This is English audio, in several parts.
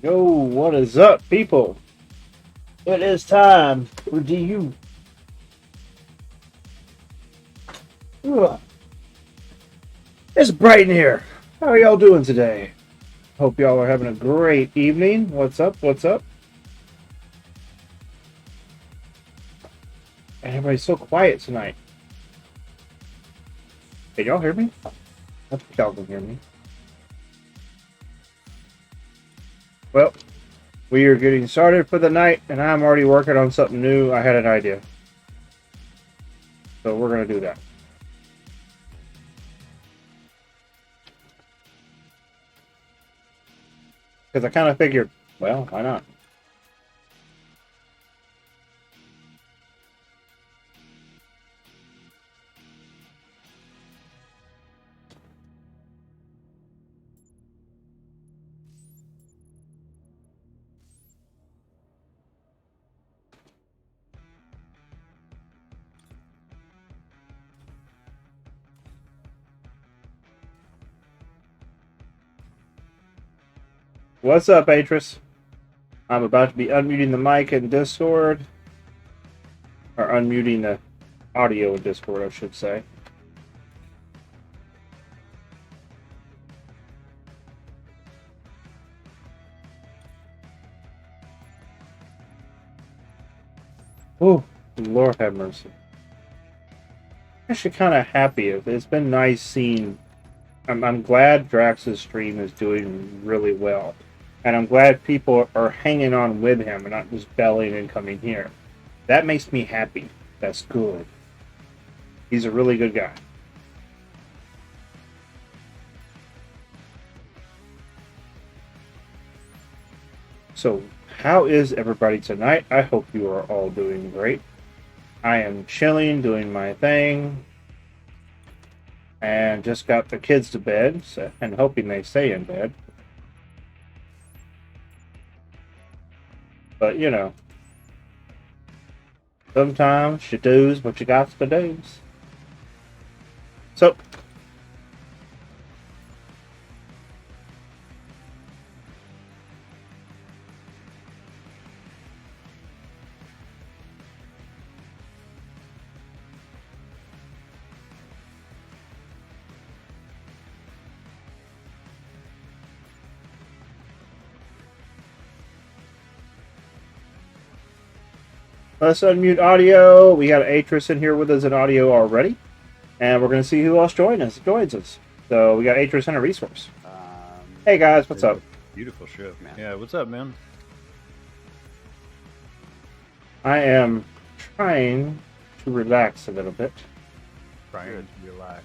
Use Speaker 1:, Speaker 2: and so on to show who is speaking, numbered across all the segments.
Speaker 1: Yo, what is up, people? It is time for DU. Ugh. It's bright in here. How are y'all doing today? Hope y'all are having a great evening. What's up? What's up? Everybody's so quiet tonight. Can y'all hear me? I think y'all can hear me. Well, we are getting started for the night, and I'm already working on something new. I had an idea. So we're going to do that. Because I kind of figured, well, why not? What's up, Atris? I'm about to be unmuting the mic in Discord. Or unmuting the audio in Discord, I should say. Oh, Lord have mercy. I'm actually kind of happy. It's been nice seeing. I'm glad Drax's stream is doing really well. And I'm glad people are hanging on with him and not just belling and coming here. That makes me happy. That's good. He's a really good guy. So, how is everybody tonight? I hope you are all doing great. I am chilling, doing my thing, and just got the kids to bed, and hoping they stay in bed. But, you know, sometimes you do's what you got to do's. So, let's unmute audio. We got Atris in here with us in audio already. And we're going to see who else joins us. So we got Atris and a resource. Hey guys, what's up?
Speaker 2: Beautiful ship, man. Yeah, what's up, man?
Speaker 1: I am trying to relax a little bit.
Speaker 2: Trying to relax.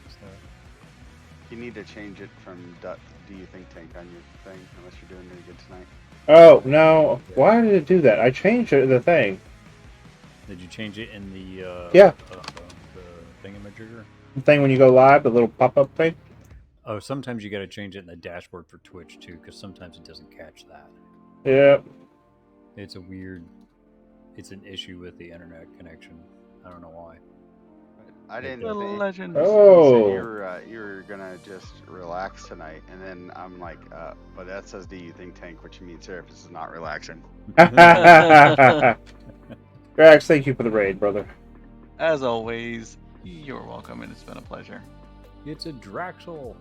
Speaker 3: You need to change it from do you think tank on your thing, unless you're doing really good tonight.
Speaker 1: Oh, no. Why did it do that? I changed the thing.
Speaker 2: Did you change it in the
Speaker 1: yeah.
Speaker 2: The thingamajigger?
Speaker 1: The thing when you go live, the little pop-up thing?
Speaker 2: Oh, sometimes you got to change it in the dashboard for Twitch too, because sometimes it doesn't catch that.
Speaker 1: Yeah.
Speaker 2: It's an issue with the internet connection. I don't know why.
Speaker 3: I didn't
Speaker 4: think. Legend.
Speaker 1: Oh.
Speaker 3: You were gonna just relax tonight, and then I'm like, but that says do you think tank, which means Serapis is not relaxing.
Speaker 1: Drax, thank you for the raid, brother.
Speaker 4: As always, you're welcome, and it's been a pleasure.
Speaker 2: It's a Draxel.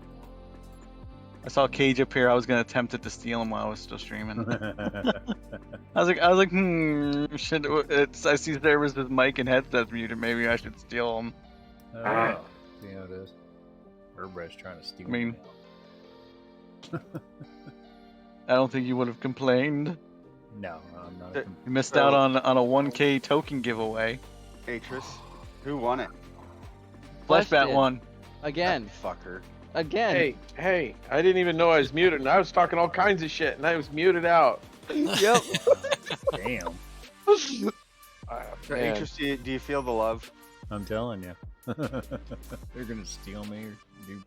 Speaker 4: I saw Cage up here. I was gonna attempt it to steal him while I was still streaming. I was like, shit. I see Serapis with mic and headset muted. Maybe I should steal him.
Speaker 2: See how it is. Everybody's trying to steal.
Speaker 4: I mean, I don't think you would have complained.
Speaker 2: No, I'm not.
Speaker 4: You missed out on a 1K token giveaway.
Speaker 3: Atris, who won it?
Speaker 4: Flashbat won.
Speaker 5: Again.
Speaker 3: That fucker.
Speaker 5: Again.
Speaker 6: Hey, I didn't even know I was muted, and I was talking all kinds of shit, and I was muted out.
Speaker 5: Yep.
Speaker 2: Damn.
Speaker 3: Atris, do you feel the love?
Speaker 2: I'm telling you. They're gonna steal me or do.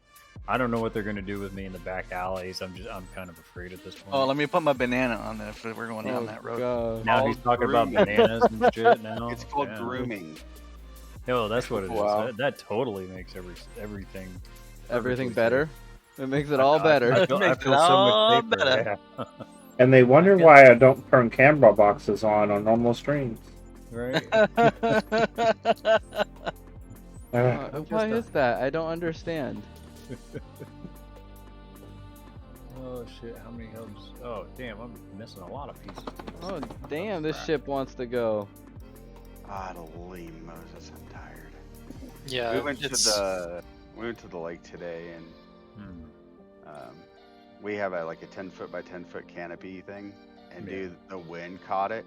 Speaker 2: I don't know what they're gonna do with me in the back alleys. I'm kind of afraid at this point.
Speaker 4: Oh, let me put my banana on there if we're going down that road.
Speaker 5: God.
Speaker 2: Now he's talking about bananas and shit. Now
Speaker 3: It's called grooming.
Speaker 2: No, that's what it is.
Speaker 6: Wow.
Speaker 2: That totally makes everything
Speaker 5: Everything better. It makes it all better.
Speaker 2: I feel so much safer. Yeah.
Speaker 1: And they wonder why I don't turn camera boxes on normal streams.
Speaker 2: Right?
Speaker 5: Why is that? I don't understand.
Speaker 2: Oh shit! How many hubs? Oh damn! I'm missing a lot of pieces.
Speaker 5: Oh damn! This
Speaker 2: crap.
Speaker 5: ship wants to go.
Speaker 3: Holy Moses, I'm tired.
Speaker 7: Yeah,
Speaker 3: we went
Speaker 7: it's
Speaker 3: to the lake today, and
Speaker 2: Hmm.
Speaker 3: we have like a 10-foot by 10-foot canopy thing, and
Speaker 2: Yeah.
Speaker 3: dude, the wind caught it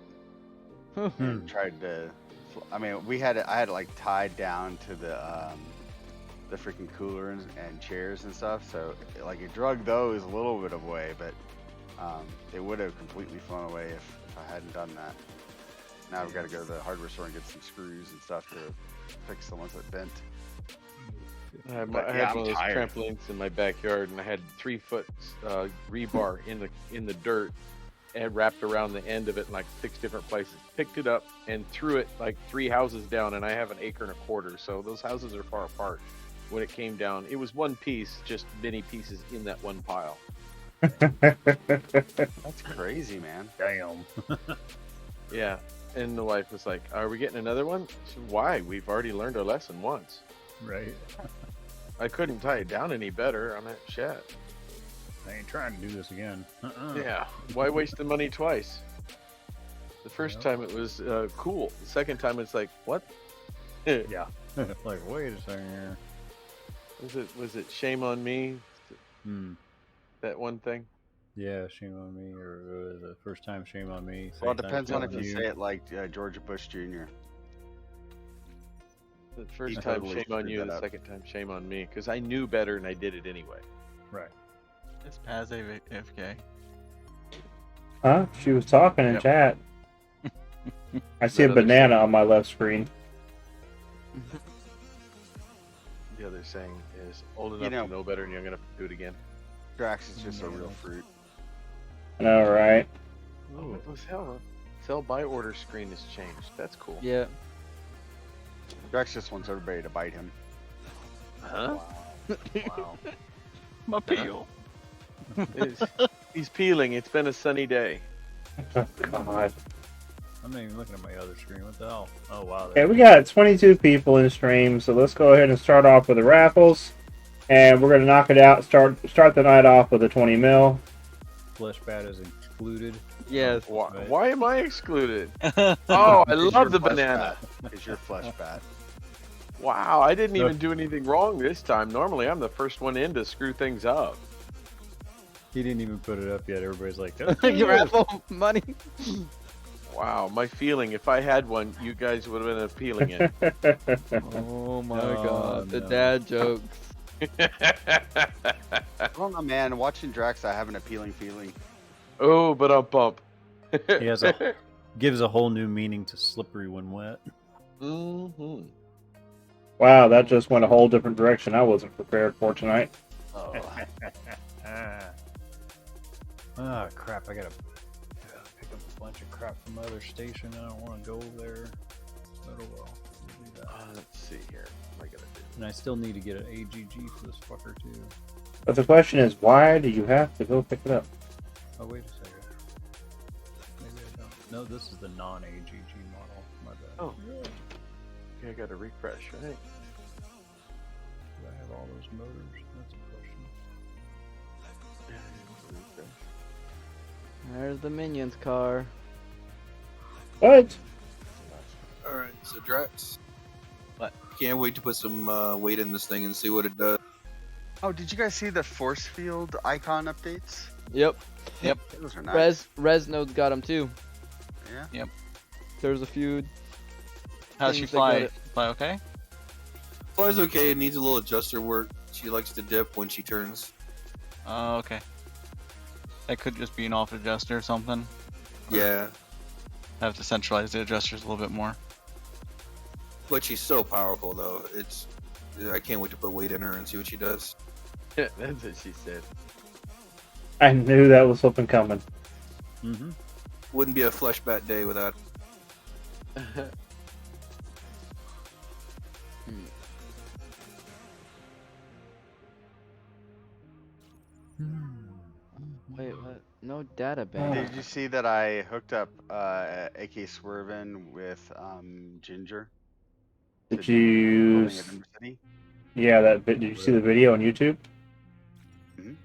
Speaker 2: Hmm.
Speaker 3: and tried to. I mean, I had it like tied down to the freaking cooler and chairs and stuff. So like it drug those a little bit of way, but they would have completely flown away if I hadn't done that. Now I've got to go to the hardware store and get some screws and stuff to fix the ones that bent.
Speaker 6: I had
Speaker 3: But,
Speaker 6: one
Speaker 3: yeah,
Speaker 6: of
Speaker 3: I'm
Speaker 6: those
Speaker 3: tired.
Speaker 6: trampolines in my backyard, and I had 3-foot rebar in the dirt, and wrapped around the end of it in like 6 different places. Picked it up and threw it like 3 houses down, and I have an acre and a quarter, so those houses are far apart. When it came down, it was one piece, just many pieces in that one pile.
Speaker 3: That's crazy, man.
Speaker 2: Damn.
Speaker 6: Yeah, and the wife was like, "Are we getting another one?" I said, "Why? We've already learned our lesson once."
Speaker 2: Right.
Speaker 6: I couldn't tie it down any better on that shit.
Speaker 2: I ain't trying to do this again.
Speaker 6: Yeah, why waste the money twice? The first
Speaker 2: Yep.
Speaker 6: time it was cool. The second time it's like, what?
Speaker 2: Yeah. Like, wait a second here.
Speaker 6: Was it shame on me?
Speaker 2: Hmm.
Speaker 6: That one thing?
Speaker 2: Yeah, shame on me, or the first time shame on me.
Speaker 3: Well, it
Speaker 2: second time
Speaker 3: depends
Speaker 2: shame
Speaker 3: on if you say it like George Bush Jr.
Speaker 6: The first
Speaker 3: He
Speaker 6: time
Speaker 3: totally
Speaker 6: shame on
Speaker 3: screwed
Speaker 6: you,
Speaker 3: that
Speaker 6: the
Speaker 3: up.
Speaker 6: second time shame on me, because I knew better and I did it anyway.
Speaker 2: Right.
Speaker 4: It's Paz AFK.
Speaker 1: Huh? She was talking in
Speaker 6: Yep.
Speaker 1: chat. I see a
Speaker 6: That other
Speaker 1: banana
Speaker 6: thing.
Speaker 1: on my left screen.
Speaker 6: The other saying is old enough
Speaker 3: You know-
Speaker 6: to know better and young enough to do it again.
Speaker 3: Drax is just a real fruit.
Speaker 1: I know, right?
Speaker 6: Oh, what the hell? Sell by order screen has changed. That's cool.
Speaker 5: Yeah.
Speaker 3: Drax just wants everybody to bite him.
Speaker 6: Huh?
Speaker 2: Wow.
Speaker 4: My peel.
Speaker 6: He's peeling. It's been a sunny day.
Speaker 1: Oh, God.
Speaker 2: I'm not even looking at my other screen. What the hell? Oh wow.
Speaker 1: Okay, we got 22 people in stream, so let's go ahead and start off with the raffles. And we're gonna knock it out. Start the night off with a 20 mil.
Speaker 2: Flesh bat is excluded.
Speaker 5: Yes.
Speaker 6: Why am I excluded? Oh, I love the banana.
Speaker 3: Is your flesh bat?
Speaker 6: Wow, I didn't
Speaker 2: No.
Speaker 6: even do anything wrong this time. Normally, I'm the first one in to screw things up.
Speaker 2: He didn't even put it up yet. Everybody's like,
Speaker 5: You raffle money.
Speaker 6: Wow, my feeling, if I had one, you guys would have been appealing it.
Speaker 5: Oh my
Speaker 2: No,
Speaker 5: god, the
Speaker 2: no.
Speaker 5: dad jokes.
Speaker 3: I don't know, man. Watching Drax, I have an appealing feeling.
Speaker 6: Oh, but I'll bump.
Speaker 2: He has a gives a whole new meaning to slippery when wet.
Speaker 6: Mm-hmm.
Speaker 1: Wow, that just went a whole different direction I wasn't prepared for tonight.
Speaker 6: Oh,
Speaker 2: Ah, crap! I gotta pick up a bunch of crap from the other station. I don't want to go there. But oh well. We'll do that.
Speaker 6: let's see here. What am I gonna do?
Speaker 2: And I still need to get an AGG for this fucker too.
Speaker 1: But the question is, why do you have to go pick it up?
Speaker 2: Oh wait a second. Maybe I don't. No, this is the non-AGG model. My bad.
Speaker 6: Oh. Okay, I got to refresh, right?
Speaker 2: Do I have all those motors? That's a question.
Speaker 6: Refresh.
Speaker 5: There's the minions car.
Speaker 1: What?
Speaker 8: Alright, so Drax.
Speaker 4: What?
Speaker 8: Can't wait to put some weight in this thing and see what it does.
Speaker 3: Oh, did you guys see the force field icon updates?
Speaker 5: Yep.
Speaker 3: Those are nice.
Speaker 5: Resnode's got him too.
Speaker 3: Yeah.
Speaker 5: There's a few.
Speaker 4: How's she
Speaker 5: Things that got
Speaker 4: fly?
Speaker 5: it.
Speaker 4: Fly okay?
Speaker 8: Flies okay, it needs a little adjuster work. She likes to dip when she turns.
Speaker 4: Oh, okay. That could just be an off adjuster or something.
Speaker 8: Yeah,
Speaker 4: Have to centralize the adjusters a little bit more.
Speaker 8: but she's so powerful though. I can't wait to put weight in her and see what she does.
Speaker 6: That's what she said.
Speaker 1: I knew that was something coming.
Speaker 2: Mm-hmm.
Speaker 8: Wouldn't be a flesh bat day without.
Speaker 5: Wait, what? No data ban.
Speaker 3: Did you see that I hooked up AK Swervin with Ginger?
Speaker 1: Did
Speaker 3: to
Speaker 1: you?
Speaker 3: building at Ember City?
Speaker 1: Yeah, did you see the video on YouTube?
Speaker 3: Mhm.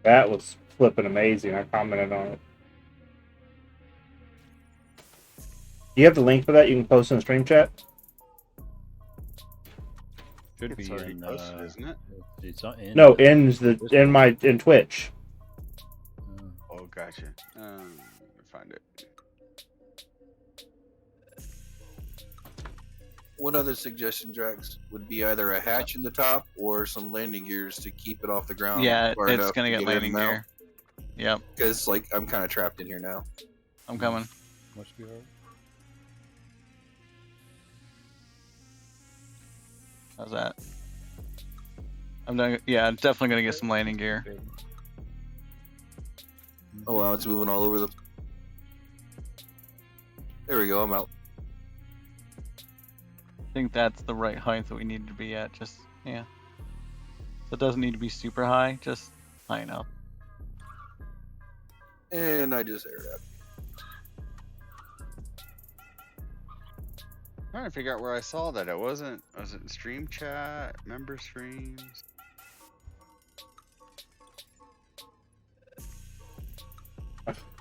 Speaker 1: That was flipping amazing. I commented on it. Do you have the link for that? You can post in the stream chat.
Speaker 2: Should
Speaker 3: It's
Speaker 2: be
Speaker 3: already
Speaker 2: in.
Speaker 3: posted, isn't it?
Speaker 2: It's in.
Speaker 1: No, in Twitch.
Speaker 3: Oh, gotcha. Let me find it.
Speaker 8: One other suggestion, Drax, would be either a hatch in the top or some landing gears to keep it off the ground.
Speaker 4: Yeah, it's gonna get landing
Speaker 8: now.
Speaker 4: gear. Yep,
Speaker 8: Because like I'm kind of trapped in here now.
Speaker 4: I'm coming.
Speaker 2: Must be hard.
Speaker 4: How's that? I'm done. Yeah, it's definitely gonna get some landing gear.
Speaker 8: Oh wow, it's moving all over the. There we go. I'm out.
Speaker 4: I think that's the right height that we need to be at. Just yeah. So it doesn't need to be super high, just high enough.
Speaker 8: And I just aired up.
Speaker 3: Trying to figure out where I saw that. It wasn't. Was it in stream chat? Member streams?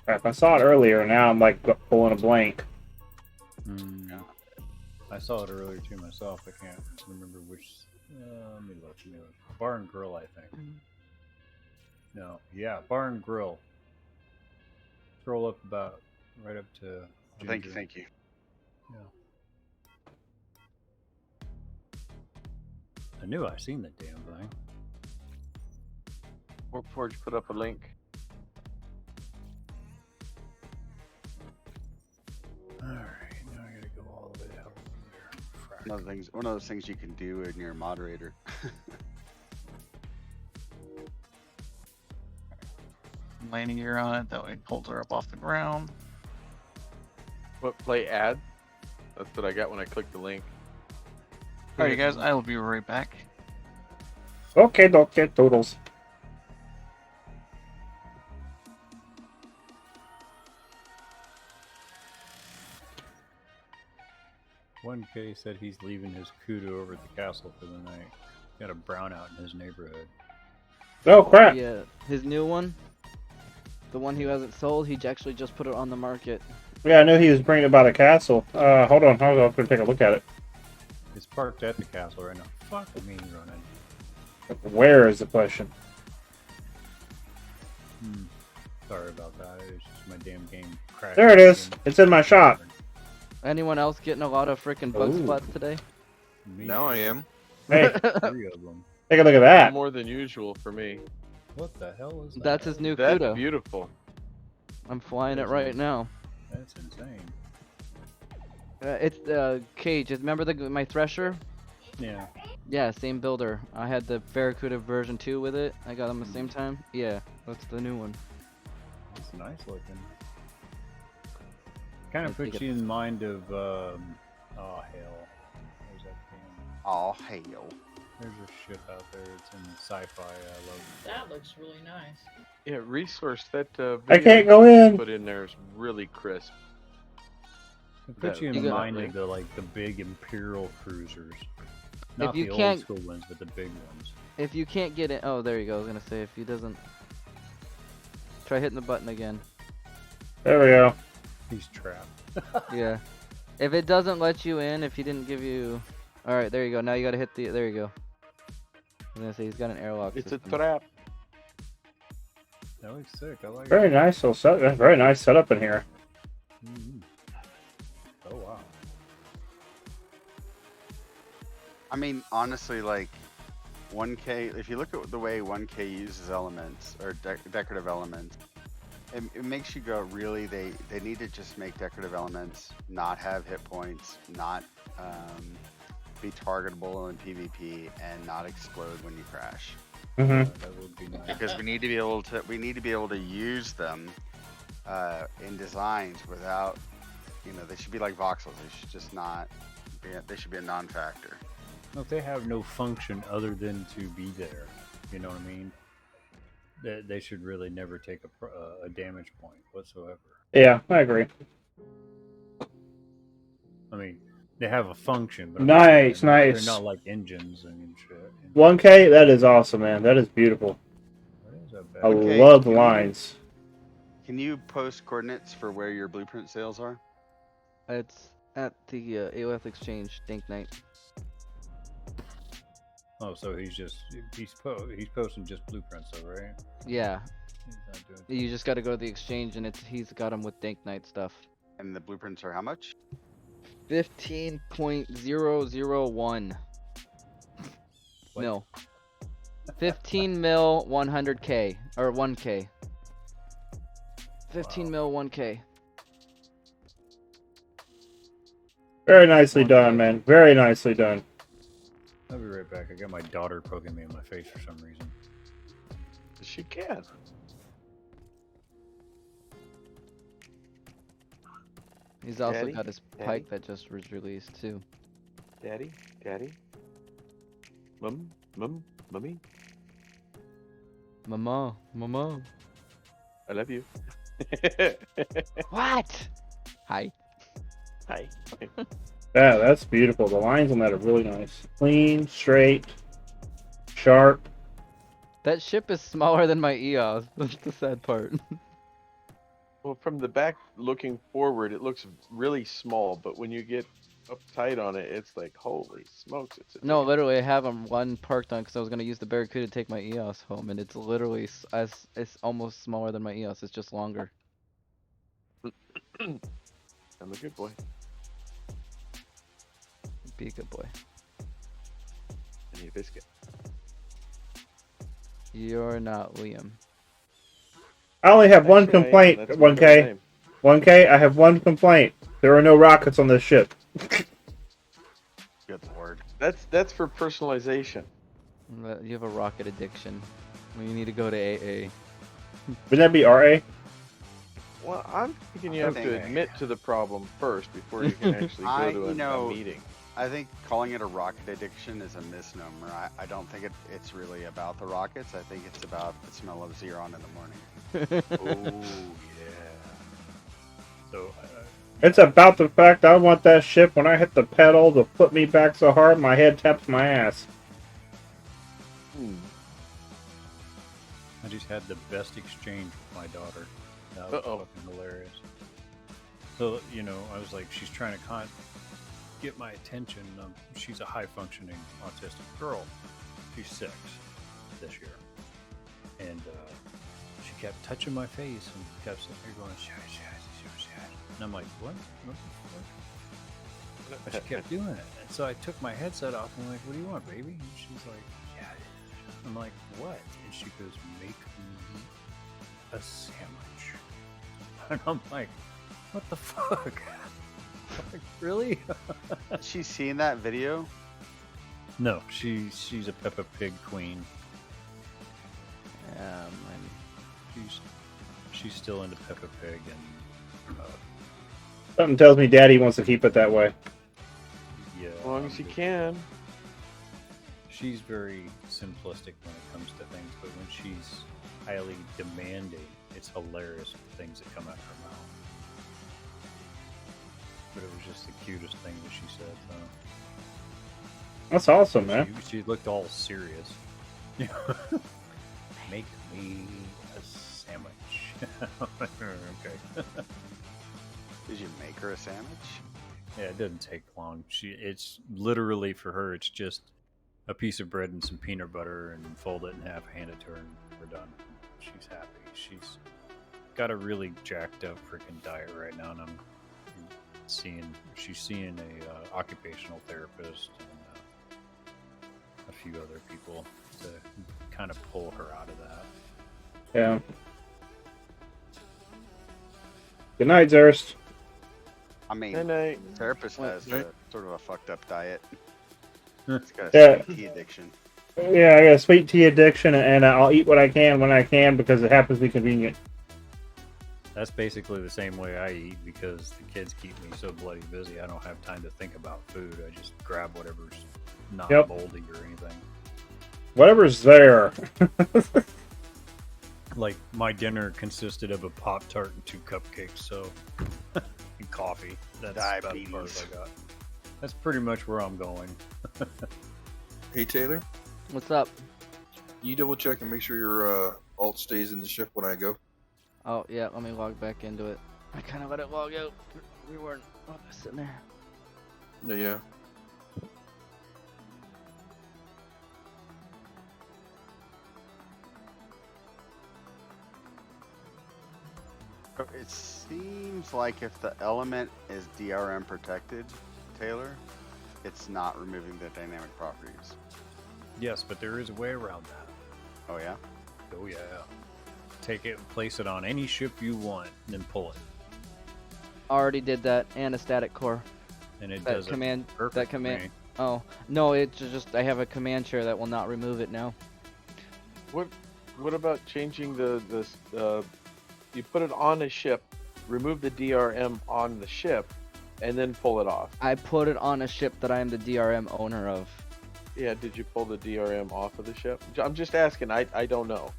Speaker 1: Crap, I saw it earlier, and now I'm like pulling a blank.
Speaker 2: Yeah. I saw it earlier too myself. I can't remember which. Let me look. Bar and Grill, I think. No, yeah, Bar and Grill. Scroll up about right up to.
Speaker 3: Thank you,
Speaker 2: Ginger.
Speaker 3: thank you.
Speaker 2: Yeah. I knew I seen the damn thing.
Speaker 6: Warp Forge put up a link.
Speaker 2: Alright, now I gotta go all the way out there.
Speaker 3: One of those things you can do in your moderator.
Speaker 4: Landing gear on it, that way it holds her up off the ground.
Speaker 6: What, play ad? That's what I got when I clicked the link.
Speaker 4: Alright, guys, I will be right back.
Speaker 1: Okay, toodles.
Speaker 2: One K said he's leaving his kudu over at the castle for the night. Got a brownout in his neighborhood.
Speaker 1: Oh crap!
Speaker 5: Yeah, his new one, the one he hasn't sold, he actually just put it on the market.
Speaker 1: Yeah, I knew he was bringing about a castle. Hold on, I'm gonna take a look at it.
Speaker 2: It's parked at the castle right now. Fuck me, running.
Speaker 1: Where is the question?
Speaker 2: Sorry about that. It's just my damn game crashed.
Speaker 1: There it is. It's in my shop.
Speaker 5: Anyone else getting a lot of freaking bug
Speaker 1: Ooh.
Speaker 5: spots today?
Speaker 2: Me,
Speaker 8: Now I am.
Speaker 1: Hey,
Speaker 2: 3 of them.
Speaker 1: take a look at that.
Speaker 6: More than usual for me.
Speaker 2: What the hell is that?
Speaker 5: That's his new
Speaker 6: That's
Speaker 5: Kudo.
Speaker 6: beautiful.
Speaker 5: I'm flying it right now.
Speaker 2: That's insane.
Speaker 5: It's Cage. Remember my Thresher?
Speaker 2: Yeah.
Speaker 5: Yeah, same builder. I had the Barracuda version 2 with it. I got them at the same time. Yeah, that's the new one.
Speaker 2: It's nice looking. Kind of
Speaker 5: I think
Speaker 2: puts you in mind of, oh hell. There's that thing.
Speaker 3: Oh hell.
Speaker 2: There's a ship out there. It's in sci-fi. I love it.
Speaker 7: That looks really nice.
Speaker 6: Yeah, resource that
Speaker 1: I
Speaker 6: video
Speaker 1: can't go
Speaker 6: you
Speaker 1: in.
Speaker 6: put in there is really crisp.
Speaker 2: It puts
Speaker 6: That-
Speaker 2: you
Speaker 5: You
Speaker 2: in
Speaker 5: got-
Speaker 2: mind of the big Imperial cruisers. Not
Speaker 5: you
Speaker 2: the
Speaker 5: can't-
Speaker 2: old school ones, but the big ones.
Speaker 5: If you can't get it, oh, there you go. I was gonna say if he doesn't, try hitting the button again.
Speaker 1: There we go.
Speaker 2: He's trapped.
Speaker 5: Yeah. If it doesn't let you in, if he didn't give you, all right, there you go. Now you gotta hit the. There you go. I was gonna say he's got an airlock
Speaker 6: It's a
Speaker 5: system.
Speaker 6: trap.
Speaker 2: That looks sick. I like it.
Speaker 1: Very nice. Very nice setup in here.
Speaker 2: Mhm. Oh wow.
Speaker 3: I mean, honestly, like 1K. If you look at the way 1K uses elements or decorative elements, it makes you go, really? They need to just make decorative elements not have hit points, not be targetable in PvP, and not explode when you crash.
Speaker 1: Mm-hmm.
Speaker 2: That would be nice.
Speaker 3: Because we need to be able to use them in designs without, they should be like voxels. They should just not. They should be a non-factor.
Speaker 2: If they have no function other than to be there, you know what I mean? They should really never take a damage point whatsoever.
Speaker 1: Yeah, I agree.
Speaker 2: I mean, they have a function, but
Speaker 1: Nice,
Speaker 2: they're
Speaker 1: nice.
Speaker 2: not like engines and shit.
Speaker 1: 1K, that is awesome, man. That is beautiful.
Speaker 2: What is that
Speaker 1: I
Speaker 2: bad?
Speaker 3: Okay,
Speaker 1: love the
Speaker 3: can you-
Speaker 1: lines.
Speaker 3: Can you post coordinates for where your blueprint sales are?
Speaker 5: It's at the AOF Exchange, Dink Night.
Speaker 2: Oh, so he's posting just blueprints, though, right?
Speaker 5: Yeah,
Speaker 2: He's not doing.
Speaker 5: you just got to go to the exchange, and he's got them with Dink Night stuff.
Speaker 3: And the blueprints are how much?
Speaker 5: 15.001
Speaker 2: What?
Speaker 5: mil. 15 mil, 100k or 1k. 15 mil, 1k.
Speaker 1: Very nicely
Speaker 5: 1K.
Speaker 1: done, man. Very nicely done.
Speaker 2: I'll be right back. I got my daughter poking me in my face for some reason.
Speaker 6: She can.
Speaker 5: He's also
Speaker 6: Daddy?
Speaker 5: got his
Speaker 6: Daddy?
Speaker 5: pike that just was released too.
Speaker 6: Daddy, daddy. Mummy.
Speaker 5: Mama, mama.
Speaker 6: I love you.
Speaker 5: What? Hi.
Speaker 6: Hi.
Speaker 1: Yeah, that's beautiful. The lines on that are really nice. Clean, straight, sharp.
Speaker 5: That ship is smaller than my EOS. That's the sad part.
Speaker 6: Well, from the back looking forward, it looks really small, but when you get up tight on it, it's like, holy smokes! It's a
Speaker 5: No,
Speaker 6: big-
Speaker 5: literally, I have one parked on because I was gonna use the Barracuda to take my EOS home, and it's literally it's almost smaller than my EOS. It's just longer.
Speaker 6: I'm a good boy.
Speaker 5: Be a good boy.
Speaker 6: I need a biscuit.
Speaker 5: You're not Liam.
Speaker 1: I only have one
Speaker 6: Actually, I am.
Speaker 1: complaint,
Speaker 6: That's my middle
Speaker 1: 1K.
Speaker 6: name.
Speaker 1: 1K, I have one complaint. There are no rockets on this ship.
Speaker 3: Good lord.
Speaker 6: That's for personalization.
Speaker 5: But you have a rocket addiction. Well, you need to go to AA.
Speaker 1: Wouldn't that be RA?
Speaker 6: Well, I'm thinking you
Speaker 3: I
Speaker 6: have to
Speaker 3: think-
Speaker 6: admit to the problem first before you can actually go to a meeting.
Speaker 3: I think calling it a rocket addiction is a misnomer. I don't think it's really about the rockets. I think it's about the smell of Xeron in the morning.
Speaker 6: Oh yeah.
Speaker 2: So,
Speaker 1: It's about the fact I want that ship when I hit the pedal to flip me back so hard my head taps my ass.
Speaker 2: I just had the best exchange with my daughter. That was
Speaker 6: Uh-oh.
Speaker 2: fucking hilarious. So, you know, I was like, she's trying to get my attention. She's a high-functioning autistic girl. She's 6 this year. And she kept touching my face and kept sitting there going, shush. And I'm like, what? What the fuck? But she kept doing it. And so I took my headset off and I'm like, what do you want, baby? And she's like, yeah. I'm like, what? And she goes, make me a sandwich. And I'm like, what the fuck? Like, really?
Speaker 3: She's seen that video.
Speaker 2: No, she's a Peppa Pig queen. She's still into Peppa Pig and
Speaker 1: Something tells me Daddy wants to keep it that way.
Speaker 2: yeah.
Speaker 6: As long as you can.
Speaker 2: She's very simplistic when it comes to things, but when she's highly demanding, it's hilarious the things that come out of her mouth. But it was just the cutest thing that she said. So.
Speaker 1: That's awesome, man.
Speaker 2: She looked all serious. Make me a sandwich. Okay.
Speaker 3: Did you make her a sandwich?
Speaker 2: Yeah, it doesn't take long. It's literally for her. It's just a piece of bread and some peanut butter, and fold it in half, hand it to her, and we're done. She's happy. She's got a really jacked up freaking diet right now, and she's seeing a occupational therapist and a few other people to kind of pull her out of that.
Speaker 1: Yeah. Good night, Zerst.
Speaker 3: I mean,
Speaker 6: And I
Speaker 3: therapist has
Speaker 5: right.
Speaker 3: a sort of a fucked up diet.
Speaker 2: Huh.
Speaker 3: It's got
Speaker 1: Yeah.
Speaker 3: a tea addiction.
Speaker 1: Yeah, I got a sweet tea addiction, and I'll eat what I can when I can because it happens to be convenient.
Speaker 2: That's basically the same way I eat because the kids keep me so bloody busy. I don't have time to think about food. I just grab whatever's not
Speaker 1: Yep.
Speaker 2: moldy or anything.
Speaker 1: Whatever's there.
Speaker 2: Like my dinner consisted of a Pop-Tart and 2 cupcakes, so and coffee. That's about as far as I got. That's pretty much where I'm going.
Speaker 8: Hey Taylor,
Speaker 5: What's up?
Speaker 8: you double check and make sure your alt stays in the ship when I go.
Speaker 5: Oh yeah, let me log back into it. I kind of let it log out. We weren't sitting there.
Speaker 8: No, yeah.
Speaker 3: It seems like if the element is DRM protected, Taylor, it's not removing the dynamic properties.
Speaker 2: Yes, but there is a way around that.
Speaker 3: Oh yeah?
Speaker 2: Oh yeah. Take it and place it on any ship you want, and then pull it.
Speaker 5: Already did that, and a static core.
Speaker 2: And it
Speaker 5: That
Speaker 2: does
Speaker 5: command.
Speaker 2: it perfect
Speaker 5: That
Speaker 2: for
Speaker 5: command.
Speaker 2: me.
Speaker 5: Oh no, it's just I have a command share that will not remove it now.
Speaker 6: What about changing the you put it on a ship, remove the DRM on the ship, and then pull it off?
Speaker 5: I put it on a ship that I am the DRM owner of.
Speaker 6: Yeah, did you pull the DRM off of the ship? I'm just asking. I don't know.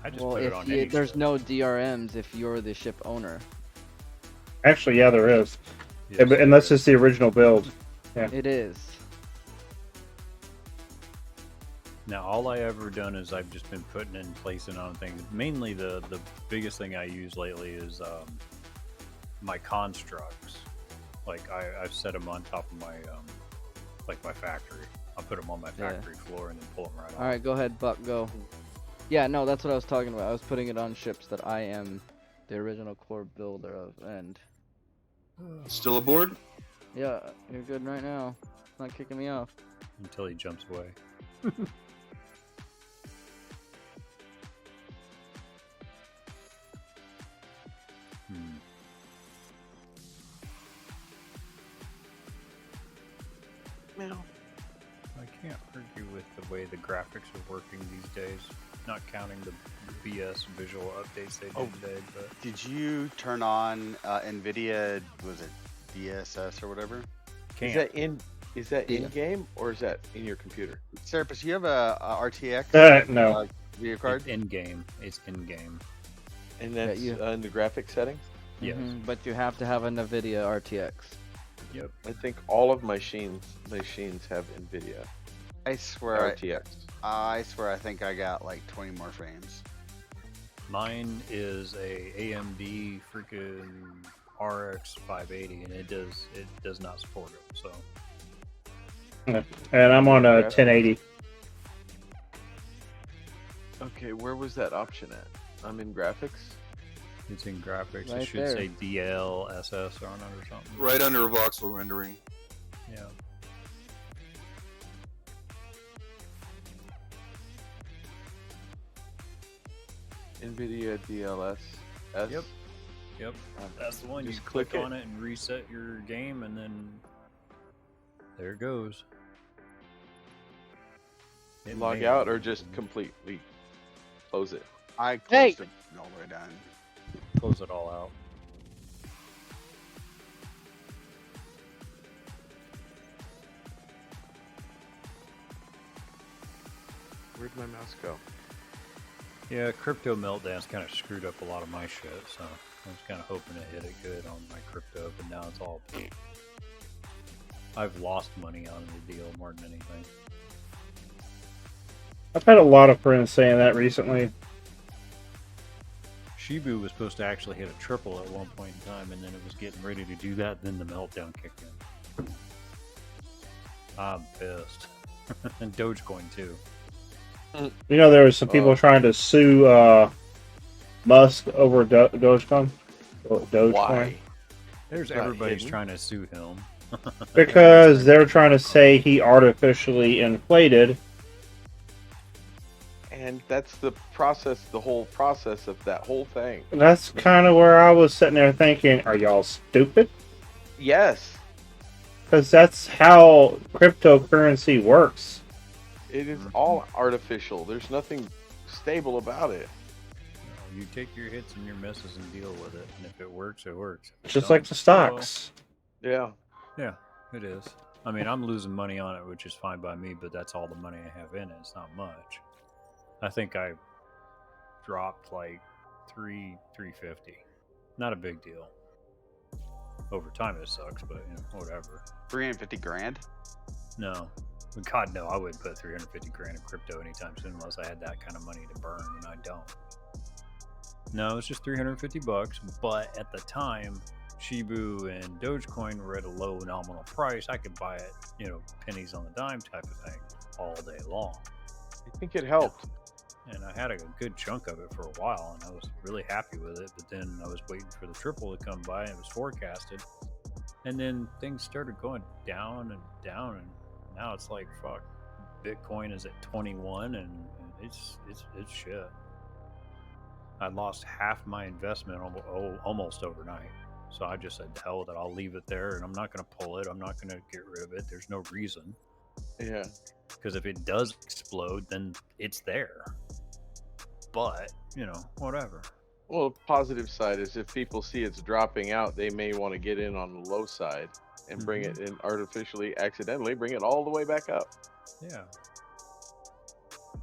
Speaker 2: I just
Speaker 5: Well,
Speaker 2: put it
Speaker 5: if
Speaker 2: on
Speaker 5: you,
Speaker 2: any
Speaker 5: there's
Speaker 2: ship.
Speaker 5: no DRMs if you're the ship owner.
Speaker 1: Actually, yeah, there is.
Speaker 2: Yes,
Speaker 1: Yeah, but
Speaker 2: there
Speaker 1: unless
Speaker 2: is.
Speaker 1: it's the original build.
Speaker 5: It is.
Speaker 2: Now, all I ever done is I've just been putting in placing on things. Mainly, the biggest thing I use lately is my constructs. Like I've set them on top of my like my factory. I'll put them on my
Speaker 5: Yeah.
Speaker 2: factory floor and then pull them right off.
Speaker 5: All right, go ahead, Buck. Go. Yeah, no, that's what I was talking about. I was putting it on ships that I am the original core builder of, and
Speaker 8: Still aboard?
Speaker 5: yeah, you're good right now. It's not kicking me off.
Speaker 2: Until he jumps away. Hmm. I can't argue with the way the graphics are working these days. Not counting the BS visual updates they did today, but
Speaker 3: Did you turn on NVIDIA, was it DSS or whatever?
Speaker 2: can't.
Speaker 6: Is that
Speaker 5: Yeah.
Speaker 6: in game or is that in your computer?
Speaker 3: Serapis, you have a RTX
Speaker 1: No.
Speaker 3: video card?
Speaker 2: It's in game. It's in game.
Speaker 6: And that's
Speaker 5: you-
Speaker 6: in the graphic settings.
Speaker 2: Yes.
Speaker 5: But you have to have a NVIDIA RTX.
Speaker 2: Yep.
Speaker 6: I think all of my machines have NVIDIA
Speaker 3: I swear,
Speaker 6: RTX.
Speaker 3: I swear, I think I got like 20 more frames.
Speaker 2: Mine is a AMD freaking RX 580, and it does not support it. So
Speaker 1: And I'm on a 1080.
Speaker 6: Okay, where was that option at? I'm in graphics.
Speaker 2: it's in graphics.
Speaker 5: Right
Speaker 2: it should
Speaker 5: there.
Speaker 2: say DLSS on it or something.
Speaker 8: Right under voxel rendering.
Speaker 2: Yeah.
Speaker 6: NVIDIA DLS.
Speaker 2: Yep. Yep. That's the one.
Speaker 6: Just
Speaker 2: You click
Speaker 6: click it.
Speaker 2: on it and reset your game, and then there it goes. It
Speaker 6: Log
Speaker 2: may
Speaker 6: out
Speaker 2: not
Speaker 6: or
Speaker 2: be-
Speaker 6: just completely close it.
Speaker 3: I
Speaker 5: Hey!
Speaker 3: closed it all the way down.
Speaker 2: close it all out.
Speaker 6: Where'd my mouse go?
Speaker 2: Yeah, Crypto Meltdown's kind of screwed up a lot of my shit, so I was kind of hoping to hit it good on my crypto, but now it's all. I've lost money on the deal more than anything.
Speaker 1: I've had a lot of friends saying that recently.
Speaker 2: Shibu was supposed to actually hit a triple at one point in time, and then it was getting ready to do that, then the meltdown kicked in. I'm pissed. And Dogecoin too.
Speaker 1: You know, there was some people trying to sue Musk over Dogecoin. Dogecoin.
Speaker 6: Why?
Speaker 2: There's
Speaker 6: Not
Speaker 2: everybody's
Speaker 6: hidden.
Speaker 2: trying to sue him.
Speaker 1: Because they're trying to say he artificially inflated.
Speaker 6: And that's the process, the whole process of that whole thing.
Speaker 1: That's kind of where I was sitting there thinking, are y'all stupid?
Speaker 6: Yes,
Speaker 1: Because that's how cryptocurrency works.
Speaker 6: it is all artificial. There's nothing stable about it.
Speaker 2: You take your hits and your misses and deal with it, and if it works, it works. If it
Speaker 1: Just
Speaker 2: don't,
Speaker 1: like the stocks.
Speaker 6: Yeah.
Speaker 2: yeah, it is. I mean, I'm losing money on it, which is fine by me, but that's all the money I have in it. It's not much. I think I dropped like 350. Not a big deal. Over time it sucks, but whatever.
Speaker 3: 350 grand?
Speaker 2: No. God, no, I wouldn't put 350 grand in crypto anytime soon unless I had that kind of money to burn, and I don't. No, it's just 350 bucks, but at the time, Shibu and Dogecoin were at a low nominal price. I could buy it, pennies on the dime type of thing all day long.
Speaker 6: I think it helped.
Speaker 2: And I had a good chunk of it for a while, and I was really happy with it. But then I was waiting for the triple to come by, and it was forecasted. And then things started going down and down, and now it's like, fuck, Bitcoin is at 21, and it's shit. I lost half my investment almost overnight. So I just said, to hell with it, I'll leave it there, and I'm not going to pull it. I'm not going to get rid of it. There's no reason.
Speaker 6: Yeah.
Speaker 2: Because if it does explode, then it's there. But, whatever.
Speaker 6: Well, the positive side is if people see it's dropping out, they may want to get in on the low side and bring it in accidentally bring it all the way back up.
Speaker 2: Yeah.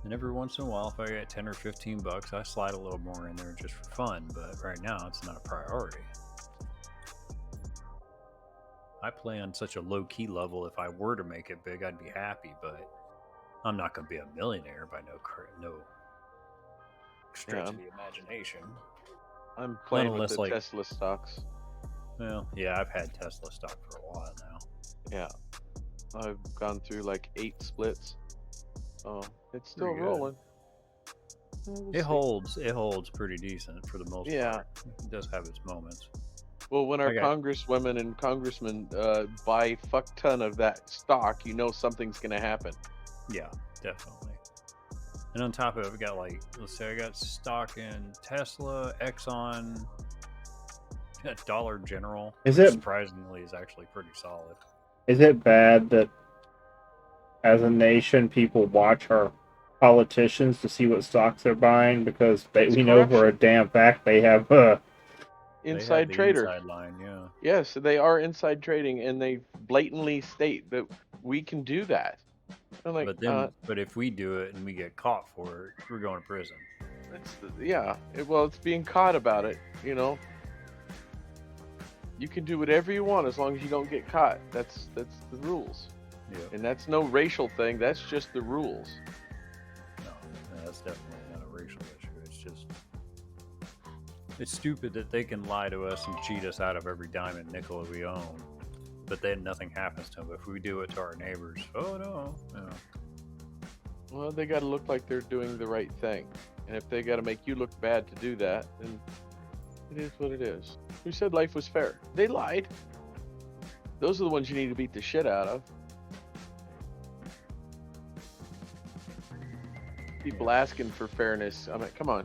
Speaker 2: And every once in a while, if I get 10 or 15 bucks, I slide a little more in there just for fun. But right now, it's not a priority. I play on such a low-key level. If I were to make it big, I'd be happy. But I'm not going to be a millionaire by no stretch of the imagination.
Speaker 6: I'm playing with the
Speaker 2: like
Speaker 6: Tesla stocks.
Speaker 2: Well, yeah, I've had Tesla stock for a while now.
Speaker 6: Yeah. I've gone through like 8 splits. Oh, it's still
Speaker 2: Pretty good.
Speaker 6: rolling.
Speaker 2: It holds pretty decent for the most part. It does have its moments.
Speaker 6: Well, when our congresswomen and congressmen buy fuck ton of that stock, something's going to happen.
Speaker 2: Yeah, definitely. And on top of it, we got let's say I got stock in Tesla, Exxon, Dollar General. Surprisingly is actually pretty solid.
Speaker 1: Is it bad that as a nation people watch our politicians to see what stocks they're buying because we know for a damn fact they have
Speaker 6: inside trader.
Speaker 2: Inside line, yeah.
Speaker 6: Yes, they are inside trading, and they blatantly state that we can do that. I'm like,
Speaker 2: but if we do it and we get caught for it, we're going to prison.
Speaker 6: It's being caught about it. You can do whatever you want as long as you don't get caught. That's the rules.
Speaker 2: Yeah.
Speaker 6: And that's no racial thing. That's just the rules.
Speaker 2: No, that's definitely not a racial issue. It's stupid that they can lie to us and cheat us out of every dime and nickel that we own, but then nothing happens to them. If we do it to our neighbors, oh no.
Speaker 6: Well, they got to look like they're doing the right thing. And if they got to make you look bad to do that, then it is what it is. Who said life was fair? They lied. Those are the ones you need to beat the shit out of. People asking for fairness. I mean, come on.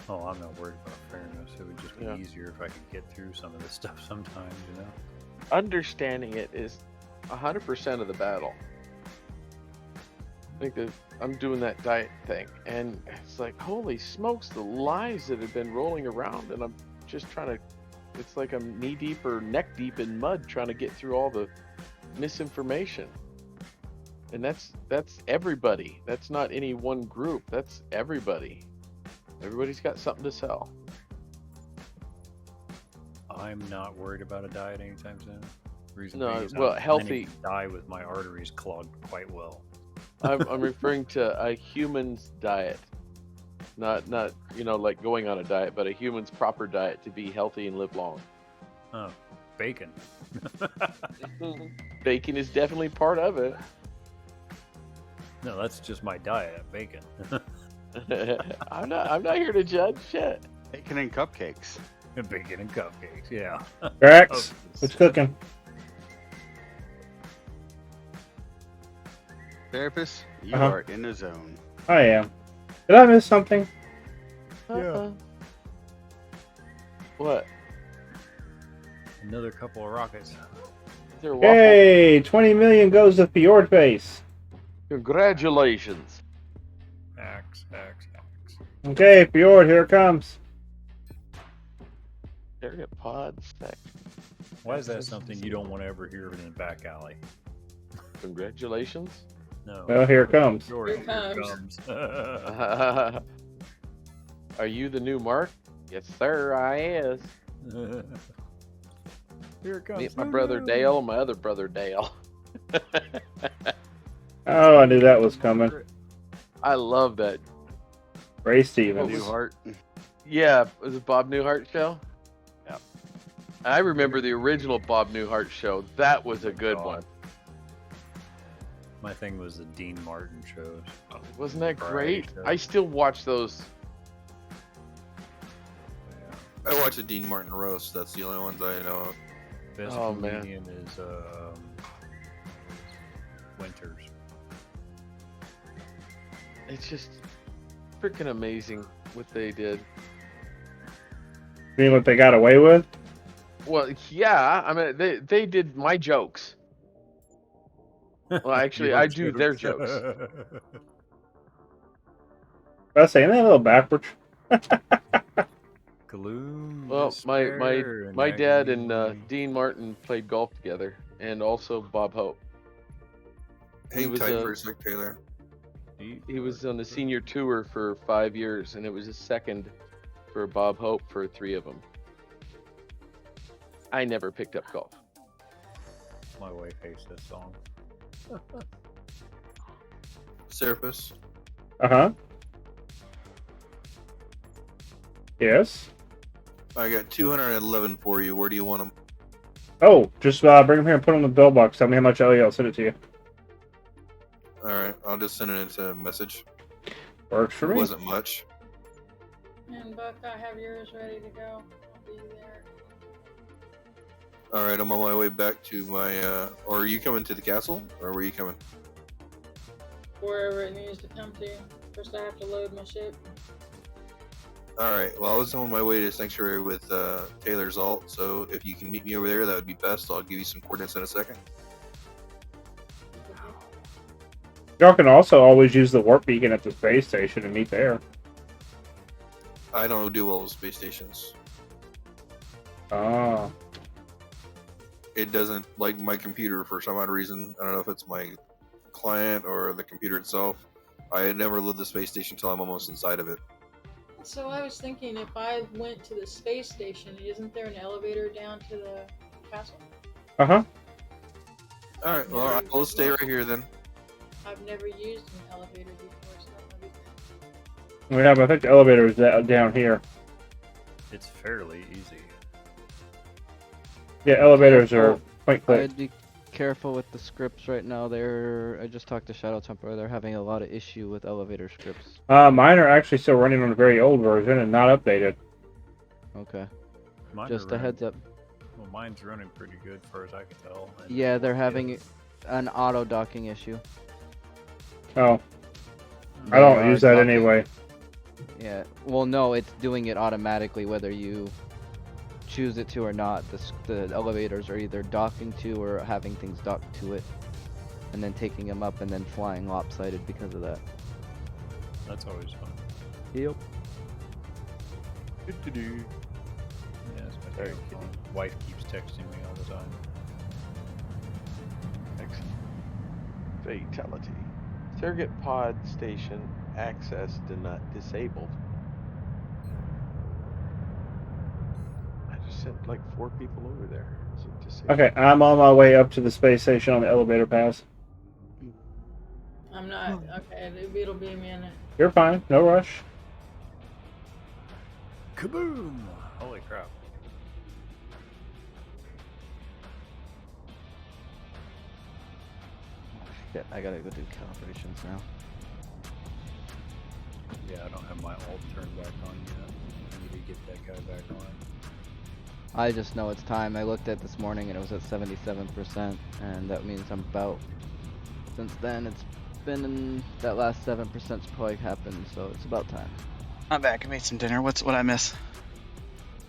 Speaker 2: Oh, I'm not worried about fairness. It would just be easier if I could get through some of this stuff sometimes,
Speaker 6: Understanding it is 100% of the battle. I think that I'm doing that diet thing, and it's like, holy smokes, the lies that have been rolling around, and I'm just trying to, it's like I'm knee deep or neck deep in mud trying to get through all the misinformation. And that's everybody. That's not any one group. That's everybody. Everybody's got something to sell.
Speaker 2: I'm not worried about a diet anytime soon. Reason
Speaker 6: No,
Speaker 2: being is
Speaker 6: well,
Speaker 2: I'm
Speaker 6: healthy.
Speaker 2: planning to die with my arteries clogged quite well.
Speaker 6: I'm referring to a human's diet, not like going on a diet, but a human's proper diet to be healthy and live long.
Speaker 2: Oh, bacon.
Speaker 6: Bacon is definitely part of it.
Speaker 2: No, that's just my diet, bacon.
Speaker 6: I'm not here to judge shit.
Speaker 3: Bacon and cupcakes.
Speaker 2: Bacon and cupcakes, yeah.
Speaker 1: Drax, what's cooking?
Speaker 3: Therapist, you
Speaker 1: Uh-huh.
Speaker 3: are in the zone.
Speaker 1: I am. Did I miss something?
Speaker 6: Yeah. What?
Speaker 2: Another couple of rockets.
Speaker 6: Is there a waffle?
Speaker 1: Hey, 20 million goes to Fjord Base.
Speaker 6: Congratulations.
Speaker 2: Axe.
Speaker 1: Okay, Fjord, here it comes.
Speaker 6: Area pods.
Speaker 2: Why is that something you don't want to ever hear in the back alley?
Speaker 6: Congratulations.
Speaker 2: No.
Speaker 1: Well, here it comes.
Speaker 2: Jordan,
Speaker 7: Here
Speaker 2: here
Speaker 7: comes.
Speaker 2: comes.
Speaker 6: Are you the new Mark? Yes, sir, I is.
Speaker 2: Here it comes.
Speaker 6: Meet my brother Dale and my other brother Dale.
Speaker 1: Oh, I knew that was coming.
Speaker 6: I love that.
Speaker 1: Ray Stevens.
Speaker 2: Newhart.
Speaker 6: Yeah, was it Bob Newhart show? Yeah. I remember the original Bob Newhart show. That was a good
Speaker 2: God.
Speaker 6: one.
Speaker 2: My thing was the Dean Martin shows.
Speaker 6: Wasn't that
Speaker 2: Variety
Speaker 6: great?
Speaker 2: show.
Speaker 6: I still watch those.
Speaker 2: Yeah.
Speaker 8: I watch a Dean Martin roast. That's the only ones I know of.
Speaker 2: Best
Speaker 6: Oh, man.
Speaker 2: comedian is Winters.
Speaker 6: It's just freaking amazing what they did.
Speaker 1: You mean what they got away with?
Speaker 6: Well, yeah, I mean they did my jokes. Well, actually, I do their jokes.
Speaker 1: I was saying that a little backwards.
Speaker 2: Gloom.
Speaker 6: Well,
Speaker 2: despair, and
Speaker 6: my dad and
Speaker 2: agony.
Speaker 6: Dean Martin played golf together, and also Bob Hope.
Speaker 8: Hang
Speaker 6: was
Speaker 8: tight
Speaker 6: a-
Speaker 8: for a sec, Taylor.
Speaker 6: He was on the senior tour for 5 years, and it was a second for Bob Hope for 3 of them. I never picked up golf.
Speaker 2: My wife hates this song.
Speaker 8: Serapis.
Speaker 1: Uh-huh. Yes.
Speaker 8: I got 211 for you. Where do you want them?
Speaker 1: Oh, just bring them here and put them in the bill box. Tell me how much I'll send it to you.
Speaker 8: All right, I'll just send it into a message.
Speaker 1: Works for
Speaker 8: It
Speaker 1: me.
Speaker 8: wasn't much.
Speaker 7: And Buck, I have yours ready to go. I'll be there.
Speaker 8: All right, I'm on my way back to my. Or are you coming to the castle, or were you coming?
Speaker 7: Wherever it needs to come to. First, I have to load my ship.
Speaker 8: All right. Well, I was on my way to Sanctuary with Taylor's alt, so if you can meet me over there, that would be best. I'll give you some coordinates in a second.
Speaker 1: Y'all can also always use the warp beacon at the space station and meet there.
Speaker 8: I don't do well with space stations.
Speaker 1: Ah.
Speaker 8: It doesn't like my computer for some odd reason. I don't know if it's my client or the computer itself. I had never lived the space station until I'm almost inside of it.
Speaker 7: So I was thinking, if I went to the space station, isn't there an elevator down to the castle?
Speaker 1: Uh-huh.
Speaker 8: All right. Well, I'll stay right here then.
Speaker 7: I've never used an elevator before, so that might be
Speaker 1: Yeah, but I think the elevator is down here.
Speaker 2: It's fairly easy.
Speaker 1: Yeah, elevators are
Speaker 5: Careful.
Speaker 1: point click.
Speaker 5: I'd be careful with the scripts right now. I just talked to Shadow Temper. They're having a lot of issue with elevator scripts.
Speaker 1: Mine are actually still running on a very old version and not updated.
Speaker 5: Okay.
Speaker 2: Mine
Speaker 5: Just
Speaker 2: are
Speaker 5: a
Speaker 2: running-
Speaker 5: heads up.
Speaker 2: Well, mine's running pretty good, as far as I can tell. and-
Speaker 5: Yeah, they're having an auto docking issue.
Speaker 1: Oh, I don't
Speaker 5: They are
Speaker 1: use that
Speaker 5: docking-
Speaker 1: anyway.
Speaker 5: Yeah. Well, no, it's doing it automatically whether you choose it to or not. The elevators are either docking to or having things docked to it, and then taking them up and then flying lopsided because of that.
Speaker 2: That's always fun.
Speaker 5: Yep.
Speaker 2: Yeah, it's my
Speaker 6: Very
Speaker 2: favorite phone. Wife keeps texting me all the time.
Speaker 6: Excellent. Fatality. Surrogate pod station access disabled. I just sent like 4 people over there. Is it disabled?
Speaker 1: Okay, I'm on my way up to the space station on the elevator pass.
Speaker 7: I'm not. Okay, it'll be a minute.
Speaker 1: You're fine, no rush.
Speaker 2: Kaboom! Holy crap.
Speaker 5: Shit, I gotta go do calibrations now.
Speaker 2: Yeah, I don't have my alt turned back on yet. I need to get that guy back on.
Speaker 5: I just know it's time. I looked at this morning and it was at 77%, and that means I'm about. Since then, it's been that last 7%'s probably happened, so it's about time.
Speaker 4: I'm back. I made some dinner. What I miss?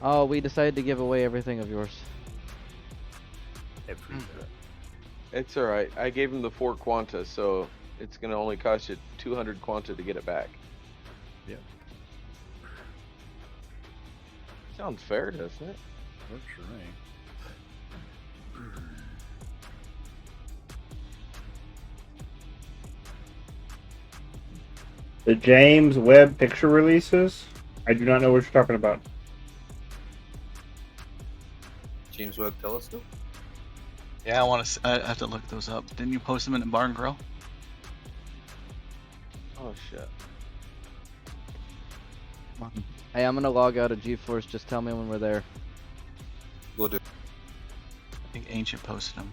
Speaker 5: Oh, we decided to give away everything of yours.
Speaker 2: Every bit.
Speaker 6: It's alright. I gave him the 4 quanta, so it's gonna only cost you 200 quanta to get it back.
Speaker 2: Yep.
Speaker 6: Sounds fair, doesn't it?
Speaker 2: Works for me.
Speaker 1: The James Webb picture releases? I do not know what you're talking about.
Speaker 8: James Webb Telescope.
Speaker 4: Yeah, I want to. I have to look those up. Didn't you post them in the Bar and Grill?
Speaker 6: Oh shit.
Speaker 5: Hey, I'm gonna log out of GeForce. Just tell me when we're there.
Speaker 8: We'll do.
Speaker 4: I think Ancient posted them.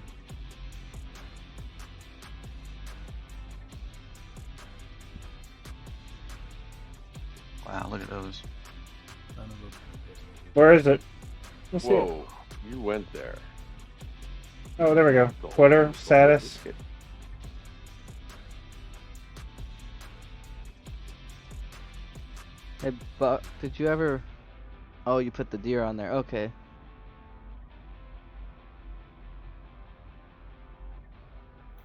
Speaker 4: Wow, look at those.
Speaker 2: Son of a-
Speaker 1: Where is it? Let's see it.
Speaker 6: Whoa, you went there.
Speaker 1: Oh, there we go. Twitter status.
Speaker 5: Hey, Buck, did you ever? Oh, you put the deer on there. Okay.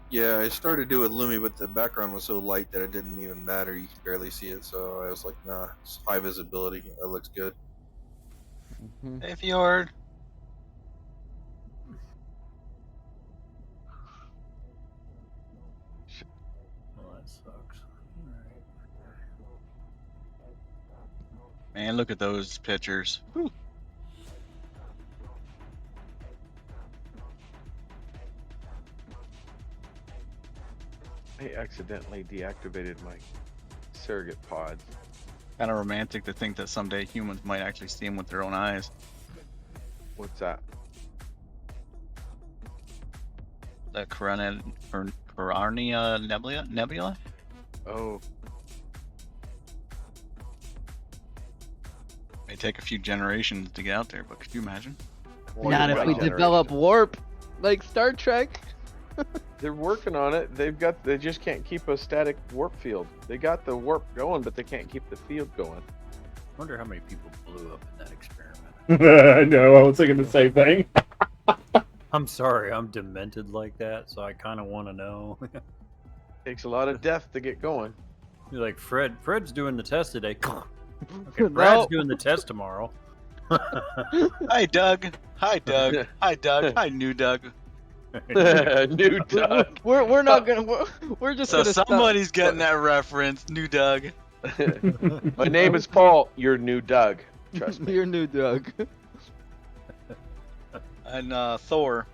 Speaker 8: Yeah, I started doing Lumi, but the background was so light that it didn't even matter. You could barely see it, so I was like, nah, it's high visibility. That looks good.
Speaker 5: Hmm.
Speaker 4: Hey, Fjord.
Speaker 2: Well, that sucks. Alright.
Speaker 4: Man, look at those pictures. Whew.
Speaker 6: I accidentally deactivated my surrogate pod.
Speaker 4: Kind of romantic to think that someday humans might actually see them with their own eyes.
Speaker 6: What's that?
Speaker 4: The Carania Nebula?
Speaker 6: Oh,
Speaker 4: May take a few generations to get out there, but could you imagine?
Speaker 6: well,
Speaker 5: Not
Speaker 6: you're
Speaker 5: if
Speaker 6: right.
Speaker 5: we develop warp, like Star Trek.
Speaker 6: They're working on it. They just can't keep a static warp field. They got the warp going, but they can't keep the field going.
Speaker 2: Wonder how many people blew up in that experiment.
Speaker 1: No, I was thinking the same thing.
Speaker 2: I'm sorry, I'm demented like that, so I kind of want to know.
Speaker 6: Takes a lot of death to get going.
Speaker 2: You're like, Fred's doing the test today. Okay, Brad's doing the test tomorrow.
Speaker 4: Hi, Doug. Hi, Doug. Hi, Doug. Hi, new Doug.
Speaker 6: New Doug.
Speaker 5: We're not gonna. We're just
Speaker 4: So
Speaker 5: gonna
Speaker 4: somebody's getting that reference. New Doug.
Speaker 6: My name is Paul. You're new Doug. Trust me.
Speaker 5: You're new, Doug.
Speaker 4: And Thor.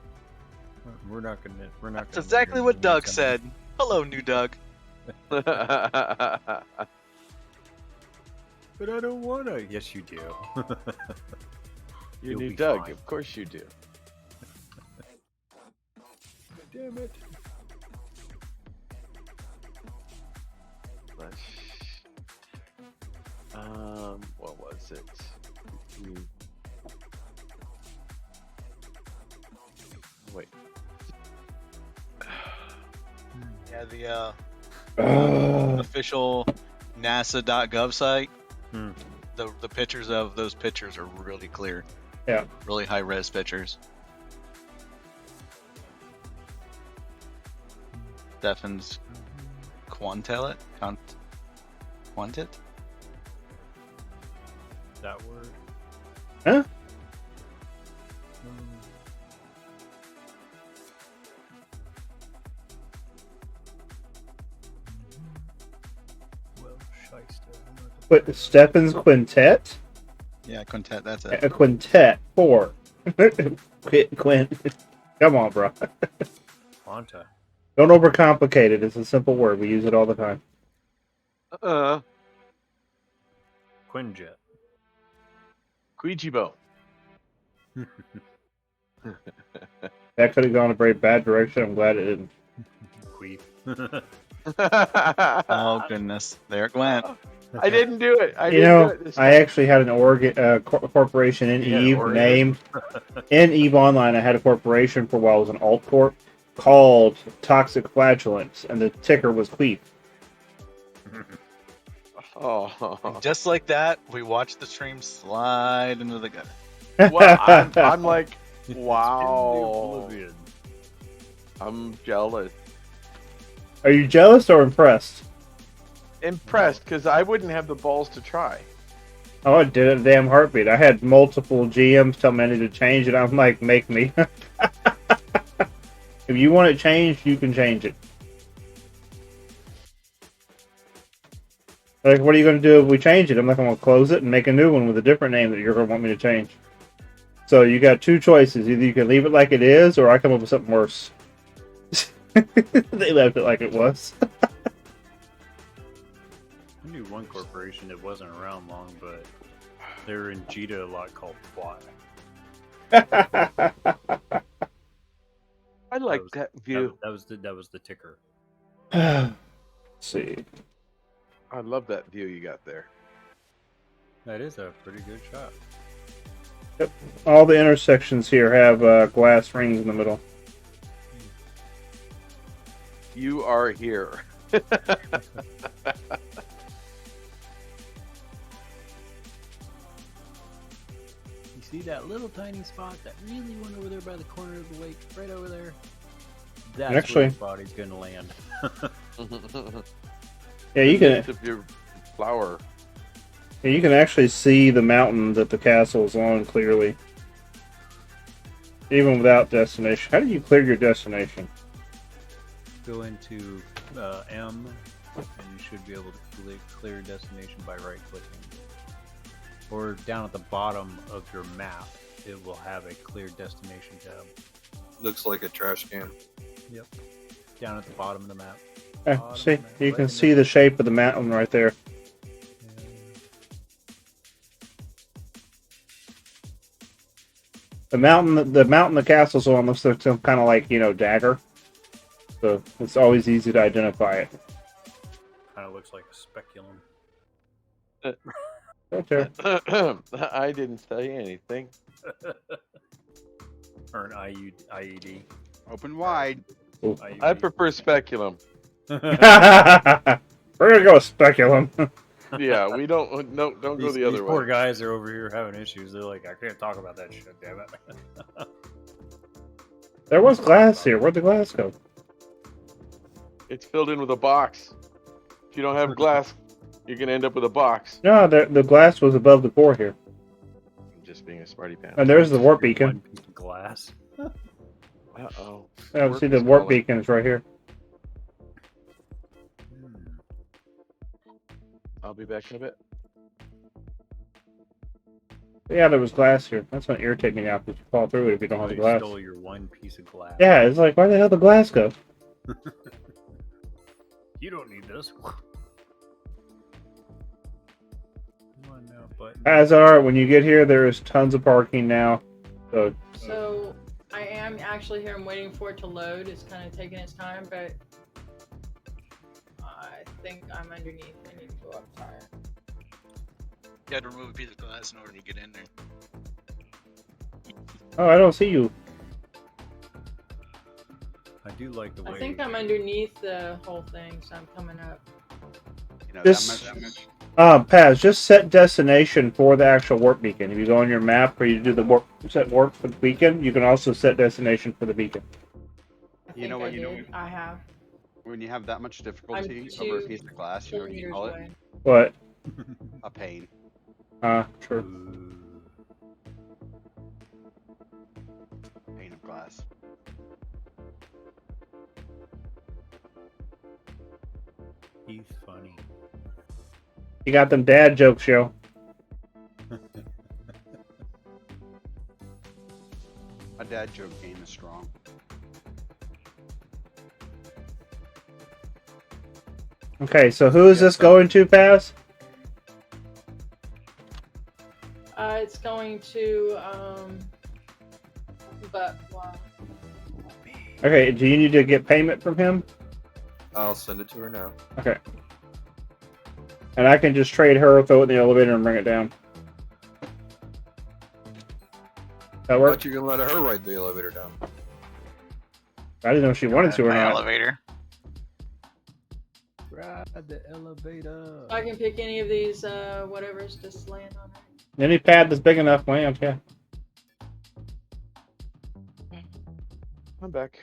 Speaker 2: We're not gonna.
Speaker 4: That's exactly what Doug said. Hello, new Doug.
Speaker 2: But I don't wanna. Yes, you do.
Speaker 6: You're
Speaker 2: You'll
Speaker 6: new
Speaker 2: be
Speaker 6: Doug.
Speaker 2: fine.
Speaker 6: Of course you do.
Speaker 2: Damn it.
Speaker 6: What was it? Wait.
Speaker 4: Yeah, the
Speaker 1: Ugh.
Speaker 4: official NASA.gov site.
Speaker 2: Hmm.
Speaker 4: The pictures of those pictures are really clear.
Speaker 1: Yeah.
Speaker 4: Really high res pictures. Stefan's Quantit?
Speaker 2: That word.
Speaker 1: Huh?
Speaker 2: Well, shyster.
Speaker 1: But Stefan's Quintet?
Speaker 4: Yeah, Quintet, that's it.
Speaker 1: A quintet. 4. Quint. Come on, bro.
Speaker 2: Quanta.
Speaker 1: Don't overcomplicate it. It's a simple word. We use it all the time.
Speaker 2: Quinjet.
Speaker 6: Ouijibo.
Speaker 1: That could have gone a very bad direction. I'm glad it didn't.
Speaker 2: Queef.
Speaker 4: Oh, goodness. There it went.
Speaker 6: I didn't do it. I
Speaker 1: You
Speaker 6: didn't
Speaker 1: know,
Speaker 6: do it this
Speaker 1: I
Speaker 6: time.
Speaker 1: actually had an corporation in
Speaker 2: Yeah,
Speaker 1: Eve
Speaker 2: Oregon.
Speaker 1: named in Eve Online. I had a corporation for a while. It was an alt corp called Toxic Flatulence, and the ticker was Queef.
Speaker 6: Oh.
Speaker 4: Just like that, we watched the stream slide into the gutter.
Speaker 6: Well, I'm like,
Speaker 2: It's
Speaker 6: wow.
Speaker 2: in the oblivion.
Speaker 6: I'm jealous.
Speaker 1: Are you jealous or impressed?
Speaker 6: Impressed, because I wouldn't have the balls to try.
Speaker 1: Oh, I did it a damn heartbeat. I had multiple GMs tell me I needed to change it. I'm like, make me. If you want it changed, you can change it. Like, what are you going to do if we change it? I'm like, I'm going to close it and make a new one with a different name that you're going to want me to change. So you got two choices. Either you can leave it like it is, or I come up with something worse. They left it like it was.
Speaker 2: I knew one corporation that wasn't around long, but they were in Jita a lot called Plot.
Speaker 6: I like that view.
Speaker 2: That was the ticker.
Speaker 1: Let's see.
Speaker 6: I love that view you got there.
Speaker 2: That is a pretty good shot.
Speaker 1: All the intersections here have glass rings in the middle.
Speaker 6: You are here.
Speaker 2: You see that little tiny spot that really went over there by the corner of the lake, right over there? That's
Speaker 1: Actually-
Speaker 2: where the body's gonna land.
Speaker 1: Yeah, you can.
Speaker 6: If your flower.
Speaker 1: Yeah, you can actually see the mountain that the castle is on clearly, even without destination. How do you clear your destination?
Speaker 2: Go into M, and you should be able to clear destination by right-clicking. Or down at the bottom of your map, it will have a clear destination tab.
Speaker 8: Looks like a trash can.
Speaker 2: Yep. Down at the bottom of the map.
Speaker 1: See, you can see the shape of the mountain right there. The mountain the castle's on looks like some kind of like, dagger. So it's always easy to identify it.
Speaker 2: Kind of looks like a speculum.
Speaker 1: Right there.
Speaker 6: I didn't say anything.
Speaker 2: Or an IED.
Speaker 3: Open wide.
Speaker 2: IUD.
Speaker 6: I prefer speculum.
Speaker 1: We're gonna go with speculum.
Speaker 6: Yeah, we don't don't go
Speaker 2: These
Speaker 6: the other
Speaker 2: poor
Speaker 6: way.
Speaker 2: guys are over here having issues. They're like, I can't talk about that shit, damn it.
Speaker 1: There was glass here. Where'd the glass go?
Speaker 6: It's filled in with a box. If you don't have glass, you're gonna end up with a box.
Speaker 1: No, the glass was above the core here.
Speaker 6: I'm just being a smarty pants.
Speaker 1: And there's the warp
Speaker 2: One
Speaker 1: beacon.
Speaker 2: piece of glass.
Speaker 6: Uh-oh.
Speaker 1: See the warp beacon is right here.
Speaker 6: I'll be back in a bit.
Speaker 1: Yeah, there was glass here. That's gonna irritate me now because you fall through it if you don't have the
Speaker 2: You
Speaker 1: glass.
Speaker 2: stole your one piece of glass.
Speaker 1: Yeah, it's like, where the hell did the glass go?
Speaker 2: You don't need this. Come on now, button.
Speaker 1: As are, when you get here, there is tons of parking now.
Speaker 7: So I am actually here. I'm waiting for it to load. It's kind of taking its time, but I think I'm underneath. I need to go up higher.
Speaker 9: You had to remove a piece of glass in order to get in there.
Speaker 1: Oh, I don't see you.
Speaker 2: I do like the way.
Speaker 7: I think I'm underneath the whole thing, so I'm coming up.
Speaker 3: You know,
Speaker 1: This-
Speaker 3: that much.
Speaker 1: Paz, just set destination for the actual warp beacon. If you go on your map where you do the set warp for the beacon, you can also set destination for the beacon.
Speaker 7: I
Speaker 3: You know
Speaker 7: think
Speaker 3: what,
Speaker 7: I
Speaker 3: you know-
Speaker 7: did. I have.
Speaker 3: When you have that much difficulty over a piece of glass, you know what you
Speaker 7: 4
Speaker 3: call
Speaker 7: meters
Speaker 3: it?
Speaker 7: away.
Speaker 1: What?
Speaker 3: A pain.
Speaker 1: True.
Speaker 2: Ooh.
Speaker 3: Pane of glass.
Speaker 2: He's funny.
Speaker 1: You got them dad jokes, yo.
Speaker 3: My dad joke game is strong.
Speaker 1: Okay, so who is this going to, Paz?
Speaker 7: It's going to but wow.
Speaker 1: Okay, do you need to get payment from him?
Speaker 8: I'll send it to her now.
Speaker 1: Okay. And I can just trade her, throw it in the elevator, and bring it down. That
Speaker 8: I
Speaker 1: work?
Speaker 8: thought you were gonna let her ride the elevator down.
Speaker 1: I didn't know if she wanted to or
Speaker 9: My
Speaker 1: not.
Speaker 9: elevator.
Speaker 2: Ride the elevator.
Speaker 7: I can pick any of these whatever's just land on it.
Speaker 1: Any pad that's big enough land, yeah.
Speaker 6: I'm back.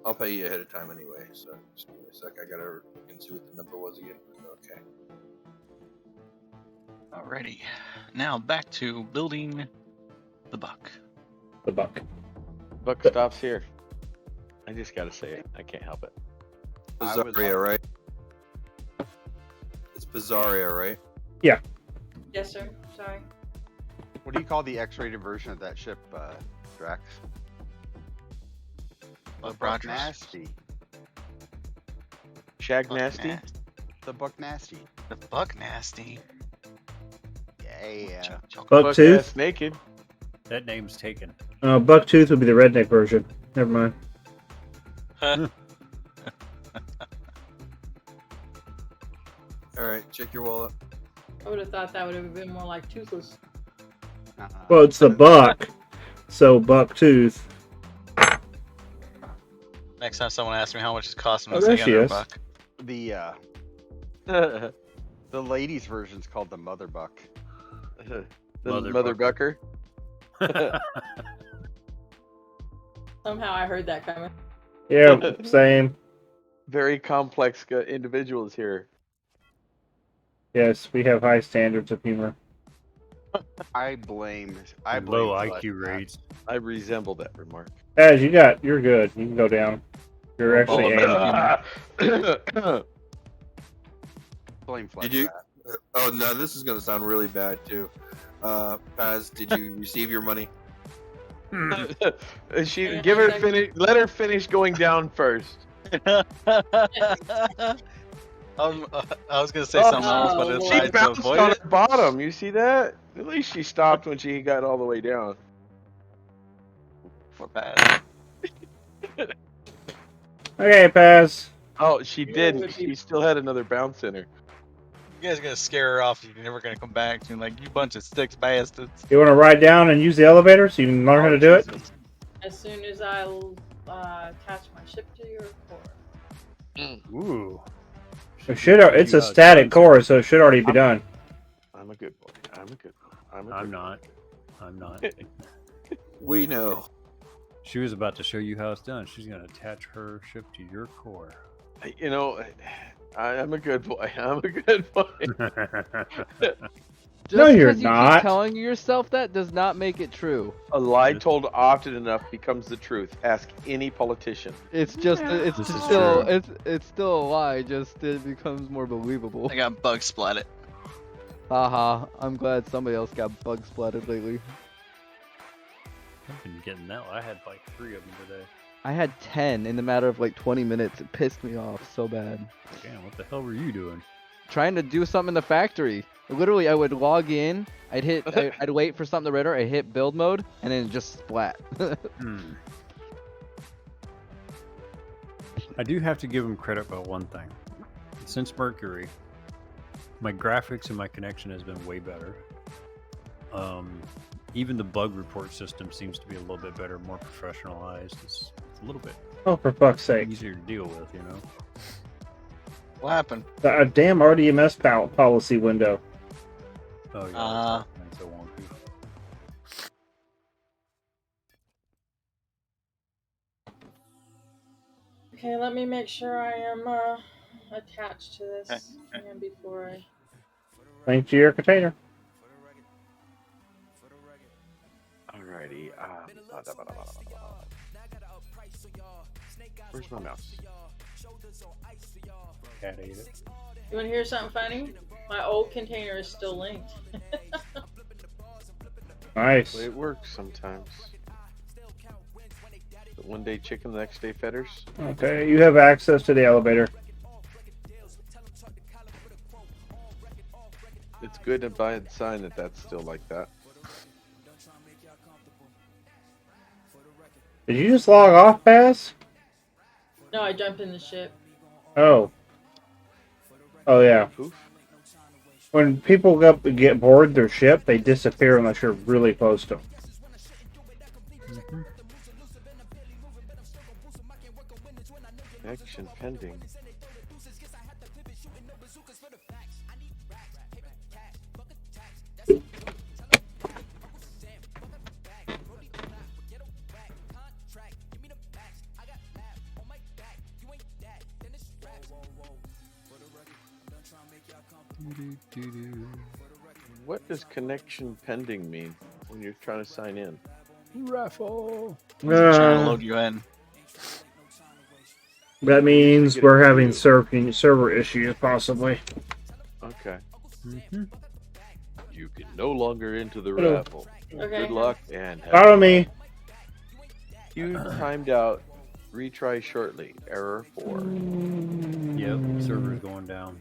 Speaker 8: I'll pay you ahead of time anyway, so just give me a sec. I gotta look and see what the number was again. Okay.
Speaker 9: Alrighty. Now back to building the buck.
Speaker 1: The buck.
Speaker 6: Buck stops here. I just gotta say it. I can't help it.
Speaker 3: I was
Speaker 8: Azaria, right? It's Bizarria, right?
Speaker 7: Yes, sir. Sorry.
Speaker 3: What do you call the X-rated version of that ship, Drax?
Speaker 9: Buck
Speaker 3: Buck
Speaker 9: Rogers.
Speaker 3: Nasty.
Speaker 6: Shag
Speaker 9: Buck
Speaker 6: nasty.
Speaker 9: Nas-
Speaker 3: The Buck Nasty.
Speaker 9: The Buck Nasty.
Speaker 3: Yeah.
Speaker 1: Bucktooth.
Speaker 6: Ass naked.
Speaker 2: That name's taken.
Speaker 1: Bucktooth would be the redneck version. Never mind.
Speaker 8: All right, check your wallet.
Speaker 7: I would have thought that would have been more like Toothless.
Speaker 1: Well, it's the buck, so Bucktooth.
Speaker 9: Next time someone asks me how much it's costing,
Speaker 1: Oh,
Speaker 9: I'll say
Speaker 1: there she
Speaker 9: under a
Speaker 1: is.
Speaker 9: buck.
Speaker 3: The ladies' version's called the Mother Buck.
Speaker 6: The
Speaker 2: Mother
Speaker 6: mother
Speaker 2: bucker.
Speaker 6: bucker.
Speaker 7: Somehow I heard that coming.
Speaker 1: Yeah, same.
Speaker 6: Very complex individuals here.
Speaker 1: Yes, we have high standards of humor.
Speaker 3: I blame
Speaker 2: Low
Speaker 3: Fletch
Speaker 2: IQ
Speaker 3: for that.
Speaker 2: rates.
Speaker 6: I resemble that remark.
Speaker 1: As you're good. You can go down. You're actually
Speaker 9: Ball
Speaker 1: aiming.
Speaker 9: of
Speaker 3: Blame Fletch
Speaker 8: Did you?
Speaker 3: for that.
Speaker 8: Oh no, this is gonna sound really bad too. Paz, did you receive your money?
Speaker 6: She
Speaker 7: Yeah,
Speaker 6: give her
Speaker 7: I-
Speaker 6: finish. Let her finish going down first.
Speaker 9: I was gonna say something else, but I
Speaker 7: Oh,
Speaker 6: She
Speaker 9: decided to
Speaker 6: bounced
Speaker 9: avoid
Speaker 6: on
Speaker 9: it.
Speaker 6: her bottom. You see that? At least she stopped when she got all the way down.
Speaker 9: For bad.
Speaker 1: Okay, Paz.
Speaker 6: Oh, she
Speaker 7: Yeah,
Speaker 6: didn't.
Speaker 7: but
Speaker 6: She still had another bounce in her.
Speaker 9: You guys are gonna scare her off. You're never gonna come back to like you bunch of sticks bastards.
Speaker 1: You want to ride down and use the elevator so you can learn how to do it?
Speaker 7: As soon as I attach my ship to your core.
Speaker 2: Ooh.
Speaker 1: It should. It's a static core, so it should already be done.
Speaker 6: I'm a good boy. I'm a good boy. I'm
Speaker 2: I'm not. I'm not.
Speaker 8: We know.
Speaker 2: She was about to show you how it's done. She's gonna attach her ship to your core.
Speaker 6: You know, I'm a good boy. I'm a good boy.
Speaker 5: Just
Speaker 1: No, you're
Speaker 5: because you
Speaker 1: not.
Speaker 5: keep telling yourself that does not make it true.
Speaker 6: A lie told often enough becomes the truth. Ask any politician.
Speaker 5: It's just it's
Speaker 2: This is
Speaker 5: still
Speaker 2: true.
Speaker 5: it's still a lie. Just it becomes more believable.
Speaker 9: I got bug splatted.
Speaker 5: Haha. I'm glad somebody else got bug splatted lately.
Speaker 2: I've been getting that. I had like 3 of them today.
Speaker 5: I had 10 in the matter of like 20 minutes. It pissed me off so bad.
Speaker 2: Damn, what the hell were you doing?
Speaker 5: Trying to do something in the factory. Literally, I would log in. I'd wait for something to render. I hit build mode, and then just splat.
Speaker 2: I do have to give them credit about one thing. Since Mercury, my graphics and my connection has been way better. Even the bug report system seems to be a little bit better, more professionalized. It's a little bit
Speaker 1: Oh, for fuck's sake!
Speaker 2: easier to deal with, you know.
Speaker 9: What happened?
Speaker 1: The damn RDMS policy window.
Speaker 2: Oh yeah,
Speaker 9: Uh.
Speaker 2: it's so wonky.
Speaker 7: Okay, let me make sure I am attached to this and before I.
Speaker 1: Thanks to your container.
Speaker 6: Alrighty. Where's my mouse?
Speaker 2: Cat ate it.
Speaker 7: You want to hear something funny? My old container is still linked.
Speaker 1: Nice.
Speaker 6: Well, it works sometimes. But one day chicken, the next day feathers.
Speaker 1: Okay, you have access to the elevator.
Speaker 6: It's good and by the sign that that's still like that.
Speaker 1: Did you just log off, Paz?
Speaker 7: No, I jumped in the ship.
Speaker 1: Oh. Oh yeah.
Speaker 6: Poof.
Speaker 1: When people get bored their ship, they disappear unless you're really close to them.
Speaker 6: Action pending. What does connection pending mean when you're trying to sign in?
Speaker 2: Raffle.
Speaker 9: Trying to load you in.
Speaker 1: That means we're having server issues, possibly.
Speaker 6: Okay.
Speaker 2: Mm-hmm.
Speaker 6: You can no longer enter the
Speaker 1: Hello.
Speaker 6: raffle.
Speaker 7: Okay.
Speaker 6: Good luck and have
Speaker 1: Follow
Speaker 6: fun.
Speaker 1: me.
Speaker 6: You timed out. Retry shortly. Error 4.
Speaker 2: Yep, server's going down.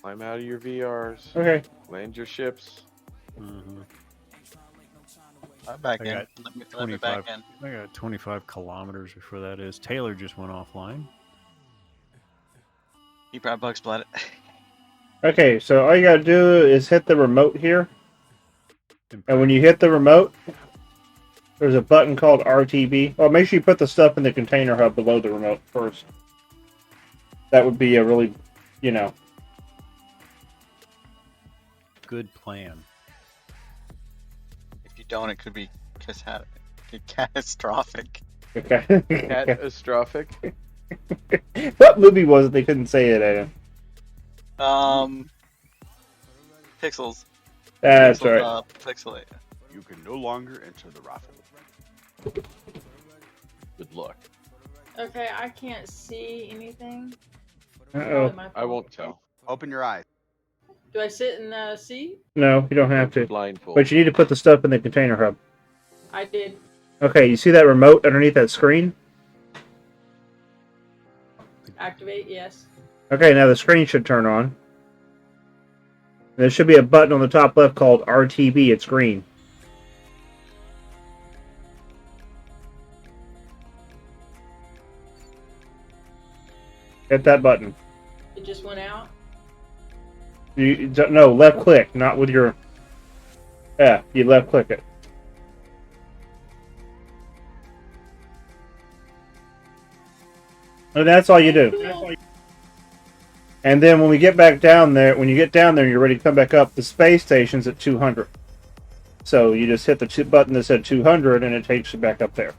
Speaker 6: Climb out of your VRs.
Speaker 1: Okay.
Speaker 6: Land your ships.
Speaker 2: Mm-hmm.
Speaker 9: I'm back
Speaker 2: I
Speaker 9: in.
Speaker 2: got
Speaker 9: Let me
Speaker 2: 25.
Speaker 9: back in.
Speaker 2: I got 25 kilometers before that is. Taylor just went offline.
Speaker 9: He brought Bug Splat.
Speaker 1: Okay, so all you gotta do is hit the remote here. And when you hit the remote, there's a button called RTB. Well, make sure you put the stuff in the container hub below the remote first. That would be a really, you know.
Speaker 2: Good plan.
Speaker 9: If you don't, it could be catastrophic.
Speaker 1: Okay.
Speaker 6: Catastrophic.
Speaker 1: What movie was it they couldn't say it in?
Speaker 9: Pixels.
Speaker 1: That's
Speaker 9: Pixel,
Speaker 1: right.
Speaker 9: Pixelate.
Speaker 3: You can no longer enter the raffle.
Speaker 6: Good luck.
Speaker 7: Okay, I can't see anything.
Speaker 1: Uh-oh.
Speaker 7: My
Speaker 6: I won't tell.
Speaker 3: Open your eyes.
Speaker 7: Do I sit in the seat?
Speaker 1: No, you don't have to.
Speaker 6: Blindfold.
Speaker 1: But you need to put the stuff in the container hub.
Speaker 7: I did.
Speaker 1: Okay, you see that remote underneath that screen?
Speaker 7: Activate, yes.
Speaker 1: Okay, now the screen should turn on. There should be a button on the top left called RTB. It's green. Hit that button.
Speaker 7: It just went out.
Speaker 1: No, left click, not with your... Yeah, you left click it. And that's all you do.
Speaker 7: Cool.
Speaker 1: And then when we get back down there, when you get down there and you're ready to come back up, the space station's at 200. So you just hit the button that said 200 and it takes you back up there.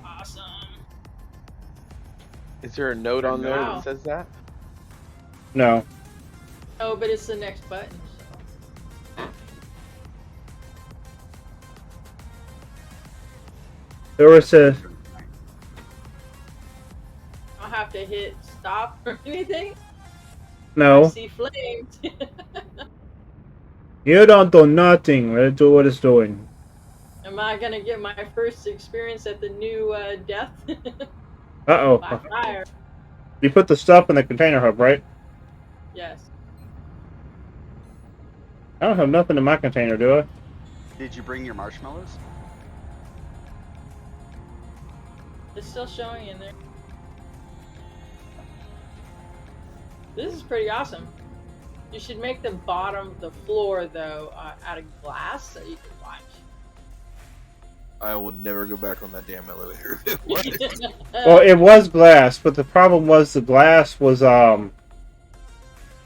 Speaker 7: Awesome.
Speaker 6: Is there a note on there
Speaker 7: Wow.
Speaker 6: that says that?
Speaker 1: No.
Speaker 7: Oh, but it's the next button. So.
Speaker 1: There was a...
Speaker 7: I'll have to hit stop or anything. I
Speaker 1: No.
Speaker 7: see flames.
Speaker 1: You don't do nothing. Let it do what it's doing.
Speaker 7: Am I gonna get my first experience at the new death?
Speaker 1: Uh-oh.
Speaker 7: By fire.
Speaker 1: You put the stuff in the container hub, right?
Speaker 7: Yes.
Speaker 1: I don't have nothing in my container, do I?
Speaker 3: Did you bring your marshmallows?
Speaker 7: It's still showing in there. This is pretty awesome. You should make the bottom, the floor though, out of glass so you can watch.
Speaker 8: I will never go back on that damn elevator.
Speaker 1: Well, it was glass, but the problem was the glass was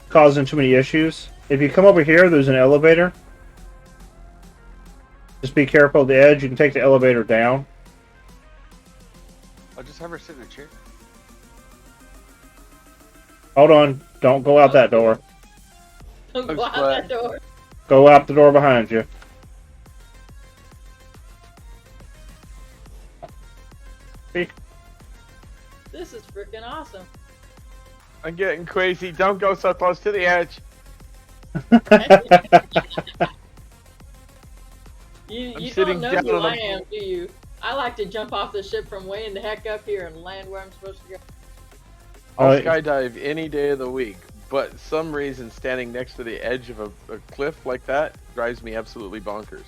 Speaker 1: causing too many issues. If you come over here, there's an elevator. Just be careful of the edge. You can take the elevator down.
Speaker 3: I'll just have her sit in a chair.
Speaker 1: Hold on. Don't go out that door.
Speaker 7: Don't
Speaker 6: I'm
Speaker 7: go out
Speaker 6: glad.
Speaker 7: that door.
Speaker 1: Go out the door behind you. See?
Speaker 7: This is freaking awesome.
Speaker 6: I'm getting crazy. Don't go so close to the edge.
Speaker 7: You
Speaker 6: I'm
Speaker 7: don't
Speaker 6: sitting
Speaker 7: know
Speaker 6: down
Speaker 7: who
Speaker 6: on
Speaker 7: I
Speaker 6: a-
Speaker 7: am, do you? I like to jump off the ship from way in the heck up here and land where I'm supposed to go.
Speaker 6: I'll
Speaker 1: Uh,
Speaker 6: skydive any day of the week, but some reason standing next to the edge of a cliff like that drives me absolutely bonkers.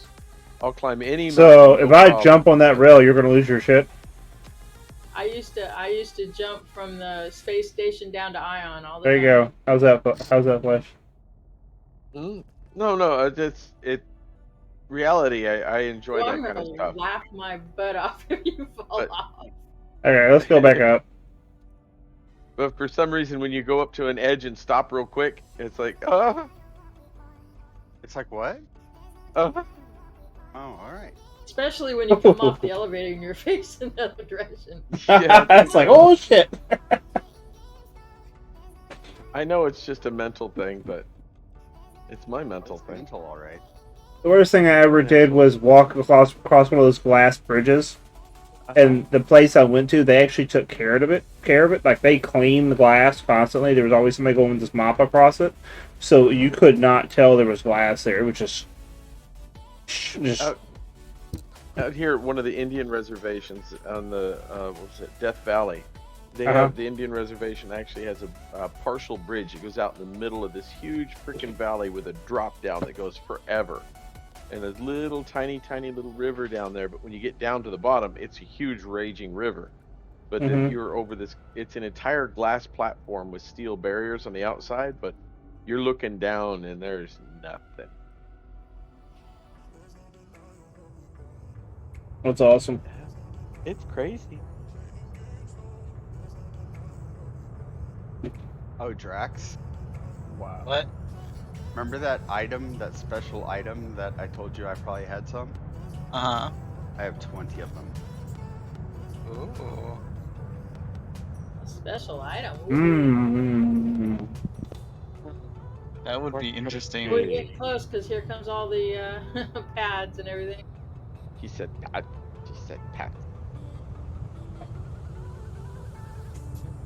Speaker 6: I'll climb any
Speaker 1: So,
Speaker 6: mountain,
Speaker 1: if
Speaker 6: no
Speaker 1: I
Speaker 6: problem.
Speaker 1: jump on that rail, you're going to lose your shit?
Speaker 7: I used to jump from the space station down to Ion all the
Speaker 1: There you
Speaker 7: time.
Speaker 1: go. How's that, Flash?
Speaker 6: No, it's reality. I enjoy
Speaker 7: Well,
Speaker 6: that
Speaker 7: I'm
Speaker 6: kind of
Speaker 7: gonna
Speaker 6: stuff.
Speaker 7: laugh my butt off if you fall
Speaker 6: But-
Speaker 7: off.
Speaker 1: Okay, let's go back up.
Speaker 6: But for some reason, when you go up to an edge and stop real quick, it's like,
Speaker 3: It's like what?
Speaker 6: uh.
Speaker 3: Oh, all right.
Speaker 7: Especially when you come off the elevator and you're facing the other direction.
Speaker 6: Yeah.
Speaker 1: It's like, oh shit!
Speaker 6: I know it's just a mental thing, but it's my mental
Speaker 3: It's
Speaker 6: thing.
Speaker 3: mental, all right.
Speaker 1: The worst thing I ever did was walk across one of those glass bridges. And the place I went to, they actually took care of it. Like they cleaned the glass constantly. There was always somebody going with this mop across it, so you could not tell there was glass there. It was just
Speaker 6: Out here at one of the Indian reservations on the what was it, Death Valley, they
Speaker 1: Uh-huh.
Speaker 6: have the Indian reservation actually has a partial bridge. It goes out in the middle of this huge freaking valley with a drop down that goes forever, and a little tiny little river down there. But when you get down to the bottom, it's a huge raging river. But then
Speaker 1: Mhm.
Speaker 6: you're over this. It's an entire glass platform with steel barriers on the outside, but you're looking down and there's nothing.
Speaker 1: that's awesome.
Speaker 6: It's crazy.
Speaker 3: Oh, Drax.
Speaker 2: Wow.
Speaker 9: What?
Speaker 3: Remember that item, that special item that I told you I probably had some?
Speaker 9: Uh
Speaker 3: I have 20 of them.
Speaker 9: huh. Ooh.
Speaker 7: A special item. Ooh.
Speaker 1: Mm.
Speaker 9: That would be interesting.
Speaker 7: We get close because here comes all the pads and everything.
Speaker 6: He said pat. She said pat.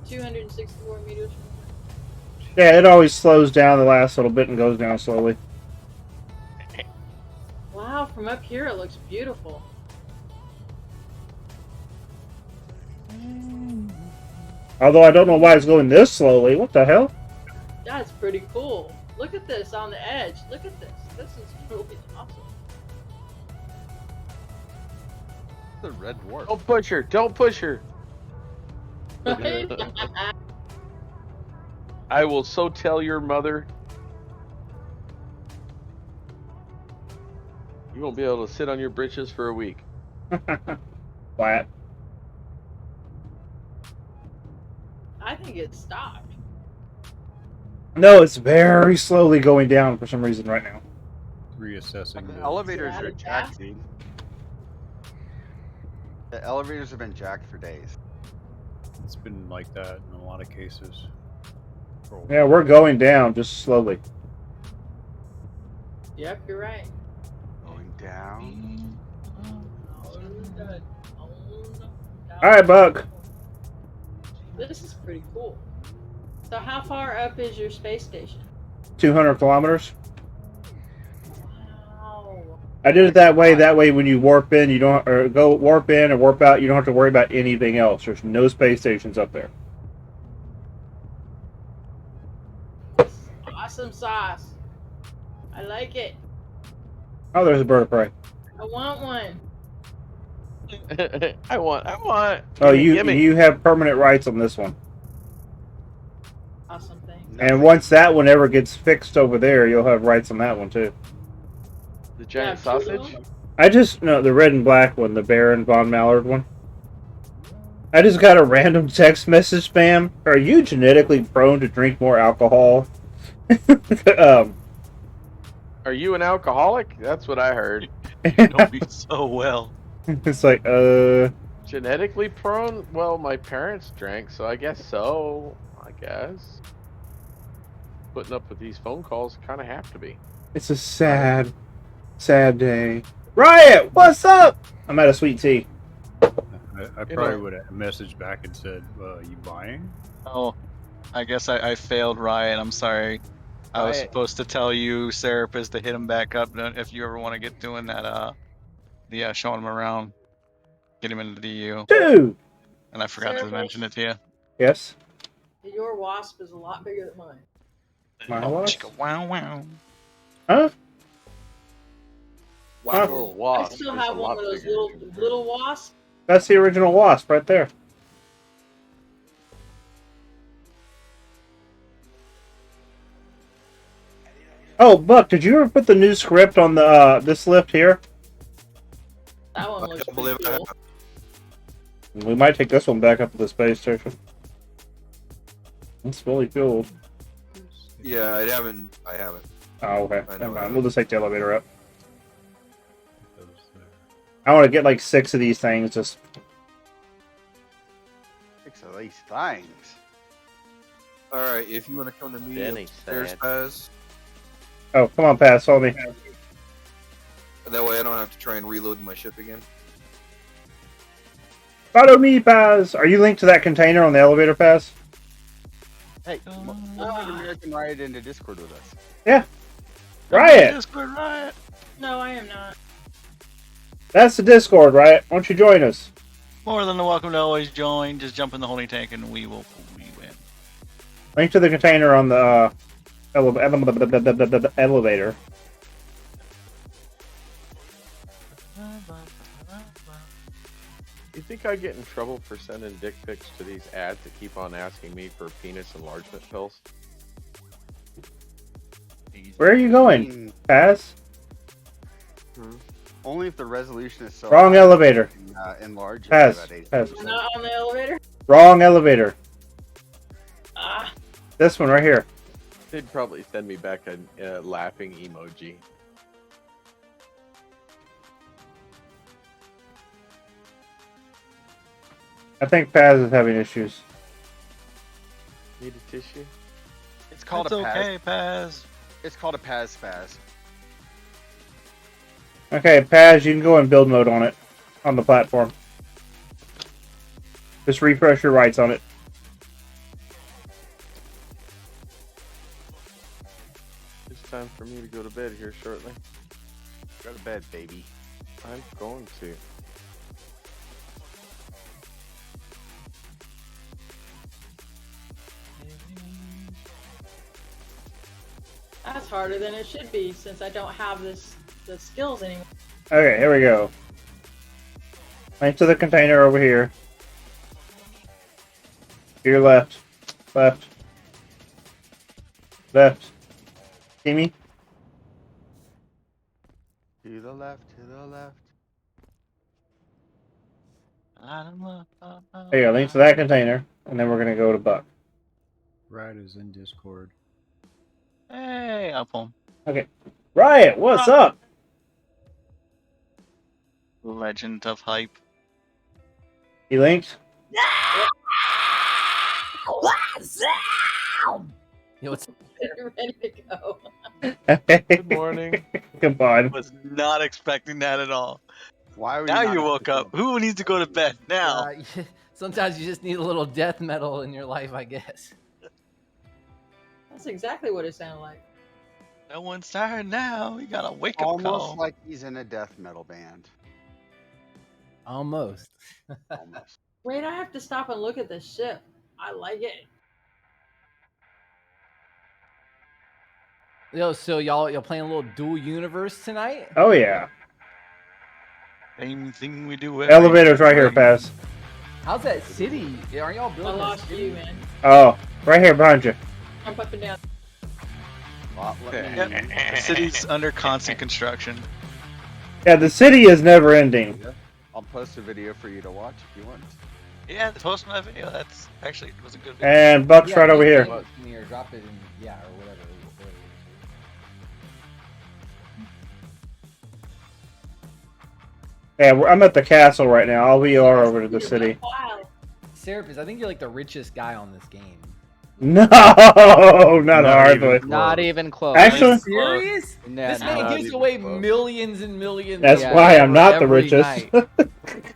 Speaker 7: 264 meters.
Speaker 1: Yeah, it always slows down the last little bit and goes down slowly.
Speaker 7: Wow, from up here it looks beautiful.
Speaker 1: Although I don't know why it's going this slowly. What the hell?
Speaker 7: That's pretty cool. Look at this on the edge. Look at this. This is really awesome.
Speaker 3: The red dwarf.
Speaker 6: Don't push her. Don't push her.
Speaker 7: Right?
Speaker 6: I will so tell your mother. You won't be able to sit on your britches for a week.
Speaker 1: Flat.
Speaker 7: I think it stopped.
Speaker 1: No, it's very slowly going down for some reason right now.
Speaker 2: Reassessing
Speaker 3: The
Speaker 2: the
Speaker 3: elevators
Speaker 7: Is it
Speaker 3: are
Speaker 7: out of
Speaker 3: jacked,
Speaker 7: gas?
Speaker 3: dude. The elevators have been jacked for days.
Speaker 2: It's been like that in a lot of cases. For a
Speaker 1: Yeah,
Speaker 2: while.
Speaker 1: we're going down just slowly.
Speaker 7: Yep, you're right.
Speaker 3: Going down.
Speaker 1: All right, Buck.
Speaker 7: This is pretty cool. So how far up is your space station?
Speaker 1: 200 kilometers.
Speaker 7: Wow.
Speaker 1: I did it that way. That way, when you warp in, you don't, or go warp in or warp out, you don't have to worry about anything else. There's no space stations up there.
Speaker 7: Awesome sauce. I like it.
Speaker 1: Oh, there's a bird of prey.
Speaker 7: I want one.
Speaker 6: I want.
Speaker 1: Oh,
Speaker 6: Gimme.
Speaker 1: you have permanent rights on this one.
Speaker 7: Awesome thing.
Speaker 1: And once that one ever gets fixed over there, you'll have rights on that one too.
Speaker 6: The giant
Speaker 7: Yeah, two of
Speaker 6: sausage.
Speaker 7: them?
Speaker 1: I just no the red and black one, the Baron von Mallard one. I just got a random text message spam. Are you genetically prone to drink more alcohol?
Speaker 6: Are you an alcoholic? That's what I heard.
Speaker 9: Know me so well.
Speaker 1: It's like
Speaker 6: Genetically prone? Well, my parents drank, so I guess so. I guess. Putting up with these phone calls kind of have to be.
Speaker 1: it's a sad day. Riot, what's up? I'm at a sweet tea.
Speaker 2: I probably would have messaged back and said, "You buying?"
Speaker 4: Oh, I guess I failed, Ryan. I'm sorry. I was
Speaker 6: Riot.
Speaker 4: supposed to tell you, Serapis, to hit him back up if you ever want to get doing that. Showing him around, get him into the DU.
Speaker 1: Dude.
Speaker 4: And I forgot to
Speaker 7: Serapis.
Speaker 4: mention it to you.
Speaker 1: Yes.
Speaker 7: Your wasp is a lot bigger than mine.
Speaker 1: My
Speaker 4: Oh,
Speaker 1: what?
Speaker 4: chicka wow wow.
Speaker 1: Huh?
Speaker 8: Wow.
Speaker 1: Huh?
Speaker 6: Wasp
Speaker 7: I still
Speaker 6: is
Speaker 7: have
Speaker 6: a
Speaker 7: one
Speaker 6: lot
Speaker 7: of those
Speaker 6: bigger.
Speaker 7: little wasps.
Speaker 1: That's the original wasp right there. Oh, Buck, did you ever put the new script on the this lift here?
Speaker 7: That one
Speaker 8: I
Speaker 7: looks
Speaker 8: don't
Speaker 7: pretty
Speaker 8: believe I
Speaker 7: cool.
Speaker 8: have.
Speaker 1: We might take this one back up to the space station. It's fully fueled.
Speaker 8: Yeah, I haven't.
Speaker 1: Oh, okay.
Speaker 8: I know,
Speaker 1: Never
Speaker 8: I
Speaker 1: mind.
Speaker 8: know.
Speaker 1: We'll just take the elevator up.
Speaker 2: Those there.
Speaker 1: I want to get like 6 of these things. Just
Speaker 3: 6 of these things.
Speaker 8: All right, if you want to come to me
Speaker 6: Denny
Speaker 8: upstairs,
Speaker 6: said.
Speaker 8: Paz,
Speaker 1: oh, come on, Pat, follow me.
Speaker 8: that way I don't have to try and reload my ship again.
Speaker 1: Follow me, Paz. Are you linked to that container on the elevator, Paz?
Speaker 3: Hey, let's get American Riot into Discord with us.
Speaker 1: Yeah. Riot.
Speaker 9: Discord Riot.
Speaker 7: No, I am not.
Speaker 1: That's the Discord, Riot. Why don't you join us?
Speaker 9: More than welcome to always join. Just jump in the holding tank and we win.
Speaker 1: Link to the container on the elevator.
Speaker 6: You think I get in trouble for sending dick pics to these ads that keep on asking me for penis enlargement pills?
Speaker 1: Where are you going, Paz?
Speaker 3: Only if the resolution is so
Speaker 1: Wrong
Speaker 3: high,
Speaker 1: elevator.
Speaker 3: you can, enlarge it
Speaker 1: Paz.
Speaker 3: to about
Speaker 1: Paz.
Speaker 3: 80%.
Speaker 7: Not on the elevator?
Speaker 1: Wrong elevator.
Speaker 7: Ah,
Speaker 1: This one right here.
Speaker 6: They'd probably send me back a laughing emoji.
Speaker 1: I think Paz is having issues.
Speaker 6: Need a tissue?
Speaker 3: It's called
Speaker 9: It's
Speaker 3: a Paz.
Speaker 9: okay, Paz.
Speaker 3: It's called a Paz Spaz.
Speaker 1: Okay, Paz, you can go in build mode on it. On the platform. Just refresh your rights on it.
Speaker 6: It's time for me to go to bed here shortly.
Speaker 3: Go to bed, baby.
Speaker 6: I'm going to.
Speaker 7: that's harder than it should be since I don't have the skills anymore.
Speaker 1: Okay, here we go. Link to the container over here. To your left. Left. Left. See me?
Speaker 3: To the left, to the left.
Speaker 1: There you go, link to that container. And then we're going to go to Buck.
Speaker 2: Riot is in Discord.
Speaker 9: Hey, up home.
Speaker 1: Okay. Riot, what's up?
Speaker 9: Legend of Hype.
Speaker 1: You linked?
Speaker 10: Yo, what's
Speaker 7: Ready to go.
Speaker 6: Good morning.
Speaker 1: Come on.
Speaker 9: Was not expecting that at all.
Speaker 3: Why would
Speaker 9: Now
Speaker 3: not
Speaker 9: you woke
Speaker 3: have
Speaker 9: up. Who needs to go to bed now?
Speaker 10: sometimes you just need a little death metal in your life, I guess.
Speaker 7: That's exactly what it sounded like.
Speaker 9: No one's tired now. We got a wake up
Speaker 3: Almost
Speaker 9: call.
Speaker 3: like he's in a death metal band.
Speaker 10: Almost.
Speaker 3: Almost.
Speaker 7: Wait, I have to stop and look at this ship. I like it.
Speaker 10: Yo, so y'all playing a little dual universe tonight?
Speaker 1: Oh, yeah.
Speaker 9: Same thing we do. every
Speaker 1: Elevator's right here,
Speaker 9: night.
Speaker 1: Paz.
Speaker 10: How's that city? Are y'all
Speaker 7: I
Speaker 10: building a
Speaker 7: lost
Speaker 10: city?
Speaker 7: you, man.
Speaker 1: Oh, right here behind you.
Speaker 7: Jump up and down.
Speaker 3: Let me-
Speaker 9: Yep. The city's under constant construction.
Speaker 1: Yeah, the city is never ending.
Speaker 3: I'll post a video for you to watch if you want.
Speaker 9: Yeah, the post my video. That's actually it was a good video.
Speaker 1: And Buck's right over here.
Speaker 10: Or drop it in, yeah, or whatever.
Speaker 1: Yeah, I'm at the castle right now. I'll be over to the city.
Speaker 7: Wow.
Speaker 10: Serapis, I think you're like the richest guy on this game.
Speaker 1: No, not
Speaker 2: Not
Speaker 1: hardly.
Speaker 2: even
Speaker 5: Not even close.
Speaker 1: Actually-
Speaker 10: Serious?
Speaker 5: Nah,
Speaker 10: This
Speaker 5: nah.
Speaker 10: man
Speaker 6: not
Speaker 10: gives
Speaker 6: even
Speaker 10: away
Speaker 6: close.
Speaker 10: millions and millions.
Speaker 1: That's
Speaker 10: of
Speaker 1: why I'm
Speaker 10: dollars
Speaker 1: not the
Speaker 10: every
Speaker 1: richest.
Speaker 10: night.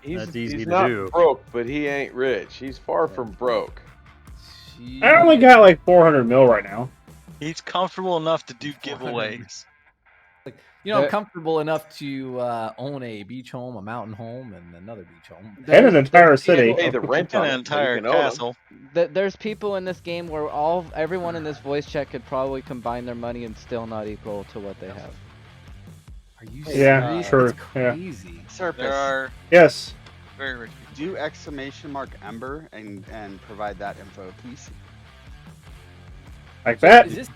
Speaker 2: That's easy
Speaker 6: He's
Speaker 2: to
Speaker 6: not
Speaker 2: do.
Speaker 6: broke, but he ain't rich. He's far from broke.
Speaker 1: I only got like 400 mil right now.
Speaker 9: He's comfortable enough to do giveaways.
Speaker 10: You know, I'm comfortable enough to own a beach home, a mountain home, and another beach home.
Speaker 1: And an entire city.
Speaker 6: Pay the rent
Speaker 9: And
Speaker 6: on
Speaker 9: an
Speaker 6: it,
Speaker 9: entire
Speaker 6: but you can own 'em.
Speaker 9: castle.
Speaker 5: There's people in this game where everyone in this voice chat could probably combine their money and still not equal to what they have.
Speaker 10: Are you
Speaker 1: Yeah,
Speaker 10: serious?
Speaker 1: true,
Speaker 10: That's
Speaker 1: yeah.
Speaker 10: crazy.
Speaker 3: Serpus,
Speaker 9: There are
Speaker 1: Yes.
Speaker 9: very rich people.
Speaker 3: do exclamation mark Ember and provide that info, please.
Speaker 1: Like that?
Speaker 10: Is this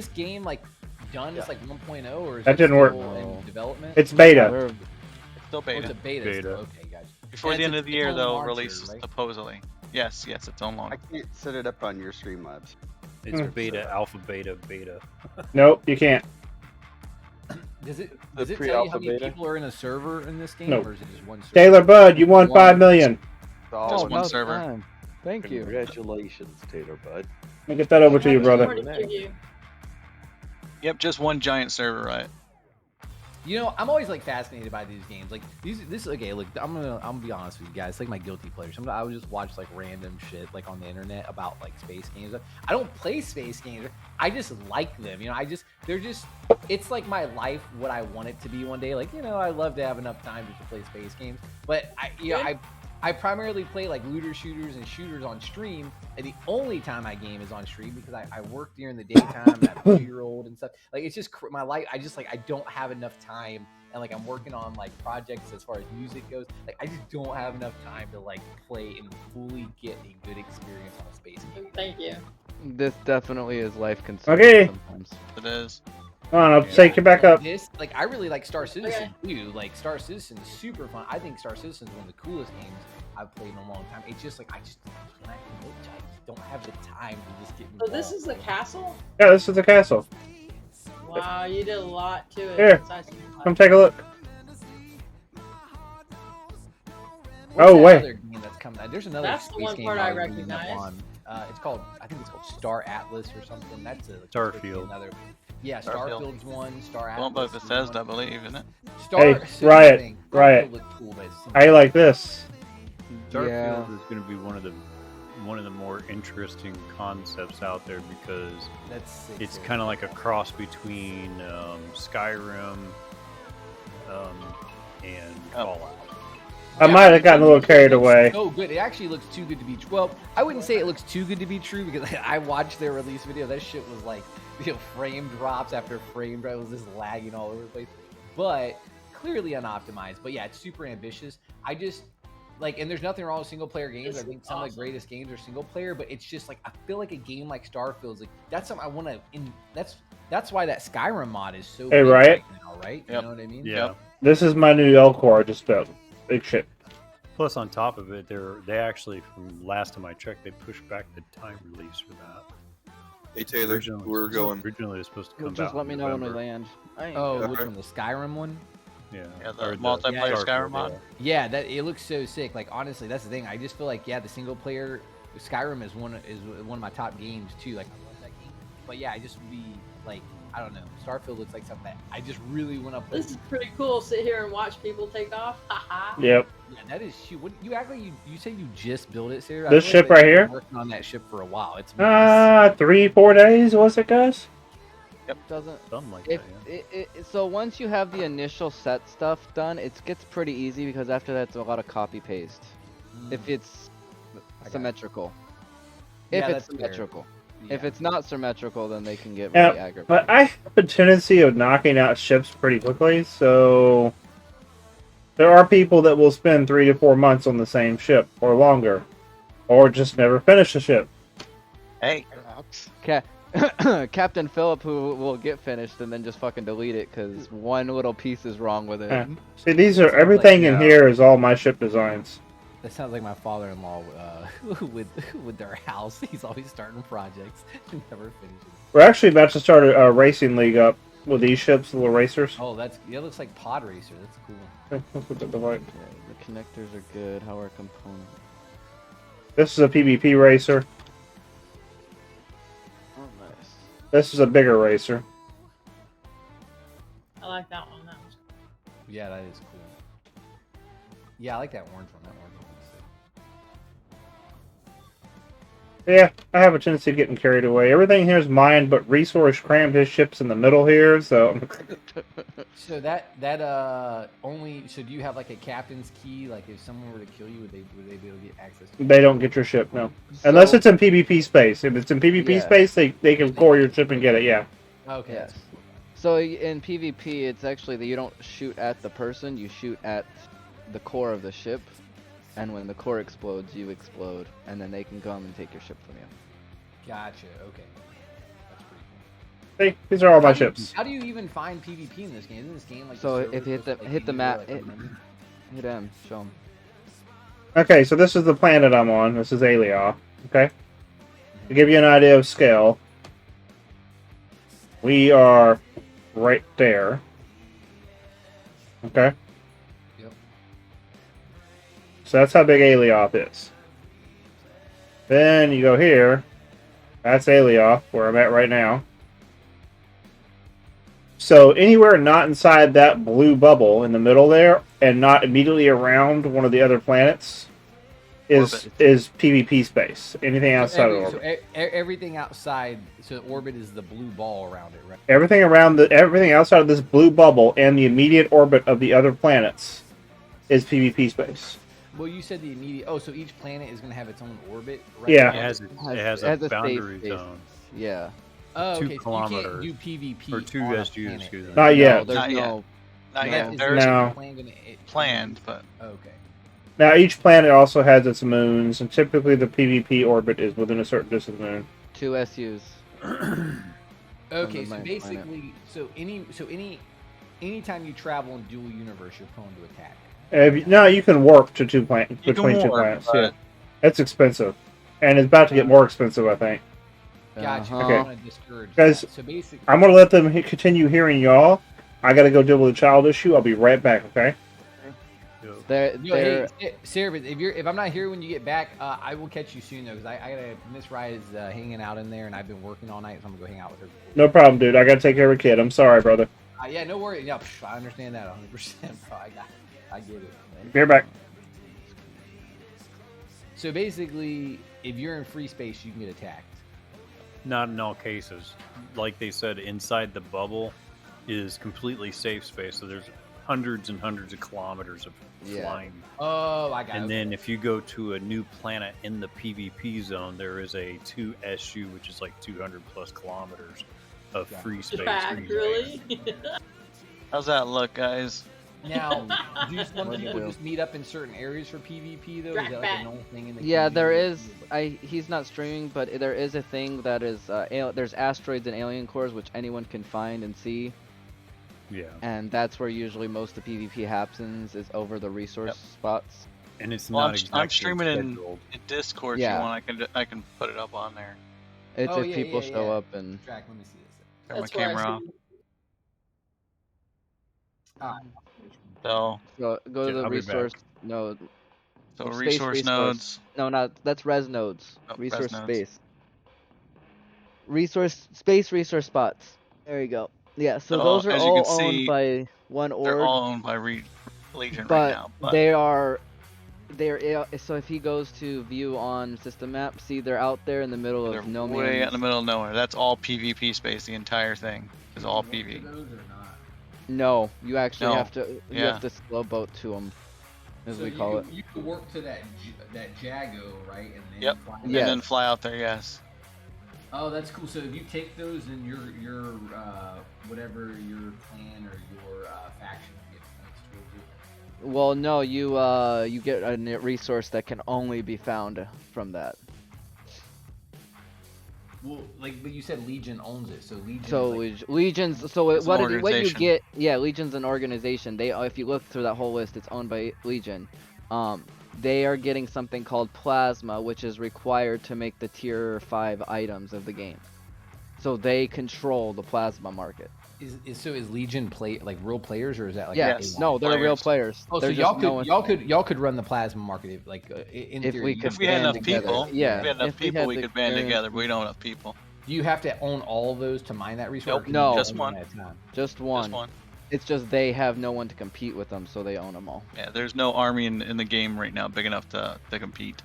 Speaker 10: game like done? It's like 1.0 or is
Speaker 1: That
Speaker 10: it
Speaker 1: didn't work.
Speaker 10: still in development?
Speaker 1: It's beta.
Speaker 5: We're-
Speaker 9: It's still
Speaker 10: Oh, it's
Speaker 9: beta.
Speaker 10: a beta.
Speaker 2: Beta.
Speaker 10: Still. Okay, guys.
Speaker 9: Before
Speaker 10: And
Speaker 9: the
Speaker 10: it's
Speaker 9: end
Speaker 10: a
Speaker 9: of the year,
Speaker 10: full
Speaker 9: though,
Speaker 10: launcher,
Speaker 9: release
Speaker 10: right?
Speaker 9: supposedly. Yes, it's own
Speaker 3: I
Speaker 9: launch.
Speaker 3: can't set it up on your Streamlabs.
Speaker 2: It's beta, alpha, beta.
Speaker 1: Nope, you can't.
Speaker 10: Does it
Speaker 6: The
Speaker 10: tell you
Speaker 6: pre-alpha
Speaker 10: how many
Speaker 6: beta?
Speaker 10: people are in a server in this game,
Speaker 1: Nope.
Speaker 10: or is it just one server?
Speaker 1: Taylor Budd, you won 5 million.
Speaker 3: It's all
Speaker 9: Just
Speaker 5: Oh,
Speaker 9: one
Speaker 5: no
Speaker 9: server.
Speaker 5: time. Thank you.
Speaker 6: Congratulations, Taylor Bud.
Speaker 1: Let me get that over to you,
Speaker 7: How much
Speaker 1: brother.
Speaker 7: more to give you?
Speaker 9: Yep, just one giant server, right?
Speaker 10: You know, I'm always like fascinated by these games. Like this. Okay, look, I'm gonna be honest with you guys. It's like my guilty pleasure. Sometimes I would just watch like random shit like on the internet about like space games. I don't play space games. I just like them. You know, they're just. It's like my life, what I want it to be one day. Like, you know, I love to have enough time to play space games. But I primarily play like looter shooters and shooters on stream, and the only time I game is on stream because I work during the daytime. I have a 2-year-old and stuff. Like, it's just my life. I don't have enough time, and like I'm working on like projects as far as music goes. Like, I just don't have enough time to like play and fully get a good experience on a space game.
Speaker 7: Thank you.
Speaker 5: This definitely is life consuming.
Speaker 1: Okay.
Speaker 5: Sometimes.
Speaker 9: It is.
Speaker 1: Come on, I'll take you back up.
Speaker 10: This, like, I really like Star Citizen too. Like, Star Citizen is super fun. I think Star Citizen is one of the coolest games I've played in a long time. It's just like I just don't have the time to just get involved.
Speaker 7: So this is the castle?
Speaker 1: Yeah, this is the castle.
Speaker 7: Wow, you did a lot to it.
Speaker 1: Here,
Speaker 7: besides-
Speaker 1: come take a look.
Speaker 10: What's
Speaker 1: Oh,
Speaker 10: that
Speaker 1: wait.
Speaker 10: other game that's coming out? There's another
Speaker 7: That's the
Speaker 10: space
Speaker 7: one
Speaker 10: game
Speaker 7: part I
Speaker 10: was reading up
Speaker 7: recognize.
Speaker 10: on. I think it's called Star Atlas or something. That's a
Speaker 2: Starfield.
Speaker 10: Another. Yeah,
Speaker 9: Starfield.
Speaker 10: Starfield's one. Star
Speaker 9: Well,
Speaker 10: Atlas.
Speaker 9: by
Speaker 10: is
Speaker 9: Bethesda, I
Speaker 10: one.
Speaker 9: believe, isn't it?
Speaker 10: Star,
Speaker 1: Hey,
Speaker 10: here's
Speaker 1: Riot,
Speaker 10: the thing. Starfield
Speaker 1: Riot.
Speaker 10: looked cool, but it's
Speaker 1: I like this.
Speaker 2: Starfield
Speaker 5: Yeah.
Speaker 2: is going to be one of the more interesting concepts out there because
Speaker 10: that's sick,
Speaker 2: it's
Speaker 10: dude.
Speaker 2: kind of like a cross between Skyrim and Fallout.
Speaker 1: I
Speaker 10: Yeah,
Speaker 1: might have gotten a little carried
Speaker 10: it looks
Speaker 1: away.
Speaker 10: So good. It actually looks too good to be true. Well, I wouldn't say it looks too good to be true because I watched their release video. That shit was like, you know, frame drops after frame drop. It was just lagging all over the place. But clearly unoptimized. But yeah, it's super ambitious. I just like, and there's nothing wrong with single player games. I think some of the greatest games are single player. But it's just like I feel like a game like Starfield's like that's something I want to. That's why that Skyrim mod is so.
Speaker 1: Hey,
Speaker 10: big
Speaker 1: Riot?
Speaker 10: right now, right?
Speaker 9: Yep.
Speaker 10: You know what I mean?
Speaker 2: Yeah.
Speaker 1: This is my new Elcor I just built. Big shit.
Speaker 2: Plus, on top of it, they actually, from last time I checked, they pushed back the time release for that.
Speaker 8: Hey Taylor, we're going.
Speaker 2: Originally, it was supposed to come
Speaker 5: Just
Speaker 2: out
Speaker 5: let
Speaker 2: in
Speaker 5: me know when we
Speaker 2: November.
Speaker 5: land.
Speaker 10: Oh,
Speaker 8: Okay.
Speaker 10: which one? The Skyrim one?
Speaker 2: Yeah,
Speaker 9: Yeah, the
Speaker 2: or
Speaker 9: multiplayer
Speaker 2: Starfield,
Speaker 9: Skyrim mod.
Speaker 2: yeah.
Speaker 10: Yeah, that it looks so sick. Like honestly, that's the thing. I just feel like the single player Skyrim is one of my top games too. Like I love that game. But yeah, I just would be like I don't know. Starfield looks like something that I just really want to play.
Speaker 7: This is pretty cool. Sit here and watch people take off. Haha.
Speaker 1: Yep.
Speaker 10: Yeah, that is shoot. What you act like you say you just built it, Sarah?
Speaker 1: This ship right here?
Speaker 10: Working on that ship for a while. It's
Speaker 1: 3-4 days was it, guys?
Speaker 5: Doesn't.
Speaker 2: Something like
Speaker 5: If
Speaker 2: that, yeah.
Speaker 5: so, once you have the initial set stuff done, it gets pretty easy because after that, it's a lot of copy paste. If it's
Speaker 10: I got it.
Speaker 5: symmetrical.
Speaker 10: Yeah,
Speaker 5: If it's
Speaker 10: that's fair.
Speaker 5: symmetrical.
Speaker 10: Yeah.
Speaker 5: If it's not symmetrical, then they can get
Speaker 1: Yeah,
Speaker 5: really aggravated.
Speaker 1: But I have a tendency of knocking out ships pretty quickly, so there are people that will spend 3 to 4 months on the same ship or longer, or just never finish the ship.
Speaker 9: Hey,
Speaker 5: Captain Phillip, who will get finished and then just fucking delete it because one little piece is wrong with it.
Speaker 1: Yeah. See, these are everything in here is all my ship designs.
Speaker 10: That sounds like my father-in-law with their house. He's always starting projects and never finishes.
Speaker 1: We're actually about to start a racing league up with these ships, little racers.
Speaker 10: Oh, that looks like Pod Racer. That's cool.
Speaker 5: Okay, the connectors are good. How are components?
Speaker 1: This is a PvP racer.
Speaker 5: Oh, nice.
Speaker 1: This is a bigger racer.
Speaker 7: I like that one. That was
Speaker 10: Yeah, that is cool. Yeah, I like that orange one. That orange one looks sick.
Speaker 1: Yeah, I have a tendency of getting carried away. Everything here is mine, but Resource crammed his ships in the middle here, so
Speaker 10: So that only. So do you have like a captain's key? Like if someone were to kill you, would they be able to get access to?
Speaker 1: they don't get your ship, no. Unless
Speaker 5: So-
Speaker 1: it's in PvP space. If it's in PvP
Speaker 5: Yeah.
Speaker 1: space, they can core your ship and get it, yeah.
Speaker 10: Okay.
Speaker 5: Yes.
Speaker 10: that's cool.
Speaker 5: So in PvP, it's actually that you don't shoot at the person, you shoot at the core of the ship, and when the core explodes, you explode, and then they can come and take your ship from you.
Speaker 10: Gotcha. Okay. That's pretty cool.
Speaker 1: See, these are all my
Speaker 10: How do you-
Speaker 1: ships.
Speaker 10: How do you even find PvP in this game? Isn't this game like?
Speaker 5: So
Speaker 10: the
Speaker 5: if you hit
Speaker 10: server's
Speaker 5: the
Speaker 10: just,
Speaker 5: hit the
Speaker 10: like,
Speaker 5: map,
Speaker 10: like, a menu?
Speaker 5: hit M, show 'em.
Speaker 1: Okay, so this is the planet I'm on. This is Alioth. Okay? To give you an idea of scale, we are right there. Okay?
Speaker 10: Yep.
Speaker 1: So that's how big Alioth is. Then you go here. That's Alioth, where I'm at right now. So anywhere not inside that blue bubble in the middle there, and not immediately around one of the other planets,
Speaker 9: Orbit.
Speaker 1: is PvP space. Anything
Speaker 10: So
Speaker 1: outside of
Speaker 10: every-
Speaker 1: orbit.
Speaker 10: so everything outside, so orbit is the blue ball around it, right?
Speaker 1: Everything outside of this blue bubble and the immediate orbit of the other planets is PvP space.
Speaker 10: Well, you said the immediate. Oh, so each planet is going to have its own orbit, right?
Speaker 1: Yeah.
Speaker 2: It has a
Speaker 5: safe
Speaker 2: boundary
Speaker 5: space.
Speaker 2: zone.
Speaker 5: Yeah.
Speaker 10: Oh,
Speaker 2: 2
Speaker 10: okay. So
Speaker 2: kilometers.
Speaker 10: you can't do PvP
Speaker 2: Or 2
Speaker 10: on a
Speaker 2: SUs,
Speaker 10: planet.
Speaker 2: excuse me.
Speaker 1: Not yet.
Speaker 5: There's
Speaker 9: Not yet.
Speaker 5: no.
Speaker 9: Not
Speaker 5: No.
Speaker 9: yet.
Speaker 10: Is
Speaker 9: There's
Speaker 1: No.
Speaker 10: plan gonna- it-
Speaker 9: planned, but
Speaker 10: Okay.
Speaker 1: Now each planet also has its moons, and typically the PvP orbit is within a certain distance of the moon.
Speaker 5: 2 SUs.
Speaker 10: Okay,
Speaker 5: the
Speaker 10: so
Speaker 5: main
Speaker 10: basically, anytime you travel in dual universe, you're prone to attack.
Speaker 1: No, you can warp to
Speaker 9: You can
Speaker 1: between two
Speaker 9: warp,
Speaker 1: planets.
Speaker 9: but-
Speaker 1: Yeah, it's expensive, and it's about to get more expensive, I think.
Speaker 10: Gotcha.
Speaker 5: Uh-huh.
Speaker 10: I don't want to discourage
Speaker 1: Guys,
Speaker 10: that. So basically,
Speaker 1: I'm gonna let them continue hearing y'all. I gotta go deal with a child issue. I'll be right back. Okay.
Speaker 5: They're,
Speaker 10: Yo,
Speaker 5: they're,
Speaker 10: hey, Sarah, if I'm not here when you get back, I will catch you soon though, because I gotta. Miss Rye is hanging out in there, and I've been working all night, so I'm gonna go hang out with her.
Speaker 1: No problem, dude. I gotta take care of a kid. I'm sorry, brother.
Speaker 10: Yeah, no worries. Yeah, I understand that 100%. Bro. I get it.
Speaker 1: Be right back.
Speaker 10: So basically, if you're in free space, you can get attacked.
Speaker 2: Not in all cases. Like they said, inside the bubble is completely safe space. So there's hundreds and hundreds of kilometers of
Speaker 5: Yeah.
Speaker 2: flying.
Speaker 10: Oh, I got it.
Speaker 2: And then if you go to a new planet in the PvP zone, there is a 2 SU, which is like 200 plus kilometers of free space.
Speaker 7: Fact,
Speaker 2: free
Speaker 7: really?
Speaker 9: how's that look, guys?
Speaker 10: Now, do you some
Speaker 5: What'd you
Speaker 10: people
Speaker 5: do?
Speaker 10: just meet up in certain areas for PvP though? Is
Speaker 7: Drag
Speaker 10: that like
Speaker 7: back.
Speaker 10: a known thing in the
Speaker 5: yeah, there
Speaker 10: community?
Speaker 5: is. He's not streaming, but there is a thing that is. There's asteroids and alien cores which anyone can find and see,
Speaker 2: Yeah.
Speaker 5: and that's where usually most of the PvP happens. Is over the resource spots.
Speaker 2: And it's
Speaker 9: Well,
Speaker 2: not
Speaker 9: I'm
Speaker 2: exactly
Speaker 9: streaming in
Speaker 2: scheduled.
Speaker 9: Discord. If
Speaker 5: Yeah.
Speaker 9: you want, I can put it up on there.
Speaker 5: It's
Speaker 10: Oh,
Speaker 5: if
Speaker 10: yeah,
Speaker 5: people
Speaker 10: yeah,
Speaker 5: show
Speaker 10: yeah.
Speaker 5: up and.
Speaker 10: Track, let me see this.
Speaker 9: Turn my
Speaker 7: That's where I
Speaker 9: camera off.
Speaker 7: see-
Speaker 9: So,
Speaker 5: So go to
Speaker 2: Yeah,
Speaker 5: the
Speaker 2: I'll be back.
Speaker 5: resource node.
Speaker 9: so
Speaker 5: Space
Speaker 9: resource
Speaker 5: resource.
Speaker 9: nodes.
Speaker 5: No, not that's res nodes.
Speaker 9: Oh, res
Speaker 5: resource
Speaker 9: nodes.
Speaker 5: space. Resource spots. There you go. Yeah, so
Speaker 9: So,
Speaker 5: those are
Speaker 9: as you
Speaker 5: all
Speaker 9: can
Speaker 5: owned
Speaker 9: see,
Speaker 5: by one
Speaker 9: They're
Speaker 5: org,
Speaker 9: all owned by Legion
Speaker 5: but
Speaker 9: right now. But
Speaker 5: they are. So if he goes to view on system map, see they're out there in the middle
Speaker 9: they're
Speaker 5: of no
Speaker 9: way out in the
Speaker 5: man's.
Speaker 9: middle of nowhere. That's all PvP space. The entire thing is all PV.
Speaker 10: Those or not?
Speaker 5: No, you actually
Speaker 9: No,
Speaker 5: have to. You
Speaker 9: yeah.
Speaker 5: have to slow boat to them, as
Speaker 10: So
Speaker 5: we call it.
Speaker 10: You could work to that Jago, right? And then
Speaker 9: Yep.
Speaker 10: fly
Speaker 9: And
Speaker 5: Yeah.
Speaker 9: then fly out there. Yes.
Speaker 10: Oh, that's cool. So if you take those and your whatever your clan or your faction gets points towards it.
Speaker 5: Well, no, you get a resource that can only be found from that.
Speaker 10: Well, but you said Legion owns it, so Legion.
Speaker 5: So
Speaker 10: is
Speaker 5: Legions. So
Speaker 9: It's an
Speaker 5: what you
Speaker 9: organization.
Speaker 5: get? Yeah, Legion's an organization. They, if you look through that whole list, it's owned by Legion. They are getting something called Plasma, which is required to make the tier 5 items of the game. So they control the Plasma market.
Speaker 10: is Legion like real players, or is that like
Speaker 5: Yes.
Speaker 10: AI?
Speaker 5: No, they're real players.
Speaker 10: Oh, so
Speaker 5: They're
Speaker 10: y'all
Speaker 5: just
Speaker 10: could
Speaker 5: no one-
Speaker 10: y'all could run the plasma market in
Speaker 5: If
Speaker 10: theory.
Speaker 5: we
Speaker 10: you
Speaker 5: could
Speaker 9: If we had enough
Speaker 5: band together.
Speaker 9: people,
Speaker 5: Yeah,
Speaker 9: if we had enough
Speaker 5: if we
Speaker 9: people,
Speaker 5: had
Speaker 9: we
Speaker 5: the
Speaker 9: could band
Speaker 5: experience.
Speaker 9: together. But we don't have enough people.
Speaker 10: Do you have to own all of those to mine that resource?
Speaker 9: Nope.
Speaker 10: or can
Speaker 5: No.
Speaker 10: you
Speaker 9: Just
Speaker 10: own
Speaker 9: one.
Speaker 10: at a time?
Speaker 5: Just one.
Speaker 9: Just one.
Speaker 5: It's just they have no one to compete with them, so they own them all.
Speaker 9: Yeah. There's no army in the game right now big enough to compete.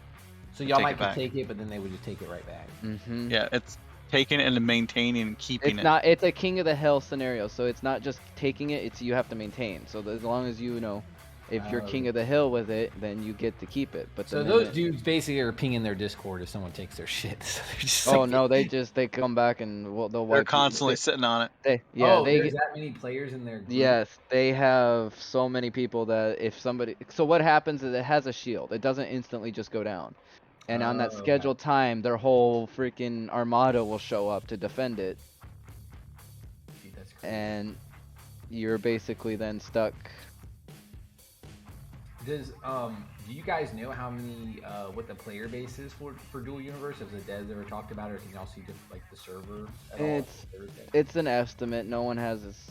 Speaker 10: So y'all
Speaker 9: Take
Speaker 10: might
Speaker 9: it
Speaker 10: could
Speaker 9: back.
Speaker 10: take it, but then they would just take it right back.
Speaker 5: Mm-hmm.
Speaker 9: Yeah. It's taking it and maintaining and keeping
Speaker 5: It's
Speaker 9: it.
Speaker 5: not. It's a king of the hill scenario, so it's not just taking it. It's you have to maintain. So as long as you know, if you're
Speaker 10: Oh.
Speaker 5: king of the hill with it, then you get to keep it. But
Speaker 10: So
Speaker 5: the
Speaker 10: those
Speaker 5: minute-
Speaker 10: dudes basically are pinging their Discord if someone takes their shit. So they're just
Speaker 5: Oh
Speaker 10: like-
Speaker 5: no, they come back and they'll
Speaker 9: They're
Speaker 5: wipe you.
Speaker 9: constantly sitting on it.
Speaker 5: Yeah,
Speaker 10: oh,
Speaker 5: they
Speaker 10: there's that many players in their group?
Speaker 5: yes, they have so many people that if somebody. So what happens is it has a shield. It doesn't instantly just go down. And on that
Speaker 10: Oh, okay.
Speaker 5: scheduled time, their whole freaking armada will show up to defend it,
Speaker 10: Dude, that's crazy.
Speaker 5: and you're basically then stuck.
Speaker 10: Does do you guys know how many what the player base is for Dual Universe? Has the devs ever talked about it, or can y'all see the server at all?
Speaker 5: It's-
Speaker 10: Thursday?
Speaker 5: It's an estimate. No one has its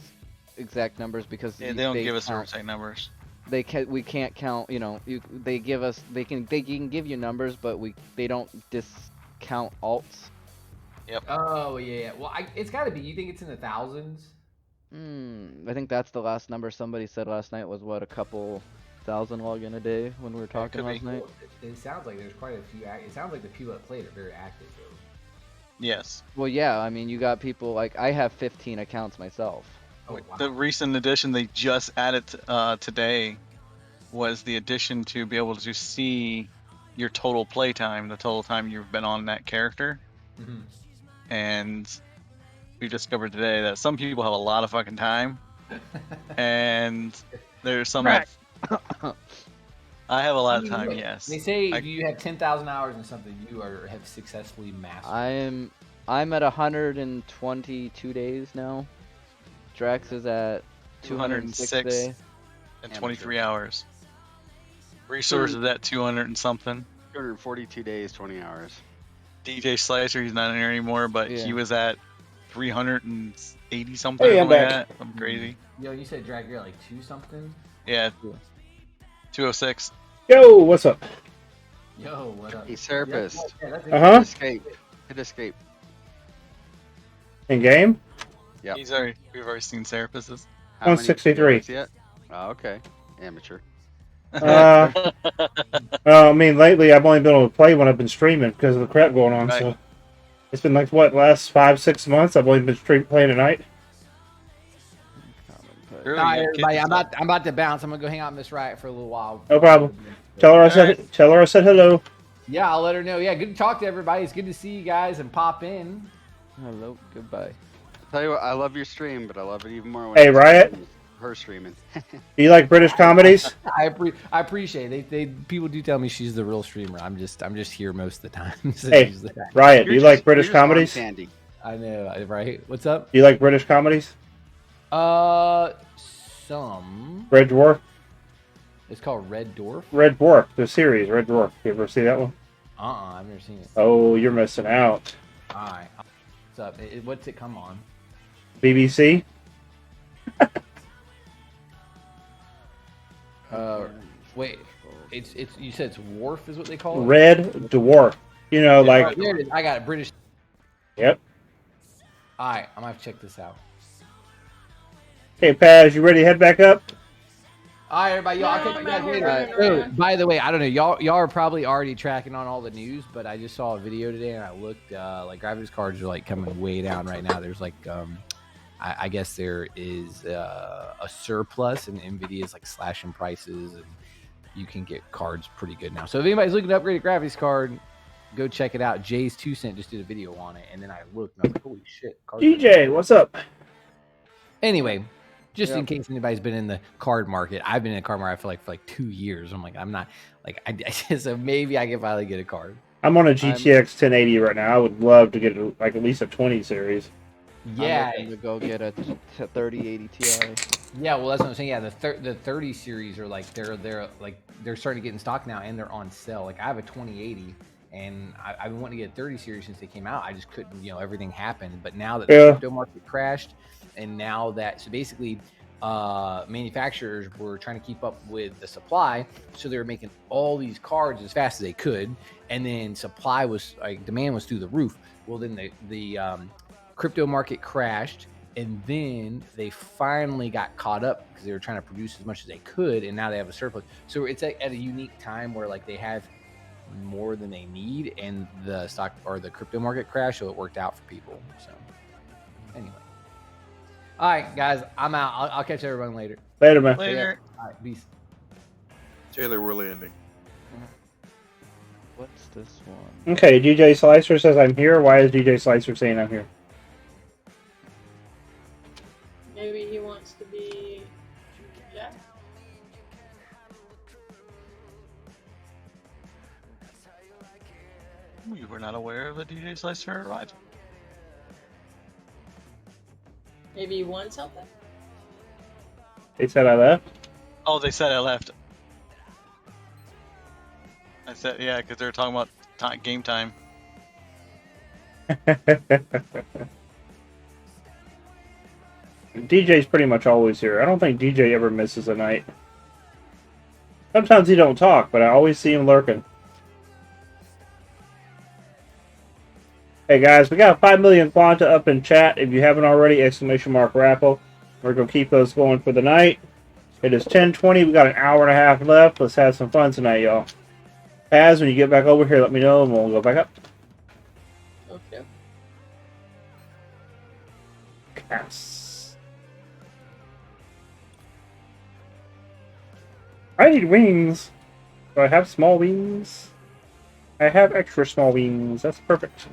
Speaker 5: exact numbers because
Speaker 9: Yeah, they don't give us the
Speaker 5: count-
Speaker 9: exact numbers.
Speaker 5: we can't count. You know, they give us they can give you numbers, but they don't discount alts.
Speaker 10: Oh yeah, yeah. Well, it's got to be. You think it's in the thousands?
Speaker 5: I think that's the last number somebody said last night was what, a couple thousand login a day when we were talking
Speaker 9: could be.
Speaker 5: last night.
Speaker 10: It sounds like there's quite a few. It sounds like the people that played are very active though.
Speaker 9: Yes.
Speaker 5: Well, yeah, I mean, you got people like I have 15 accounts myself.
Speaker 10: Oh, wow.
Speaker 9: The recent addition they just added today was the addition to be able to see your total playtime, the total time you've been on that character.
Speaker 10: Mhm.
Speaker 9: And we discovered today that some people have a lot of fucking time, and there's some that I have a lot of time. Yes.
Speaker 10: They say
Speaker 9: I-
Speaker 10: if you have 10,000 hours in something, you have successfully mastered.
Speaker 5: I'm at 122 days now. Drax is at 206 days.
Speaker 9: and 23 hours. Resources at 200 and something.
Speaker 3: 242 days, 20 hours.
Speaker 9: DJ Slicer, he's not in here anymore, but
Speaker 5: Yeah.
Speaker 9: he was at 380 something.
Speaker 1: Hey, I'm
Speaker 9: something like
Speaker 1: back.
Speaker 9: that. I'm crazy.
Speaker 10: Yo, you said drag you're like 2 something?
Speaker 9: Yeah. 206.
Speaker 1: Yo, what's up?
Speaker 10: Yo, what up?
Speaker 3: Hey, Serapis.
Speaker 10: Yeah, that's
Speaker 1: Uh-huh.
Speaker 3: Hit escape. Hit escape.
Speaker 1: In game?
Speaker 3: Yep.
Speaker 9: We've already seen Serapis's.
Speaker 3: How many
Speaker 1: 163.
Speaker 3: kills yet? Oh, okay. Amateur.
Speaker 1: Well, I mean, lately I've only been able to play when I've been streaming because of the crap going on.
Speaker 9: Right.
Speaker 1: So it's been like what, last 5-6 months I've only been playing at night.
Speaker 9: Really,
Speaker 10: All right,
Speaker 9: yeah, kids
Speaker 10: everybody,
Speaker 9: and
Speaker 10: I'm about to bounce. I'm gonna go hang out in Miss Riot for a little while.
Speaker 1: No problem. Tell her I said hello.
Speaker 10: Yeah, I'll let her know. Yeah, good to talk to everybody. It's good to see you guys and pop in.
Speaker 5: Hello, goodbye.
Speaker 3: Tell you what, I love your stream, but I love it even more when
Speaker 1: Hey,
Speaker 3: it's
Speaker 1: Riot.
Speaker 3: her streaming.
Speaker 1: Do you like British comedies?
Speaker 10: I appreciate it. They people do tell me she's the real streamer. I'm just here most of the time. So
Speaker 1: Hey,
Speaker 10: she's the fact.
Speaker 1: Riot, do you like British
Speaker 3: You're just
Speaker 1: comedies?
Speaker 3: Sandy.
Speaker 10: I know, right? What's up?
Speaker 1: Do you like British comedies?
Speaker 10: Some.
Speaker 1: Red Dwarf?
Speaker 10: It's called Red Dwarf.
Speaker 1: Red Dwarf, the series, Red Dwarf. You ever see that one?
Speaker 10: I've never seen it.
Speaker 1: Oh, you're missing out.
Speaker 10: All right. What's up? What's it come on?
Speaker 1: BBC?
Speaker 10: Wait. It's you said it's Wharf is what they call it.
Speaker 1: Red Dwarf. You know,
Speaker 10: Oh,
Speaker 1: like,
Speaker 10: there it is. I got it. British.
Speaker 1: yep.
Speaker 10: All right, I'm gonna have to check this out.
Speaker 1: Hey, Paz, you ready to head back up?
Speaker 10: All right, everybody. Y'all, I'll catch you guys
Speaker 7: No,
Speaker 10: later.
Speaker 7: no, no,
Speaker 10: Oh,
Speaker 7: no.
Speaker 10: by the way, I don't know. Y'all are probably already tracking on all the news, but I just saw a video today and I looked. Like graphics cards are like coming way down right now. There's like, I guess there is a surplus, and Nvidia is like slashing prices, and you can get cards pretty good now. So if anybody's looking to upgrade a graphics card, go check it out. Jay's 2 Cent just did a video on it, and then I looked and I was like, holy shit. cards are-
Speaker 1: DJ, what's up?
Speaker 10: Anyway, just
Speaker 1: Yeah.
Speaker 10: in case anybody's been in the card market, I've been in the card market for like 2 years. I'm like, I'm not like so maybe I can finally get a card.
Speaker 1: I'm on a GTX 1080 right now. I would love to get like at least a 20 series.
Speaker 10: Yeah,
Speaker 5: I'm looking to go get a 3080 Ti.
Speaker 10: yeah. Well, that's what I'm saying. Yeah, the 30 series are like they're starting to get in stock now, and they're on sale. Like I have a 2080, and I've been wanting to get a 30 series since they came out. I just couldn't, everything happened. But now that the
Speaker 1: Yeah.
Speaker 10: crypto market crashed, and now that so basically manufacturers were trying to keep up with the supply, so they were making all these cards as fast as they could, and then supply was like demand was through the roof. Well, then the crypto market crashed, and then they finally got caught up because they were trying to produce as much as they could, and now they have a surplus. So it's at a unique time where like they have more than they need, and the stock or the crypto market crashed, so it worked out for people. So anyway, all right, guys, I'm out. I'll catch everyone later.
Speaker 1: Later, man.
Speaker 9: Later.
Speaker 10: All right, peace.
Speaker 8: Taylor, we're landing.
Speaker 5: What's this one?
Speaker 1: Okay, DJ Slicer says I'm here. Why is DJ Slicer saying I'm here?
Speaker 7: Maybe he wants to be Jack.
Speaker 9: You were not aware of a DJ Slicer arrival.
Speaker 7: Maybe he won something.
Speaker 1: They said I left.
Speaker 9: Oh, they said I left. I said, yeah, because they were talking about game time.
Speaker 1: DJ's pretty much always here. I don't think DJ ever misses a night. Sometimes he don't talk, but I always see him lurking. Hey guys, we got 5 million Quanta up in chat. If you haven't already, !raffle. We're gonna keep those going for the night. It is 10:20. We got an hour and a half left. Let's have some fun tonight, y'all. Paz, when you get back over here, let me know, and we'll go back up.
Speaker 7: Okay.
Speaker 1: Cass. I need wings. Do I have small wings? I have extra small wings. That's perfect.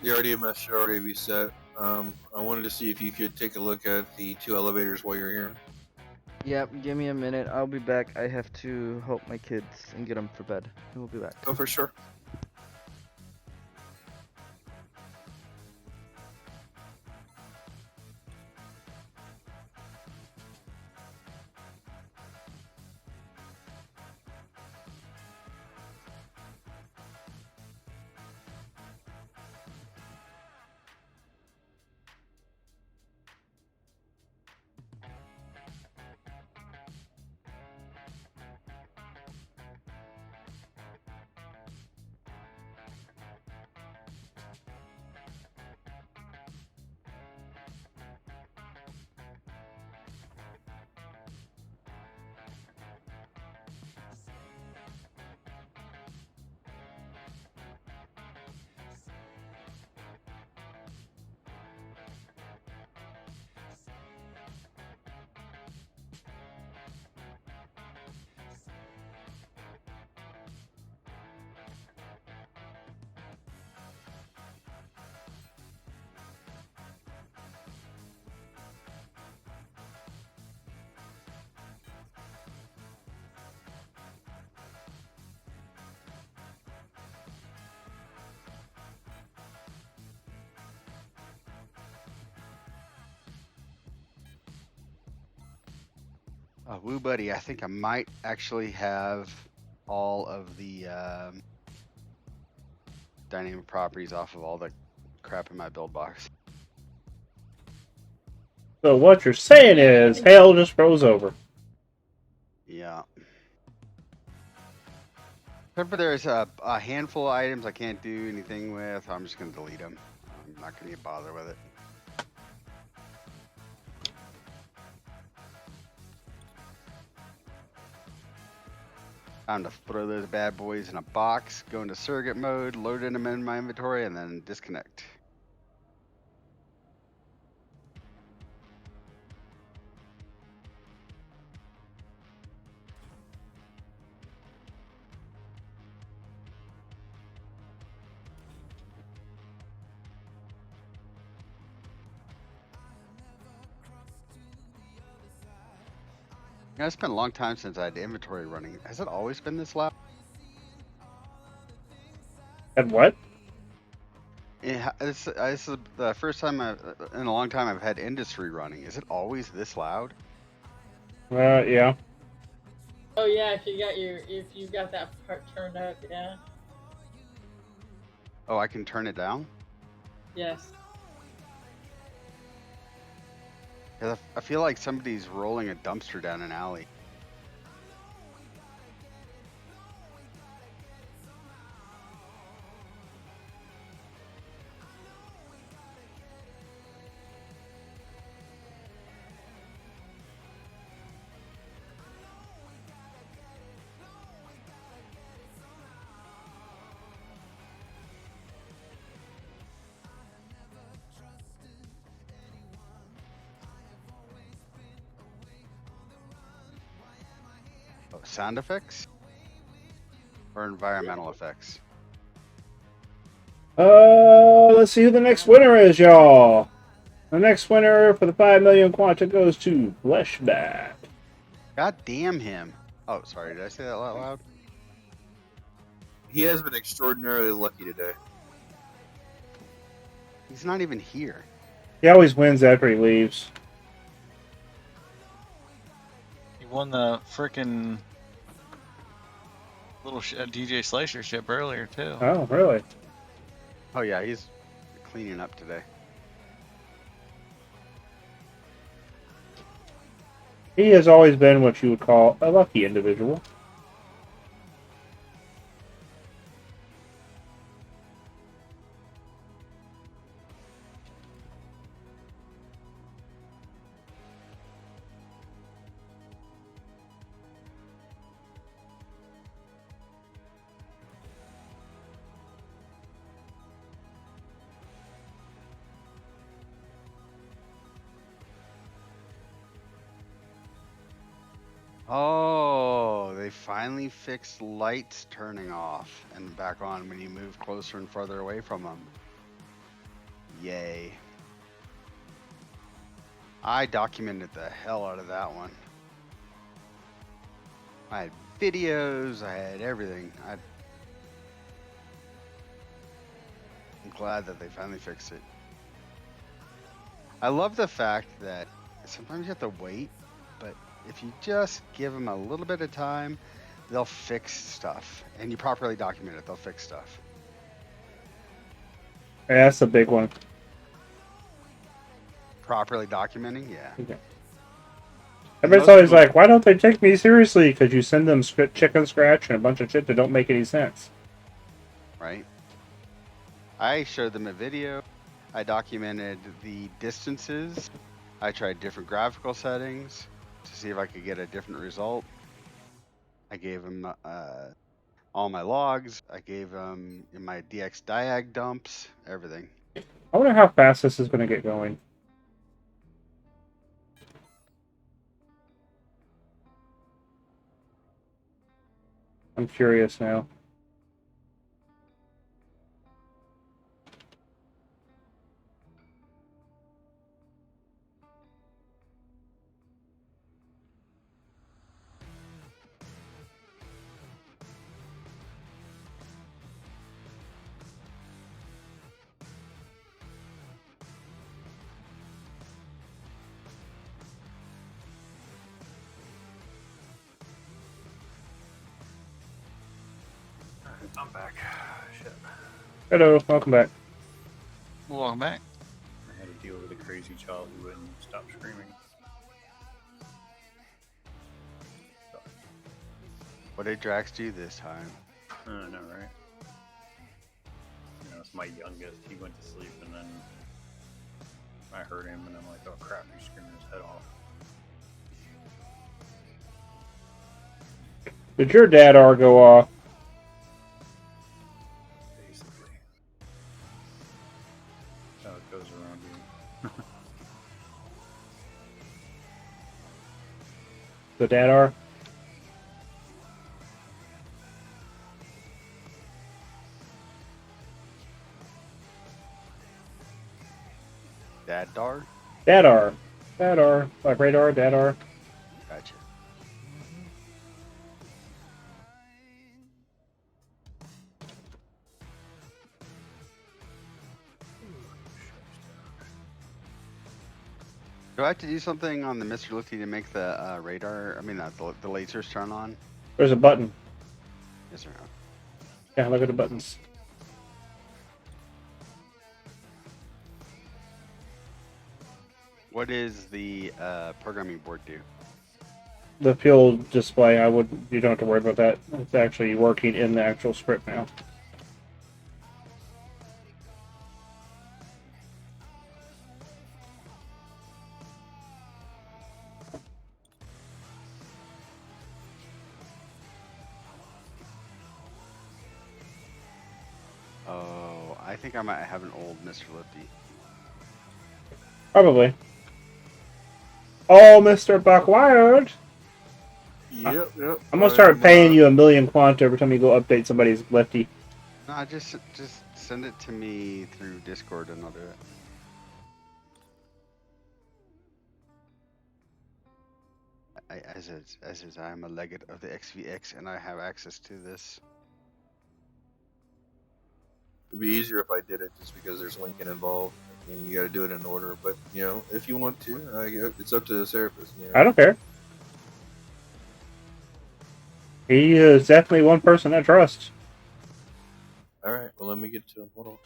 Speaker 8: The RDMS should already be set. I wanted to see if you could take a look at the 2 elevators while you're here.
Speaker 5: Yep, give me a minute. I'll be back. I have to help my kids and get them for bed. We'll be back.
Speaker 8: Oh, for sure.
Speaker 3: Woo buddy, I think I might actually have all of the dynamic properties off of all the crap in my build box.
Speaker 1: So what you're saying is, hell just froze over.
Speaker 3: Yeah. Except for there's a handful of items I can't do anything with. I'm just going to delete them. I'm not going to bother with it. Time to throw those bad boys in a box, go into surrogate mode, load them in my inventory, and then disconnect. Yeah, it's been a long time since I had inventory running. Has it always been this loud?
Speaker 1: And what?
Speaker 3: Yeah, this is the first time in a long time I've had industry running. Is it always this loud?
Speaker 1: Yeah.
Speaker 7: Oh yeah, if you got that part turned up, yeah.
Speaker 3: Oh, I can turn it down?
Speaker 7: Yes.
Speaker 3: 'Cause I feel like somebody's rolling a dumpster down an alley. sound effects or environmental effects?
Speaker 1: Let's see who the next winner is, y'all. The next winner for the 5 million quanta goes to Fleshbat.
Speaker 3: God damn him. Oh, sorry. Did I say that out loud?
Speaker 8: He has been extraordinarily lucky today.
Speaker 3: He's not even here.
Speaker 1: He always wins after he leaves.
Speaker 9: He won the frickin' little DJ Slicer ship earlier too.
Speaker 1: Oh, really?
Speaker 3: Oh, yeah. He's cleaning up today.
Speaker 1: He has always been what you would call a lucky individual.
Speaker 3: Oh, they finally fixed lights turning off and back on when you move closer and further away from them. Yay. I documented the hell out of that one. I had videos, I had everything. I'm glad that they finally fixed it. I love the fact that sometimes you have to wait, but if you just give them a little bit of time, they'll fix stuff. And you properly document it, they'll fix stuff.
Speaker 1: Yeah, that's a big one.
Speaker 3: Properly documenting, yeah.
Speaker 1: Okay. Everybody's always like, why don't they take me seriously? Because you send them chicken scratch and a bunch of shit that don't make any sense.
Speaker 3: Right? I showed them a video. I documented the distances. I tried different graphical settings to see if I could get a different result. I gave them all my logs. I gave them my DX diag dumps, everything.
Speaker 1: I wonder how fast this is going to get going. I'm curious now.
Speaker 2: I'm back. Shit.
Speaker 1: Hello, welcome back.
Speaker 9: Welcome back.
Speaker 2: I had to deal with a crazy child who wouldn't stop screaming. So,
Speaker 3: What did Drax do this time?
Speaker 2: I don't know, right? You know, it's my youngest. He went to sleep and then I heard him and I'm like, oh crap, he's screaming his head off.
Speaker 1: Did your DADR go off?
Speaker 2: Basically. That's how it goes around here.
Speaker 1: The DADR?
Speaker 3: Daddar?
Speaker 1: DADR. DADR. Like radar, DADR.
Speaker 3: Gotcha. Do I have to do something on the Mr. Lifty to make the radar, I mean, the lasers turn on?
Speaker 1: There's a button.
Speaker 3: Yes or no?
Speaker 1: Yeah, look at the buttons.
Speaker 3: What does the programming board do?
Speaker 1: The field display, you don't have to worry about that. It's actually working in the actual script now.
Speaker 3: Oh, I think I might have an old Mr. Lifty.
Speaker 1: Probably. Oh, Mr. Buckwired!
Speaker 8: Yep.
Speaker 1: I'm gonna start paying you $1 million quanta every time you go update somebody's lefty.
Speaker 3: No, just send it to me through Discord and I'll do it. As is, I am a legate of the XVX and I have access to this.
Speaker 8: It'd be easier if I did it, just because there's Lincoln involved, and you got to do it in order. But if you want to, it's up to the Seraphis.
Speaker 1: I don't care. He is definitely one person I trust.
Speaker 8: All right. Well, let me get to him. Hold on.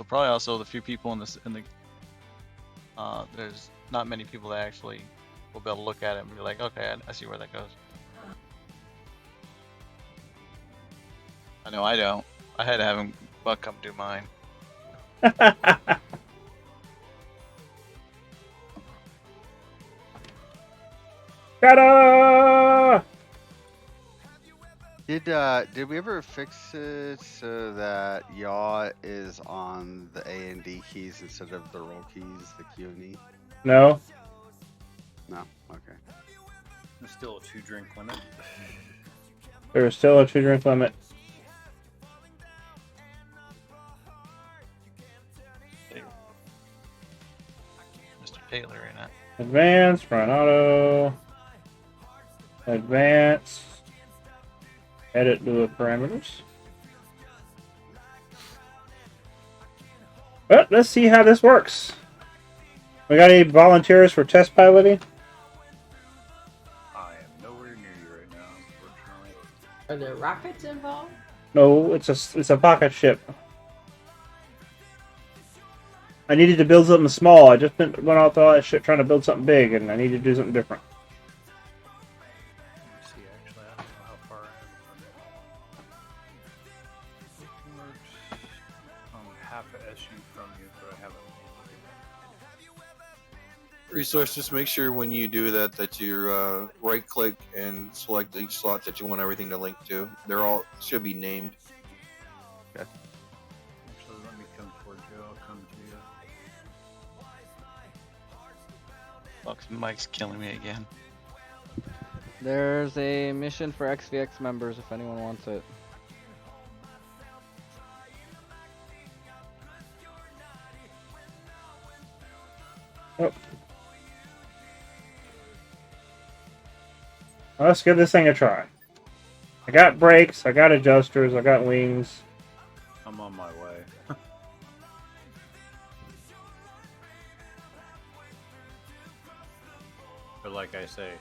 Speaker 9: Probably also the few people in the there's not many people that actually will be able to look at it and be like, okay, I see where that goes. I know I don't. I had to have him Buck come do mine.
Speaker 1: Ta-da!
Speaker 3: Did we ever fix it so that yaw is on the A and D keys instead of the roll keys, the Q and E?
Speaker 1: No.
Speaker 3: No. Okay.
Speaker 2: There's still a 2-drink limit.
Speaker 1: There is still a 2-drink limit.
Speaker 9: Mr. Taylor right now.
Speaker 1: Advance, front auto. Advance. Edit Lua parameters. Well, let's see how this works. We got any volunteers for test piloting?
Speaker 2: I am nowhere near you right now, unfortunately.
Speaker 7: Are there rockets involved?
Speaker 1: No, it's a pocket ship. I needed to build something small. I just went out through all that shit trying to build something big, and I needed to do something different.
Speaker 2: Let me see, actually, I don't know how far I am. I'm half a SU from you, but I haven't.
Speaker 8: Resource, just make sure when you do that you right click and select each slot that you want everything to link to. They're all should be named.
Speaker 2: Actually, let me come towards you. I'll come to you.
Speaker 9: Buck's mic's killing me again.
Speaker 5: There's a mission for XVX members if anyone wants it.
Speaker 1: Oh. Well, let's give this thing a try. I got brakes, I got adjusters, I got wings.
Speaker 2: I'm on my way. But like I say,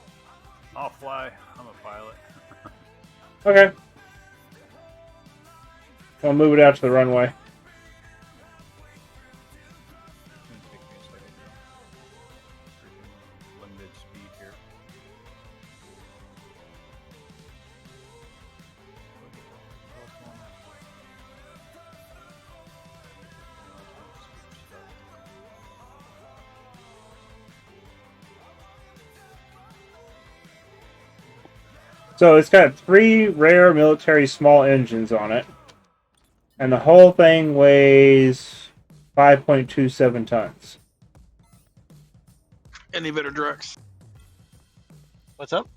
Speaker 2: I'll fly. I'm a pilot.
Speaker 1: Okay. I'll move it out to the runway.
Speaker 2: It's gonna take me a second. Freaking limited speed here.
Speaker 1: So it's got 3 rare military small engines on it. And the whole thing weighs 5.27 tons.
Speaker 8: Any better, Drex?
Speaker 9: What's up?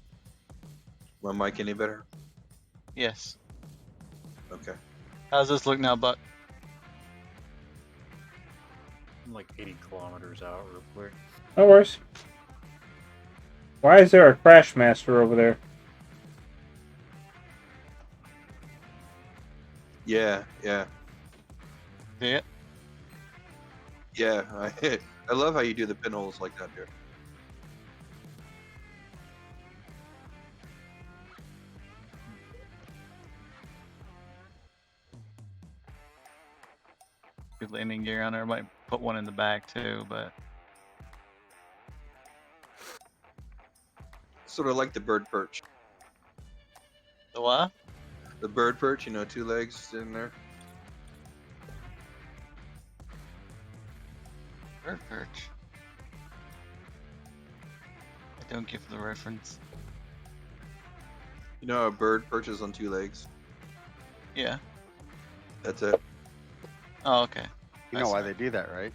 Speaker 8: My mic any better?
Speaker 9: Yes.
Speaker 8: Okay.
Speaker 9: How's this look now, Buck?
Speaker 2: I'm like 80 kilometers out real quick.
Speaker 1: No worries. Why is there a crash master over there?
Speaker 8: Yeah.
Speaker 9: See it?
Speaker 8: Yeah. I love how you do the pinholes like that, dude.
Speaker 9: Good landing gear on there. Might put one in the back too, but
Speaker 8: Sort of like the bird perch.
Speaker 9: the what?
Speaker 8: The bird perch, 2 legs in there.
Speaker 9: Bird perch. I don't give the reference.
Speaker 8: You know a bird perches on 2 legs?
Speaker 9: Yeah.
Speaker 8: That's it.
Speaker 9: Oh, okay.
Speaker 3: You know why they do that, right?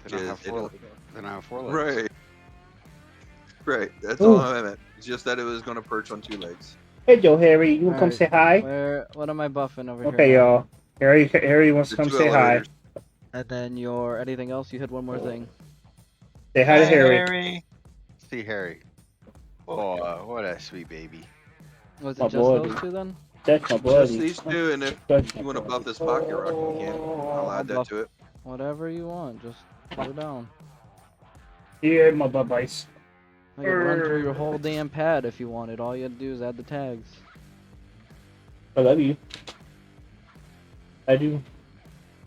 Speaker 3: Then I
Speaker 8: Yeah,
Speaker 3: have
Speaker 8: they
Speaker 3: four.
Speaker 8: don't-
Speaker 3: Then I have 4 legs.
Speaker 8: Right. Right. That's
Speaker 1: Ooh.
Speaker 8: all I meant. It's just that it was going to perch on 2 legs.
Speaker 1: Hey, Joe Harry, you wanna come
Speaker 5: Alright,
Speaker 1: say hi?
Speaker 5: What am I buffing over
Speaker 1: Okay,
Speaker 5: here?
Speaker 1: y'all. Harry wants to
Speaker 8: The
Speaker 1: come
Speaker 8: 2
Speaker 1: say hi.
Speaker 8: elevators.
Speaker 5: And then your anything else? You had one more thing.
Speaker 1: Say hi to
Speaker 9: Hi,
Speaker 1: Harry.
Speaker 9: Harry.
Speaker 3: See Harry. Oh, what a sweet baby.
Speaker 5: Was
Speaker 1: My
Speaker 5: it just
Speaker 1: boy.
Speaker 5: those two then?
Speaker 1: That's my
Speaker 8: Just
Speaker 1: buddy.
Speaker 8: these 2, and if
Speaker 1: That's
Speaker 8: you
Speaker 1: my
Speaker 8: want to
Speaker 1: buddy.
Speaker 8: buff this pocket rocket, you can. I'll add that
Speaker 5: buff-
Speaker 8: to it.
Speaker 5: Whatever you want, just throw down.
Speaker 1: Yeah, my buddies.
Speaker 5: I can run through your whole damn pad if you wanted. All you had to do is add the tags.
Speaker 1: I love you. I do.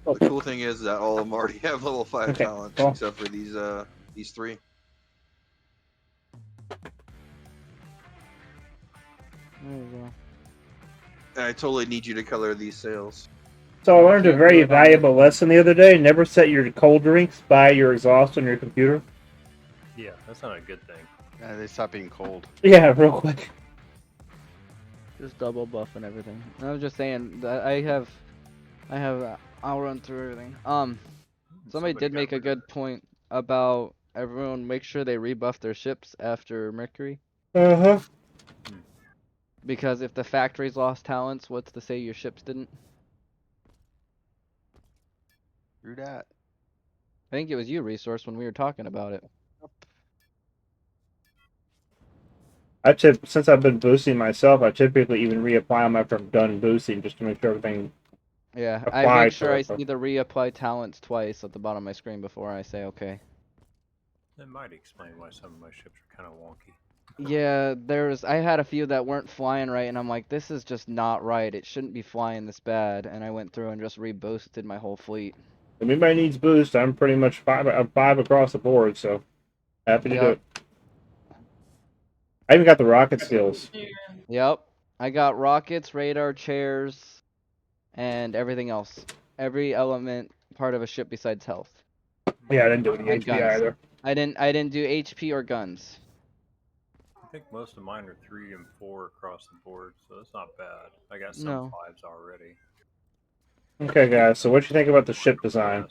Speaker 1: Oh,
Speaker 8: The cool thing is that all of them already have level 5
Speaker 1: Okay,
Speaker 8: talents,
Speaker 1: well.
Speaker 8: except for these 3.
Speaker 5: There you go.
Speaker 8: And I totally need you to color these sails.
Speaker 1: So I learned a
Speaker 5: Can't
Speaker 1: very
Speaker 5: do it on-
Speaker 1: valuable lesson the other day. Never set your cold drinks by your exhaust on your computer.
Speaker 2: Yeah, that's not a good thing.
Speaker 3: They stop being cold.
Speaker 1: Yeah, real quick.
Speaker 5: Just double buff and everything. I was just saying that I'll run through everything. Somebody did make a good point about everyone make sure they rebuff their ships after Mercury.
Speaker 1: Uh-huh.
Speaker 5: Because if the factories lost talents, what's to say your ships didn't?
Speaker 3: Through that.
Speaker 5: I think it was you, Resource, when we were talking about it.
Speaker 1: Since I've been boosting myself, I typically even reapply them after I'm done boosting just to make sure everything.
Speaker 5: Yeah, I
Speaker 1: Apply
Speaker 5: make sure I
Speaker 1: correctly.
Speaker 5: see the reapply talents twice at the bottom of my screen before I say okay.
Speaker 2: That might explain why some of my ships are kind of wonky.
Speaker 5: Yeah, I had a few that weren't flying right, and I'm like, this is just not right. It shouldn't be flying this bad. And I went through and just reboosted my whole fleet.
Speaker 1: If anybody needs boost, I'm pretty much I'm 5 across the board, so happy to do
Speaker 5: Yep.
Speaker 1: it. I even got the rocket skills.
Speaker 5: Yep, I got rockets, radar, chairs, and everything else. Every element part of a ship besides health.
Speaker 1: Yeah, I didn't do any
Speaker 5: And
Speaker 1: HP
Speaker 5: guns.
Speaker 1: either.
Speaker 5: I didn't do HP or guns.
Speaker 2: I think most of mine are 3 and 4 across the board, so that's not bad. I got some
Speaker 5: No.
Speaker 2: 5s already.
Speaker 1: Okay, guys. So, what you think about the ship design?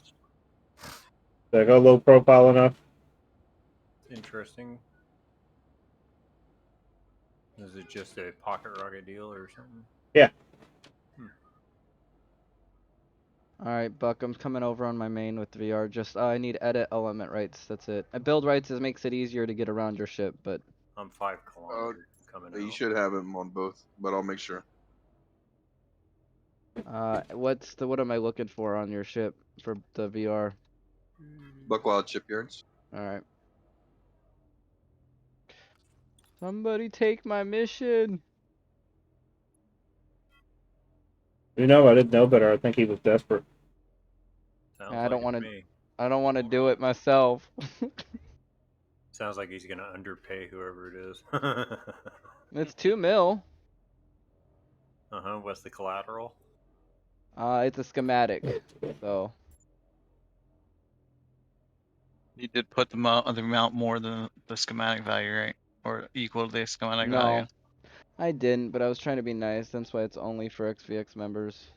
Speaker 1: Did I go low profile enough?
Speaker 2: Interesting. Is it just a pocket rocket deal or something?
Speaker 1: Yeah.
Speaker 5: Alright, Buck, I'm coming over on my main with VR. Just I need edit element rights. That's it. Build rights makes it easier to get around your ship, but
Speaker 2: I'm 5 kilometers coming
Speaker 8: You
Speaker 2: out.
Speaker 8: should have them on both, but I'll make sure.
Speaker 5: what am I looking for on your ship for the VR?
Speaker 8: Buckwild Shipyards.
Speaker 5: Alright. Somebody take my mission.
Speaker 1: You know, I didn't know better. I think he was desperate.
Speaker 2: Sounds
Speaker 5: I don't
Speaker 2: like
Speaker 5: want
Speaker 2: it
Speaker 5: to.
Speaker 2: me.
Speaker 5: I don't want to do it myself.
Speaker 2: Sounds like he's gonna underpay whoever it is.
Speaker 5: It's 2 mil.
Speaker 2: What's the collateral?
Speaker 5: It's a schematic, so
Speaker 9: You did put the amount more than the schematic value, right? Or equal to the schematic
Speaker 5: no,
Speaker 9: value.
Speaker 5: I didn't. But I was trying to be nice. That's why it's only for XVX members.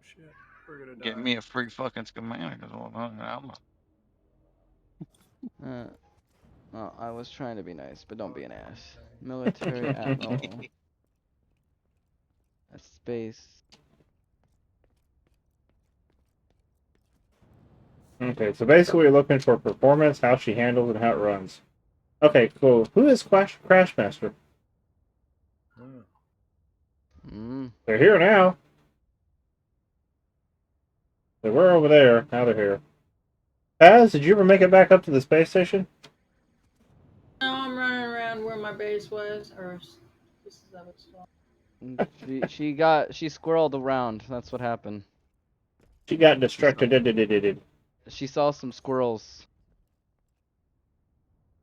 Speaker 2: Shit, we're gonna die.
Speaker 9: Get me a free fucking schematic as well.
Speaker 5: Well, I was trying to be nice, but don't be an ass. Military admiral. A space.
Speaker 1: Okay, so basically we're looking for performance, how she handles, and how it runs. Okay, cool. Who is Crashmaster? They're here now. They were over there. Now they're here. Paz, did you ever make it back up to the space station?
Speaker 7: No, I'm running around where my base was, or this is how it's called.
Speaker 5: She squirreled around. That's what happened.
Speaker 1: She got distracted.
Speaker 5: She saw some squirrels.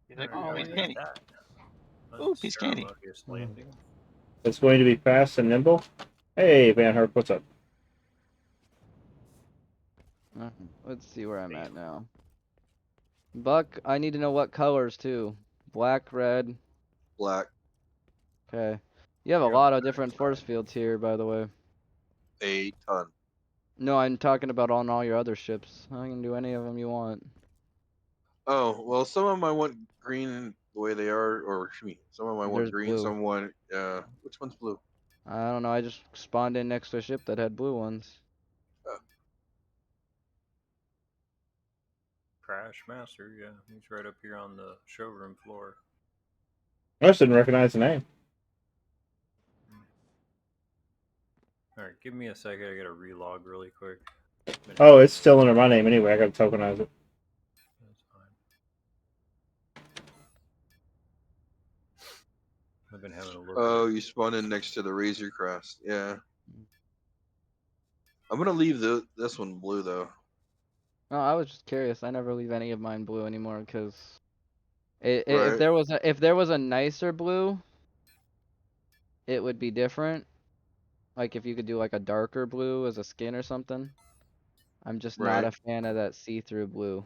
Speaker 9: He's like,
Speaker 7: Oh,
Speaker 9: piece
Speaker 7: yeah.
Speaker 9: candy. Ooh, piece candy.
Speaker 2: Ceremonious landing.
Speaker 1: It's going to be fast and nimble. Hey, Van Herk, what's up?
Speaker 5: Let's see where I'm at now. Buck, I need to know what colors too. Black, red.
Speaker 8: Black.
Speaker 5: Okay. You have a lot of different force fields here, by the way.
Speaker 8: A ton.
Speaker 5: No, I'm talking about on all your other ships. I can do any of them you want.
Speaker 8: Oh well, some of them I want green the way they are, or excuse me, some of them I want
Speaker 5: There's
Speaker 8: green,
Speaker 5: blue.
Speaker 8: some want. Which one's blue?
Speaker 5: I don't know. I just spawned in next to a ship that had blue ones.
Speaker 2: Crash Master, yeah, he's right up here on the showroom floor.
Speaker 1: I just didn't recognize the name.
Speaker 2: All right, give me a second. I gotta relog really quick.
Speaker 1: Oh, it's still under my name anyway. I gotta tokenize it.
Speaker 2: That's fine. I've been having a look.
Speaker 8: Oh, you spawned in next to the Razor Crest. Yeah. I'm gonna leave this one blue though.
Speaker 5: No, I was just curious. I never leave any of mine blue anymore because if
Speaker 8: Right.
Speaker 5: there was a nicer blue, it would be different. Like if you could do like a darker blue as a skin or something. I'm just not
Speaker 8: Right.
Speaker 5: a fan of that see-through blue.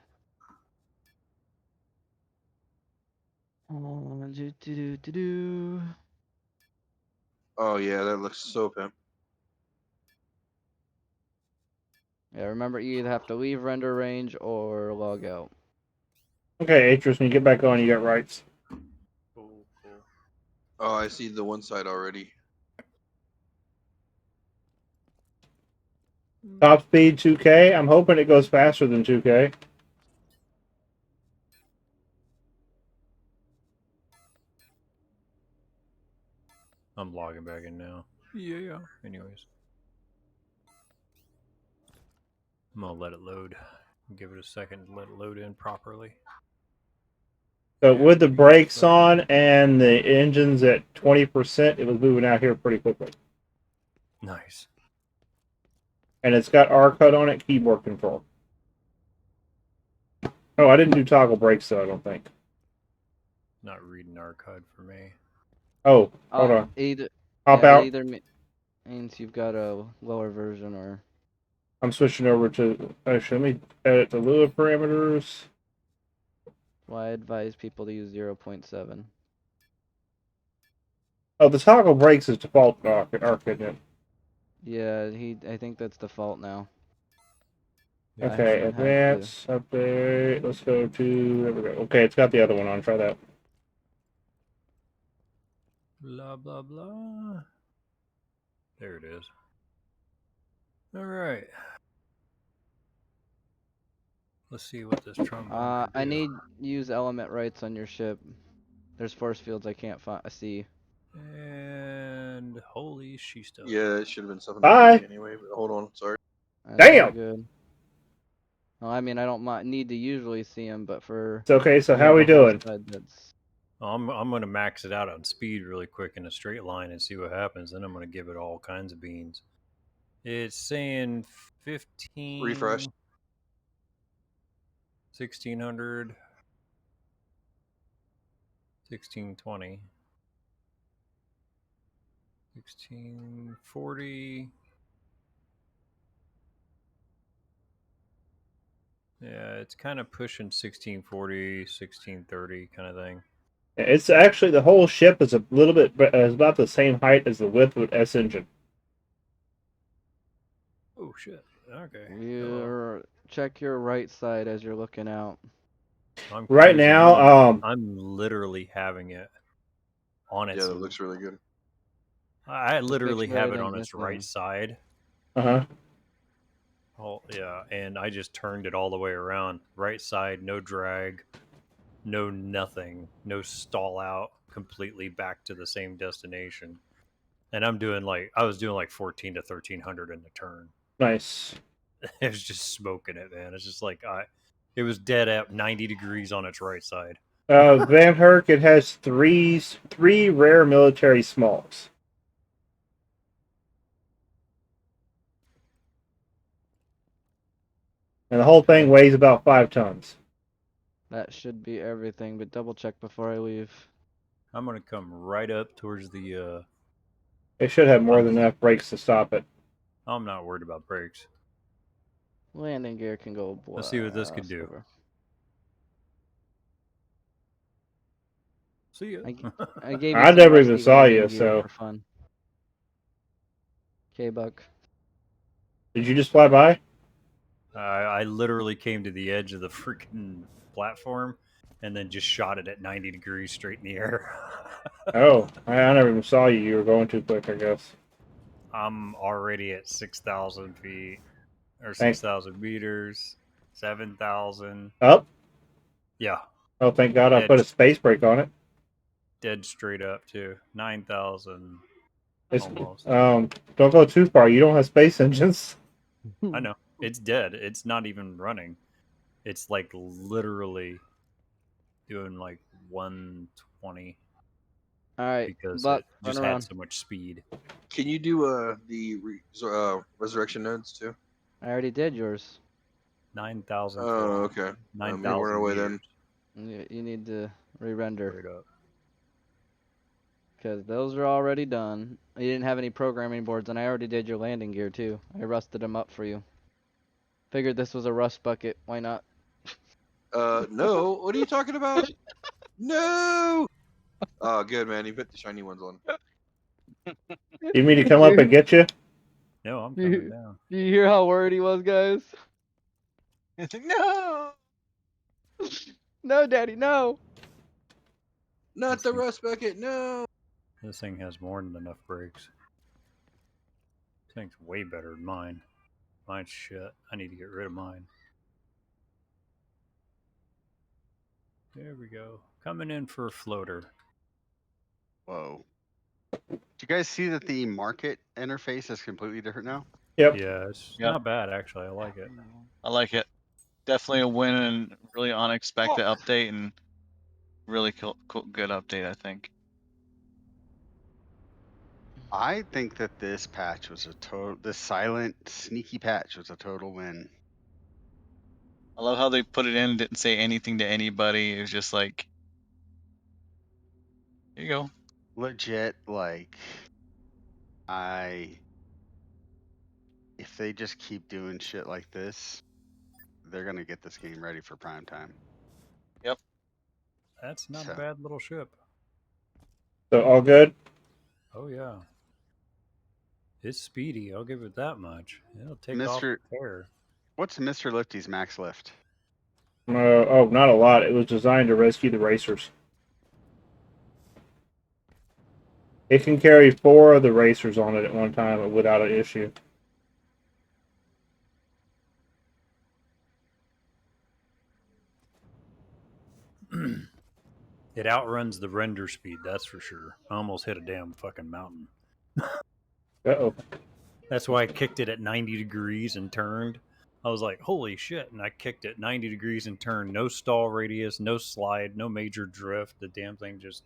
Speaker 5: Oh,
Speaker 8: Oh yeah, that looks so pimp.
Speaker 5: Yeah, remember you either have to leave render range or log out.
Speaker 1: Okay, Atris, when you get back on, you got rights.
Speaker 2: Cool.
Speaker 8: Oh, I see the one side already.
Speaker 1: Top speed 2K. I'm hoping it goes faster than 2K.
Speaker 2: I'm logging back in now. Yeah. Anyways, I'm gonna let it load. Give it a second to let it load in properly.
Speaker 1: So with the brakes on and the engines at 20%, it was moving out here pretty quickly.
Speaker 2: Nice.
Speaker 1: And it's got R-cut on it, keyboard control. Oh, I didn't do toggle brakes though, I don't think.
Speaker 2: Not reading archive for me.
Speaker 1: Oh, hold on.
Speaker 5: Either
Speaker 1: Hop
Speaker 5: yeah,
Speaker 1: out.
Speaker 5: it either means you've got a lower version or
Speaker 1: I'm switching over to. Actually, let me edit the Lua parameters.
Speaker 5: well, I advise people to use 0.7.
Speaker 1: Oh, the toggle brakes is default R-cut.
Speaker 5: Yeah, I think that's default now. I
Speaker 1: Okay,
Speaker 5: haven't had to.
Speaker 1: advance, update. Let's go to. There we go. Okay, it's got the other one on. Try that.
Speaker 2: Blah blah blah. There it is. All right. Let's see what this trombone can
Speaker 5: I
Speaker 2: do.
Speaker 5: need use element rights on your ship. There's force fields I can't see.
Speaker 2: And holy she stuff.
Speaker 8: Yeah, it should have been something
Speaker 1: Bye.
Speaker 8: anyway. But hold on, sorry.
Speaker 5: That's all
Speaker 1: Damn!
Speaker 5: good. Well, I mean, I don't need to usually see them, but for
Speaker 1: It's okay. So
Speaker 5: you
Speaker 1: how
Speaker 5: on
Speaker 1: we
Speaker 5: the whole
Speaker 1: doing?
Speaker 5: side, that's
Speaker 2: I'm gonna max it out on speed really quick in a straight line and see what happens. Then I'm gonna give it all kinds of beans. It's saying 15
Speaker 8: Refresh.
Speaker 2: 1600 1620 1640. Yeah, it's kind of pushing 1640 1630 kind of thing.
Speaker 1: It's actually the whole ship is a little bit is about the same height as the width of S engine.
Speaker 2: Oh shit. Okay.
Speaker 5: check your right side as you're looking out.
Speaker 2: I'm
Speaker 1: Right
Speaker 2: cruising.
Speaker 1: now,
Speaker 2: I'm literally having it on its.
Speaker 8: Yeah, that looks really good.
Speaker 2: I literally
Speaker 5: sure
Speaker 2: have it
Speaker 5: it
Speaker 2: on
Speaker 5: ain't
Speaker 2: its right
Speaker 5: missing.
Speaker 2: side.
Speaker 1: Uh-huh.
Speaker 2: Oh yeah, and I just turned it all the way around. Right side, no drag, no nothing, no stall out, completely back to the same destination. And I was doing like 14 to 1300 in the turn.
Speaker 1: Nice.
Speaker 2: It was just smoking it, man. It's just like it was dead at 90 degrees on its right side.
Speaker 1: Van Herk, it has three rare military smalls. And the whole thing weighs about 5 tons.
Speaker 5: That should be everything, but double check before I leave.
Speaker 2: I'm gonna come right up towards the.
Speaker 1: It should have more than enough brakes to stop it.
Speaker 2: I'm not worried about brakes.
Speaker 5: Landing gear can go.
Speaker 2: Let's see what this could do.
Speaker 5: Over.
Speaker 2: See ya.
Speaker 5: I gave you
Speaker 1: I
Speaker 5: some
Speaker 1: never even
Speaker 5: rusty
Speaker 1: saw
Speaker 5: landing
Speaker 1: you,
Speaker 5: gear
Speaker 1: so.
Speaker 5: for fun. K-Buck.
Speaker 1: Did you just fly by?
Speaker 2: I literally came to the edge of the freaking platform and then just shot it at 90 degrees straight in the air.
Speaker 1: Oh, I never even saw you. You were going too quick, I guess.
Speaker 2: I'm already at 6,000 feet or
Speaker 1: Thank-
Speaker 2: 6,000 meters, 7,000.
Speaker 1: Up?
Speaker 2: Yeah,
Speaker 1: Oh, thank God I
Speaker 2: Dead.
Speaker 1: put a space brake on it.
Speaker 2: dead straight up too. 9,000
Speaker 1: It's,
Speaker 2: almost.
Speaker 1: don't go too far. You don't have space engines.
Speaker 2: I know. It's dead. It's not even running. It's like literally doing like 120
Speaker 5: All right,
Speaker 2: because
Speaker 5: Buck,
Speaker 2: it
Speaker 5: run
Speaker 2: just
Speaker 5: around.
Speaker 2: had so much speed.
Speaker 8: Can you do resurrection nodes too?
Speaker 5: I already did yours.
Speaker 2: 9,000.
Speaker 8: Oh, okay.
Speaker 2: 9,000
Speaker 8: we're on our way
Speaker 2: meters
Speaker 8: then.
Speaker 5: You need to re-render
Speaker 2: straight up.
Speaker 5: because those are already done. You didn't have any programming boards, and I already did your landing gear too. I rusted them up for you. Figured this was a rust bucket. Why not?
Speaker 8: No. What are you talking about? No. Oh, good man. You put the shiny ones on.
Speaker 1: You mean to come up and get you?
Speaker 2: No, I'm
Speaker 5: You-
Speaker 2: coming down.
Speaker 5: Do you hear how worried he was, guys?
Speaker 9: No.
Speaker 5: No, Daddy, no.
Speaker 8: Not the rust bucket. No.
Speaker 2: This thing has more than enough brakes. This thing's way better than mine. Mine's shit. I need to get rid of mine. There we go. Coming in for a floater.
Speaker 3: Whoa. Do you guys see that the market interface is completely different now?
Speaker 1: Yep.
Speaker 2: Yeah, it's
Speaker 9: Yep.
Speaker 2: not bad actually. I like it.
Speaker 9: I like it. Definitely a win and really unexpected update and really cool, good update, I think.
Speaker 3: I think that this patch was this silent, sneaky patch was a total win.
Speaker 9: I love how they put it in and didn't say anything to anybody. It was just like, here you go.
Speaker 3: Legit, like, if they just keep doing shit like this, they're gonna get this game ready for prime time.
Speaker 2: That's not
Speaker 3: So-
Speaker 2: a bad little ship.
Speaker 1: So all good?
Speaker 2: Oh yeah. It's speedy, I'll give it that much. It'll take off
Speaker 3: Mr.
Speaker 2: the tear.
Speaker 3: What's Mr. Lifty's max lift?
Speaker 1: Oh, not a lot. It was designed to rescue the racers. It can carry 4 of the racers on it at one time without an issue.
Speaker 2: It outruns the render speed, that's for sure. I almost hit a damn fucking mountain.
Speaker 1: Uh-oh.
Speaker 2: That's why I kicked it at 90 degrees and turned. I was like, holy shit. And I kicked it 90 degrees and turned. No stall radius, no slide, no major drift. The damn thing just,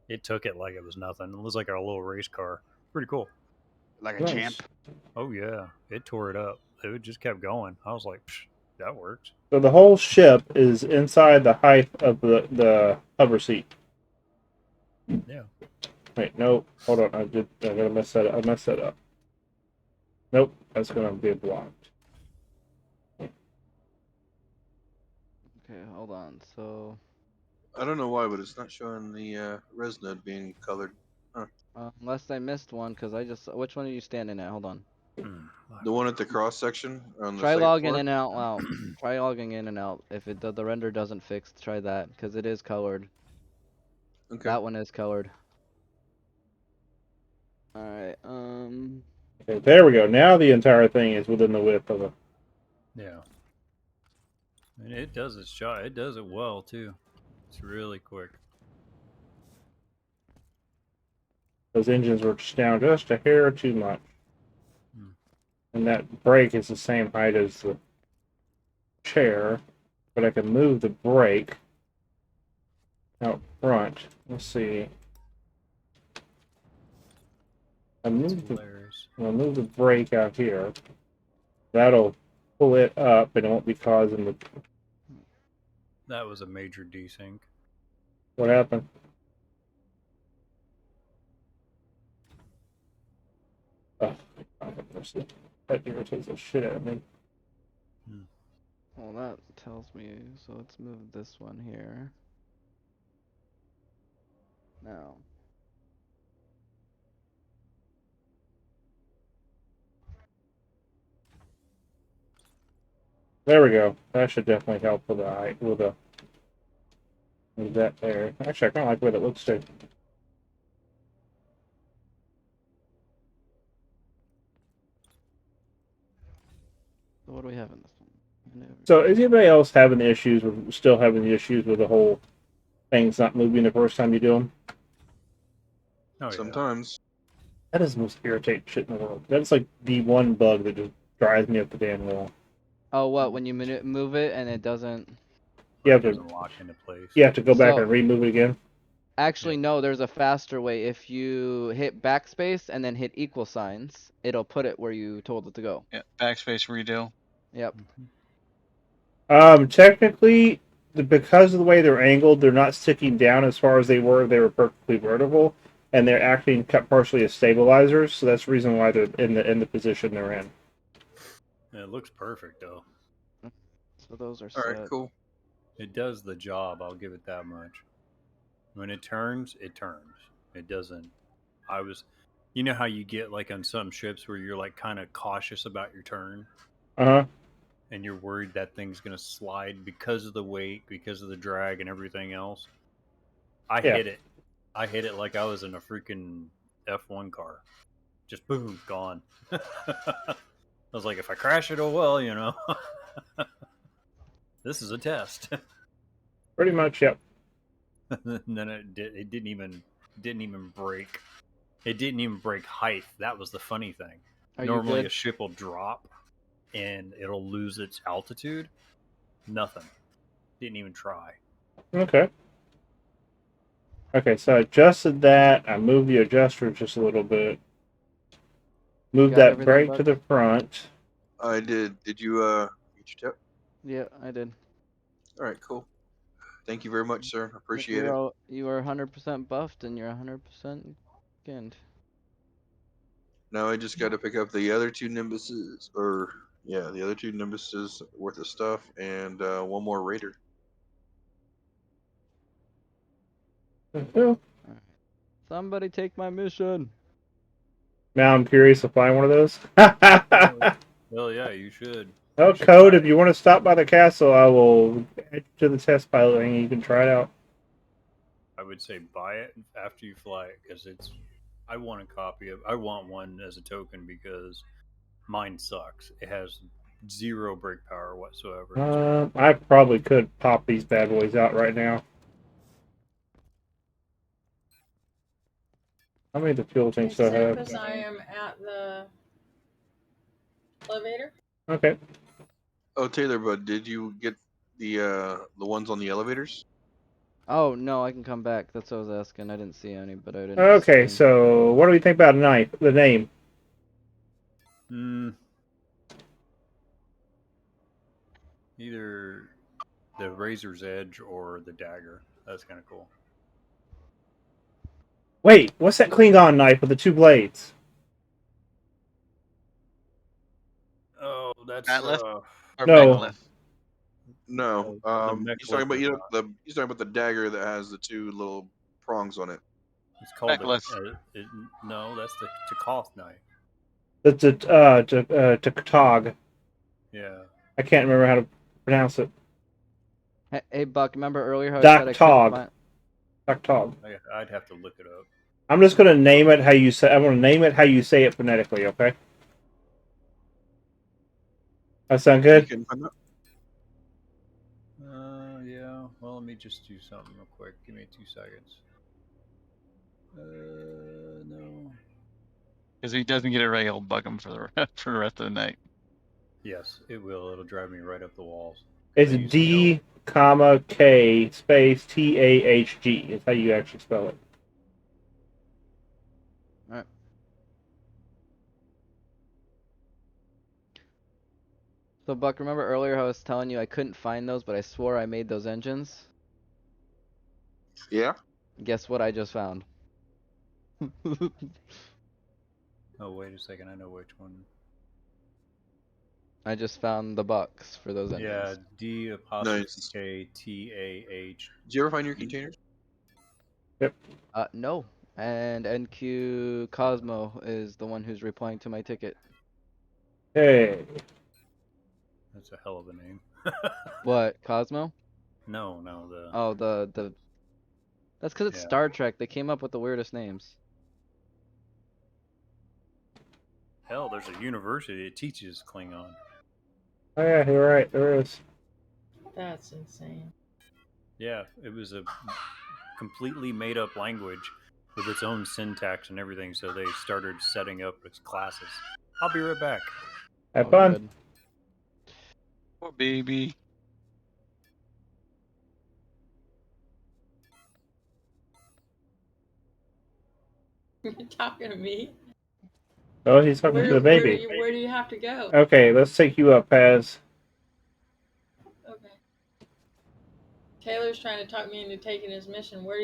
Speaker 2: it took it like it was nothing. It was like a little race car. Pretty cool.
Speaker 3: Like a
Speaker 1: Nice.
Speaker 3: champ?
Speaker 2: Oh, yeah. It tore it up. It just kept going. I was like, psh, that works.
Speaker 1: So the whole ship is inside the height of the hover seat.
Speaker 2: Yeah.
Speaker 1: Wait, no. Hold on. I gotta mess that up. I messed that up. Nope. That's gonna be blocked.
Speaker 5: Okay, hold on. So,
Speaker 8: I don't know why, but it's not showing the res node being colored.
Speaker 5: unless I missed one, because I just. Which one are you standing at? Hold on.
Speaker 8: The one at the cross section on the
Speaker 5: Try
Speaker 8: second
Speaker 5: logging
Speaker 8: floor?
Speaker 5: in and out. Try logging in and out. If the render doesn't fix, try that, because it is colored.
Speaker 8: Okay.
Speaker 5: That one is colored. All right.
Speaker 1: Okay, there we go. Now the entire thing is within the width of a.
Speaker 2: Yeah. And it does its job. It does it well, too. It's really quick.
Speaker 1: Those engines were just down just a hair too much.
Speaker 2: Hmm.
Speaker 1: And that brake is the same height as the chair, but I can move the brake out front. Let's see. I'll move the brake out here. That'll pull it up and it won't be causing the.
Speaker 2: That was a major desync.
Speaker 1: What happened? Oh, that irritates the shit out of me.
Speaker 5: Well, that tells me. So let's move this one here. Now.
Speaker 1: There we go. That should definitely help with with that there. Actually, I kind of like the way that looks too.
Speaker 5: So what do we have in this one? Maneuver.
Speaker 1: So, is anybody else having issues with still having the issues with the whole things not moving the first time you do them?
Speaker 2: Oh, yeah.
Speaker 8: Sometimes.
Speaker 1: That is the most irritating shit in the world. That's like the one bug that just drives me up the damn wall.
Speaker 5: Oh, what? When you move it and it doesn't.
Speaker 1: You have
Speaker 2: It
Speaker 1: to
Speaker 2: doesn't lock into place.
Speaker 1: you have to go back
Speaker 5: So-
Speaker 1: and remove it again.
Speaker 5: Actually, no. There's a faster way. If you hit backspace and then hit equal signs, it'll put it where you told it to go.
Speaker 9: Yeah, backspace redo.
Speaker 5: Yep.
Speaker 1: Technically, because of the way they're angled, they're not sticking down as far as they were if they were perfectly vertical, and they're acting partially as stabilizers. So that's the reason why they're in the position they're in.
Speaker 2: It looks perfect though.
Speaker 5: So those are
Speaker 8: All
Speaker 5: set.
Speaker 8: right, cool.
Speaker 2: It does the job. I'll give it that much. When it turns, it turns. It doesn't. You know how you get like on some ships where you're like kind of cautious about your turn,
Speaker 1: Uh-huh.
Speaker 2: and you're worried that thing's gonna slide because of the weight, because of the drag, and everything else. I
Speaker 1: Yeah.
Speaker 2: hit it. I hit it like I was in a freaking F1 car. Just boom, gone. I was like, if I crash it, oh well, you know. This is a test.
Speaker 1: Pretty much, yep.
Speaker 2: And then it didn't even break. It didn't even break height. That was the funny thing.
Speaker 5: Are you
Speaker 2: Normally
Speaker 5: good?
Speaker 2: a ship will drop and it'll lose its altitude. Nothing. Didn't even try.
Speaker 1: Okay. Okay, so I adjusted that. I moved the adjuster just a little bit. Moved
Speaker 5: got
Speaker 1: that
Speaker 5: everything,
Speaker 1: brake
Speaker 5: bud?
Speaker 1: to the front.
Speaker 8: I did. Did you get your tip?
Speaker 5: Yeah, I did.
Speaker 8: All right, cool. Thank you very much, sir. Appreciate it.
Speaker 5: You are 100% buffed and you're 100% skinned.
Speaker 8: Now I just got to pick up the other two Nimbuses, the other two Nimbuses worth of stuff, and one more Raider.
Speaker 1: Oh,
Speaker 5: Somebody take my mission.
Speaker 1: now I'm curious to find one of those.
Speaker 2: Well, yeah, you should.
Speaker 1: Oh,
Speaker 2: You should
Speaker 1: Code,
Speaker 2: try
Speaker 1: if you want to stop by the castle, I will add you to the test pilot and you can try it out.
Speaker 2: I would say buy it after you fly it because I want a copy of. I want one as a token because mine sucks. It has zero brake power whatsoever.
Speaker 1: I probably could pop these bad boys out right now. How many of the fuel tanks do I have?
Speaker 7: Because I am at the elevator.
Speaker 1: Okay.
Speaker 8: Oh, Taylor, bud, did you get the ones on the elevators?
Speaker 5: Oh, no, I can come back. That's what I was asking. I didn't see any, but I didn't.
Speaker 1: Okay,
Speaker 5: see.
Speaker 1: so what do we think about the name?
Speaker 2: Either the Razor's Edge or the Dagger. That's kind of cool.
Speaker 1: Wait, what's that Klingon knife with the two blades?
Speaker 2: Oh, that's
Speaker 9: Atlas? Or
Speaker 1: No.
Speaker 9: Mechlith?
Speaker 8: No.
Speaker 2: The
Speaker 8: He's talking about
Speaker 2: Mechlith
Speaker 8: he's talking about the dagger that has the two little prongs on it.
Speaker 2: It's called
Speaker 9: Mechlith.
Speaker 2: no, that's the Takoth knife.
Speaker 1: The Tog.
Speaker 2: Yeah.
Speaker 1: I can't remember how to pronounce it.
Speaker 5: Hey, Buck, remember earlier how I
Speaker 1: Doc
Speaker 5: said I
Speaker 1: Tog.
Speaker 5: couldn't find...
Speaker 1: Tog.
Speaker 2: I'd have to look it up.
Speaker 1: I'm just gonna name it how you say. I'm gonna name it how you say it phonetically. Okay. That sound good?
Speaker 8: You can find that.
Speaker 2: Yeah. Well, let me just do something real quick. Give me 2 seconds. No.
Speaker 9: Because if he doesn't get it right, he'll bug him for the rest of the night.
Speaker 2: Yes, it will. It'll drive me right up the walls.
Speaker 1: It's
Speaker 2: I used to
Speaker 1: D,
Speaker 2: know.
Speaker 1: comma K space TAHG. Is how you actually spell it.
Speaker 5: Alright. So, Buck, remember earlier how I was telling you I couldn't find those, but I swore I made those engines?
Speaker 8: Yeah.
Speaker 5: Guess what I just found?
Speaker 2: Oh, wait a second. I know which one.
Speaker 5: I just found the bucks for those engines.
Speaker 2: Yeah, D
Speaker 8: Nice.
Speaker 2: K TAH.
Speaker 8: Did you ever find your containers?
Speaker 5: No. And NQ Cosmo is the one who's replying to my ticket.
Speaker 1: Hey.
Speaker 2: That's a hell of a name.
Speaker 5: What, Cosmo?
Speaker 2: No, the
Speaker 5: Oh, the. That's because it's
Speaker 2: Yeah.
Speaker 5: Star Trek. They came up with the weirdest names.
Speaker 2: hell. There's a university that teaches Klingon.
Speaker 1: Oh yeah, you're right. There is.
Speaker 7: That's insane.
Speaker 2: Yeah, it was a completely made up language with its own syntax and everything. So they started setting up its classes. I'll be right back.
Speaker 1: Have
Speaker 5: Oh,
Speaker 1: fun.
Speaker 5: good.
Speaker 9: Poor baby.
Speaker 7: You're talking to me?
Speaker 1: Oh, he's talking to the baby.
Speaker 7: Where do you have to go?
Speaker 1: Okay, let's take you up, Paz.
Speaker 7: Okay. Taylor's trying to talk me into taking his mission. Where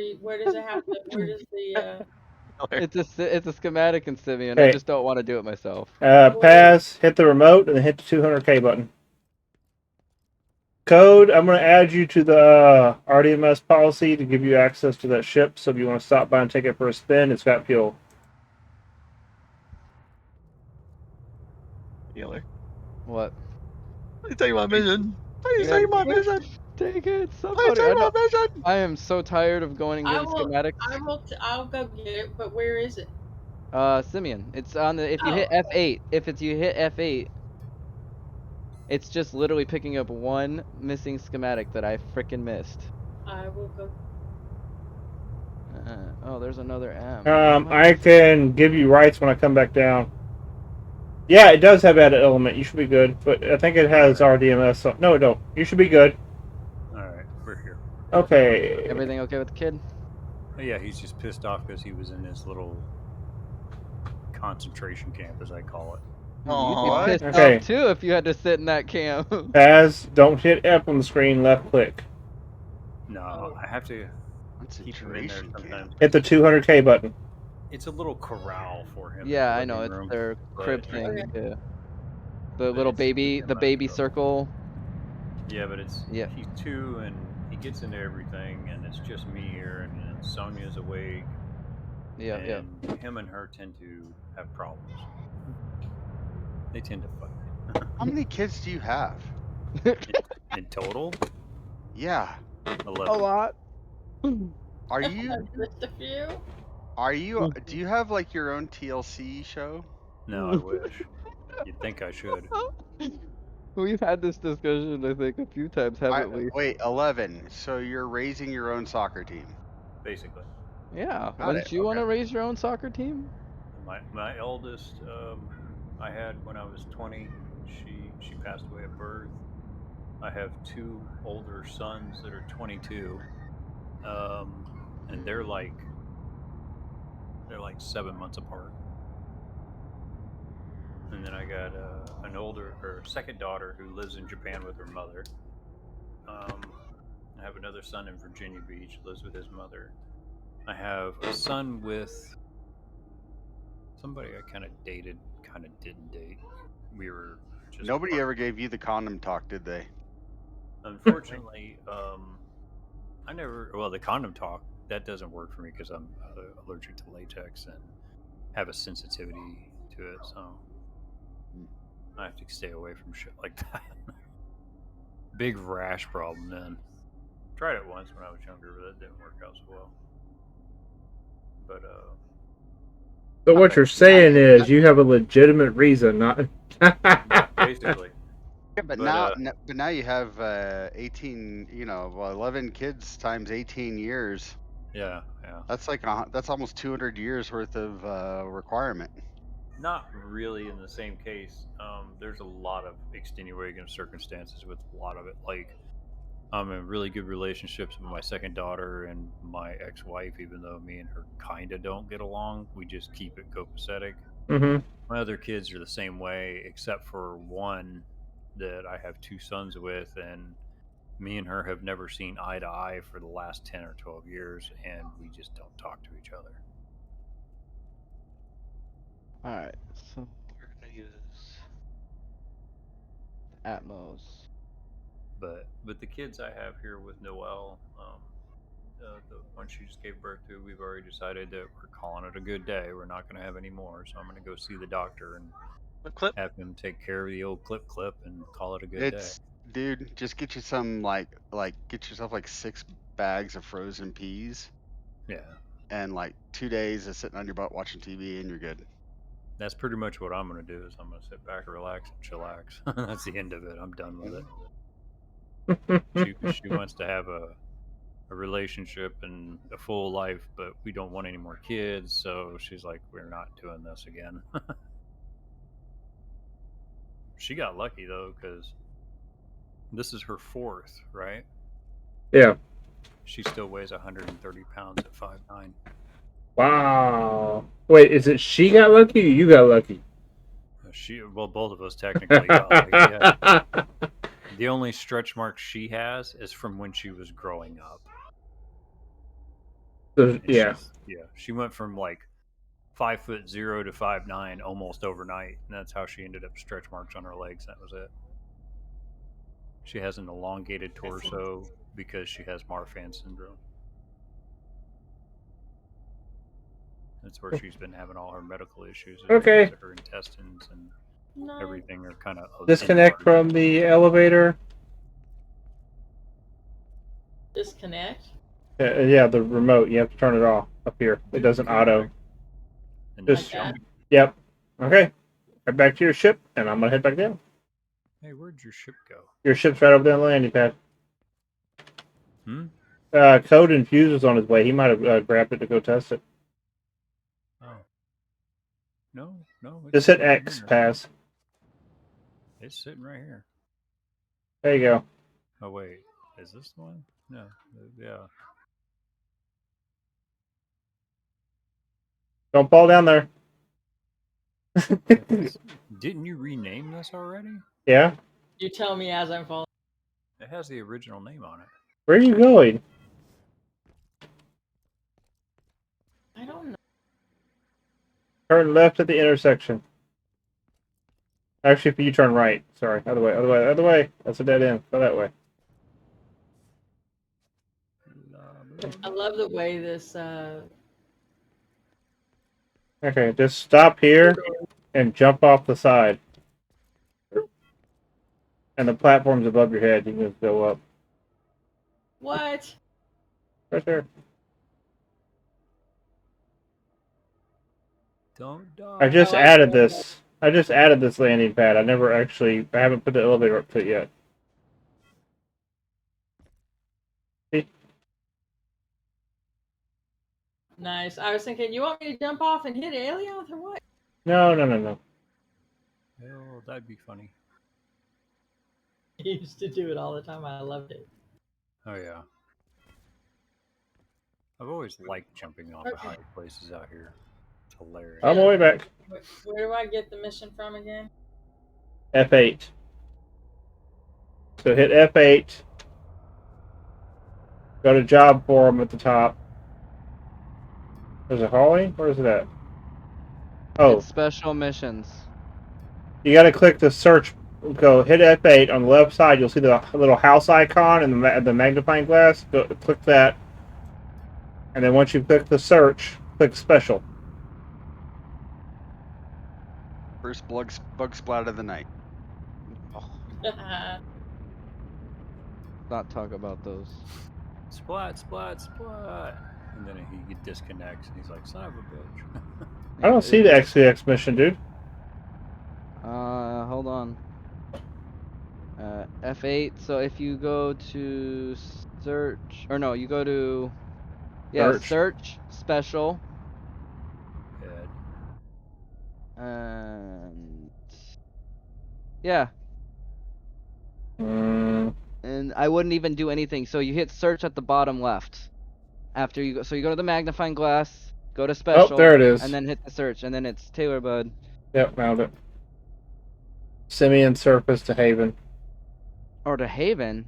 Speaker 7: does it have to? Where does the?
Speaker 5: It's a schematic in Simeon. I
Speaker 1: Hey.
Speaker 5: just don't want to do it myself.
Speaker 1: Paz, hit the remote and then hit the 200K button. Code, I'm going to add you to the RDMS policy to give you access to that ship. So if you want to stop by and take it for a spin, it's got fuel.
Speaker 9: Healer.
Speaker 5: What?
Speaker 9: Let me tell you my mission. Please
Speaker 5: Yeah,
Speaker 9: take my mission.
Speaker 5: Take it.
Speaker 9: Please
Speaker 5: Somebody.
Speaker 9: take my mission.
Speaker 5: I am so tired of going and
Speaker 7: I
Speaker 5: getting
Speaker 7: will.
Speaker 5: schematics.
Speaker 7: I'll go get it. But where is it?
Speaker 5: Simeon. It's on the. If you
Speaker 7: Oh.
Speaker 5: hit F8, you hit F8, it's just literally picking up one missing schematic that I freaking missed.
Speaker 7: I will go.
Speaker 5: Oh, there's another M.
Speaker 1: I can give you rights when I come back down. Yeah, it does have added element. You should be good. But I think it has RDMS. So, no, it don't. You should be good.
Speaker 2: Alright, we're here.
Speaker 1: Okay.
Speaker 5: Everything okay with the kid?
Speaker 2: Yeah, he's just pissed off because he was in this little concentration camp, as I call it.
Speaker 5: You'd be pissed
Speaker 1: Okay.
Speaker 5: off too if you had to sit in that camp.
Speaker 1: Paz, don't hit F on the screen. Left click.
Speaker 2: No, I have to keep him in there
Speaker 3: Concentration camp.
Speaker 2: sometimes.
Speaker 1: Hit the 200K button.
Speaker 2: It's a little corral for him. in
Speaker 5: Yeah,
Speaker 2: the
Speaker 5: I know.
Speaker 2: living
Speaker 5: It's
Speaker 2: room,
Speaker 5: their
Speaker 2: but-
Speaker 5: crib thing.
Speaker 7: Okay.
Speaker 5: Yeah. The
Speaker 2: But
Speaker 5: little
Speaker 2: it's
Speaker 5: baby,
Speaker 2: in
Speaker 5: the
Speaker 2: my
Speaker 5: baby
Speaker 2: room.
Speaker 5: circle.
Speaker 2: Yeah, but it's
Speaker 5: Yeah.
Speaker 2: he's 2 and he gets into everything, and it's just me here, and then Sonia's awake.
Speaker 5: Yeah, yeah.
Speaker 2: and him and her tend to have problems. They tend to fight.
Speaker 3: How many kids do you have?
Speaker 2: In total,
Speaker 3: Yeah.
Speaker 2: 11.
Speaker 5: A lot.
Speaker 3: Are you?
Speaker 7: Just a few.
Speaker 3: Are you? Do you have like your own TLC show?
Speaker 2: No, I wish. You'd think I should.
Speaker 5: We've had this discussion, I think, a few times, haven't we?
Speaker 3: Wait, 11. So you're raising your own soccer team.
Speaker 2: Basically,
Speaker 5: Yeah.
Speaker 3: Got
Speaker 5: Wouldn't
Speaker 3: it,
Speaker 5: you want to
Speaker 3: okay.
Speaker 5: raise your own soccer team?
Speaker 2: my eldest, I had when I was 20. She passed away at birth. I have 2 older sons that are 22, and they're like 7 months apart. And then I got an older or second daughter who lives in Japan with her mother. I have another son in Virginia Beach, lives with his mother. I have a son with somebody I kind of dated, kind of didn't date. We were just
Speaker 3: Nobody ever gave you the condom talk, did they?
Speaker 2: Unfortunately, I never. Well, the condom talk that doesn't work for me because I'm allergic to latex and have a sensitivity to it, so I have to stay away from shit like that. Big rash problem then. Tried it once when I was younger, but that didn't work out so well. But
Speaker 1: So what you're saying is you have a legitimate reason, not.
Speaker 2: basically,
Speaker 3: Yeah, but now you have 18. 11 kids times 18 years.
Speaker 2: yeah.
Speaker 3: That's that's almost 200 years worth of requirement.
Speaker 2: Not really in the same case. There's a lot of extenuating circumstances with a lot of it. Like, I'm in really good relationships with my second daughter and my ex-wife, even though me and her kind of don't get along. We just keep it copacetic.
Speaker 1: Mm-hmm.
Speaker 2: My other kids are the same way, except for one that I have 2 sons with, and me and her have never seen eye to eye for the last 10 or 12 years, and we just don't talk to each other.
Speaker 5: Alright, so we're gonna use Atmos.
Speaker 2: But the kids I have here with Noelle, the one she just gave birth to, we've already decided that we're calling it a good day. We're not going to have any more, so I'm going to go see the doctor and
Speaker 9: Clip.
Speaker 2: Have him take care of the old clip and call it a good day.
Speaker 3: Dude, just get you some get yourself like 6 bags of frozen peas
Speaker 2: Yeah,
Speaker 3: and like 2 days of sitting on your butt watching TV and you're good.
Speaker 2: that's pretty much what I'm gonna do. Is I'm gonna sit back, relax, and chillax. That's the end of it. I'm done with it. She wants to have a relationship and a full life, but we don't want any more kids. So she's like, we're not doing this again. She got lucky though, because this is her 4th, right?
Speaker 1: Yeah.
Speaker 2: She still weighs 130 pounds at 5'9".
Speaker 1: Wow. Wait, is it she got lucky or you got lucky?
Speaker 2: Well, both of us technically got lucky. Yeah. The only stretch mark she has is from when she was growing up.
Speaker 1: Yeah.
Speaker 2: She went from like 5'0" to 5'9" almost overnight, and that's how she ended up stretch marks on her legs. That was it. She has an elongated torso because she has Marfan syndrome. That's where she's been having all her medical issues.
Speaker 1: Okay.
Speaker 2: Her intestines and
Speaker 7: No.
Speaker 2: everything are kind of
Speaker 1: Disconnect from the elevator.
Speaker 7: Disconnect.
Speaker 1: Yeah, the remote. You have to turn it off up here. It doesn't auto.
Speaker 2: And
Speaker 1: Just
Speaker 7: Like that?
Speaker 1: Yep. Okay. Head back to your ship, and I'm gonna head back down.
Speaker 2: Hey, where'd your ship go?
Speaker 1: Your ship's right over there on the landing pad. Code and Fuse was on his way. He might have grabbed it to go test it.
Speaker 2: Oh. No.
Speaker 1: Just hit X, pass.
Speaker 2: It's sitting right here.
Speaker 1: There you go.
Speaker 2: Oh, wait. Is this the one? No. Yeah.
Speaker 1: Don't fall down there.
Speaker 2: Didn't you rename this already?
Speaker 1: Yeah?
Speaker 7: You tell me as I'm falling.
Speaker 2: It has the original name on it.
Speaker 1: Where are you going?
Speaker 7: I don't know.
Speaker 1: Turn left at the intersection. Actually, if you turn right. Sorry. Other way. That's a dead end. Go that way.
Speaker 7: I love the way this.
Speaker 1: Okay, just stop here and jump off the side. And the platform's above your head. You can just go up.
Speaker 7: What?
Speaker 1: Right there.
Speaker 2: Don't die.
Speaker 1: I just added this. I just added this landing pad. I haven't put the elevator up to it yet. See?
Speaker 7: Nice. I was thinking, you want me to jump off and hit aliens or what?
Speaker 1: No.
Speaker 2: Hell, that'd be funny.
Speaker 7: He used to do it all the time. I loved it.
Speaker 2: Oh, yeah. I've always liked jumping on the high places out here. It's hilarious.
Speaker 1: I'm on my way back.
Speaker 7: Where do I get the mission from again?
Speaker 1: F8. So hit F8. Go to job forum at the top. There's a hallway? Where is it at? Oh.
Speaker 5: It's special missions.
Speaker 1: You gotta click the search. Go hit F8 on the left side. You'll see the little house icon and the magnifying glass. Click that. And then once you click the search, click special.
Speaker 3: First bug splat of the night.
Speaker 5: Not talk about those.
Speaker 2: Splat. And then he disconnects and he's like, son of a bitch.
Speaker 1: I don't see the XCX mission, dude.
Speaker 5: Hold on. F8. So if you go to search, or no, you go to search special.
Speaker 2: Good.
Speaker 5: And yeah.
Speaker 1: Mm.
Speaker 5: And I wouldn't even do anything. So you hit search at the bottom left. After you go, so you go to the magnifying glass, go to special.
Speaker 1: Oh, there it is.
Speaker 5: And then hit the search, and then it's Taylor Bud.
Speaker 1: Yep, found it. Simian surface to Haven.
Speaker 5: Or to Haven?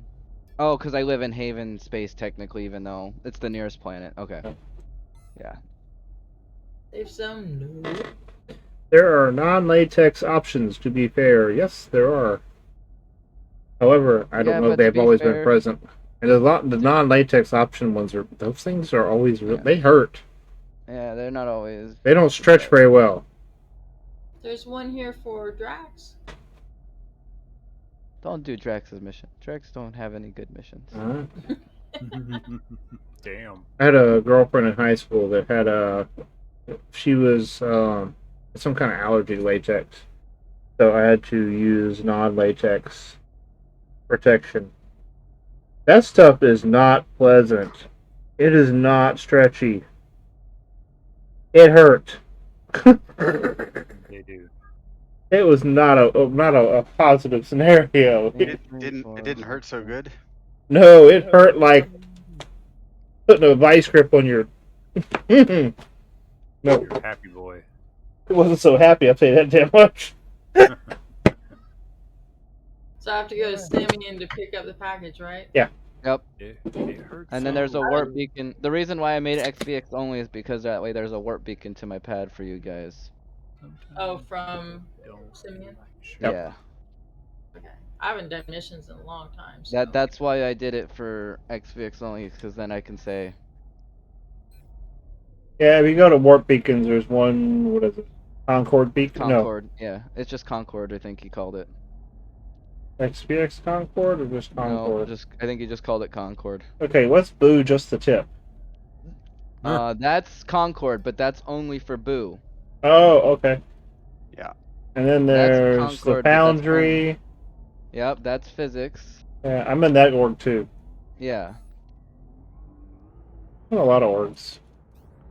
Speaker 5: Oh, because I live in Haven space technically, even though it's the nearest planet. Okay. Yeah.
Speaker 7: Save some. No.
Speaker 1: There are non-latex options, to be fair. Yes, there are. However, I don't know if they've always been present. And the non-latex option ones those things are always they hurt.
Speaker 5: Yeah, they're not always.
Speaker 1: They don't stretch very well.
Speaker 7: There's one here for Drax.
Speaker 5: Don't do Drax's mission. Drax don't have any good missions.
Speaker 2: Damn.
Speaker 1: I had a girlfriend in high school that had she was some kind of allergy to latex, so I had to use non-latex protection. That stuff is not pleasant. It is not stretchy. It hurt.
Speaker 2: They do.
Speaker 1: It was not a positive scenario.
Speaker 3: It didn't hurt so good.
Speaker 1: No, it hurt like putting a vice grip on your. No,
Speaker 2: You're a happy boy.
Speaker 1: it wasn't so happy. I'll tell you that damn much.
Speaker 7: So I have to go to Simeon to pick up the package, right?
Speaker 5: Yep.
Speaker 2: It hurts.
Speaker 5: And then there's a warp beacon. The reason why I made it XVX only is because that way there's a warp beacon to my pad for you guys.
Speaker 7: Oh, from Simeon?
Speaker 1: Yep.
Speaker 5: Yeah.
Speaker 7: Okay. I haven't done missions in a long time. So.
Speaker 5: That's why I did it for XVX only, because then I can say.
Speaker 1: Yeah, if you go to warp beacons, there's one. What is it? Concord beacon.
Speaker 5: Concord. Yeah, it's just Concord. I think he called it.
Speaker 1: No, XPX Concord or just Concord?
Speaker 5: No, I think he just called it Concord.
Speaker 1: Okay, what's Boo? Just the tip.
Speaker 5: That's Concord, but that's only for Boo.
Speaker 1: Oh, okay.
Speaker 3: Yeah.
Speaker 1: And then
Speaker 5: That's
Speaker 1: there's
Speaker 5: Concord,
Speaker 1: the
Speaker 5: but that's
Speaker 1: Foundry.
Speaker 5: Yep, that's physics.
Speaker 1: Yeah, I'm in that org too.
Speaker 5: Yeah.
Speaker 1: A lot of orgs.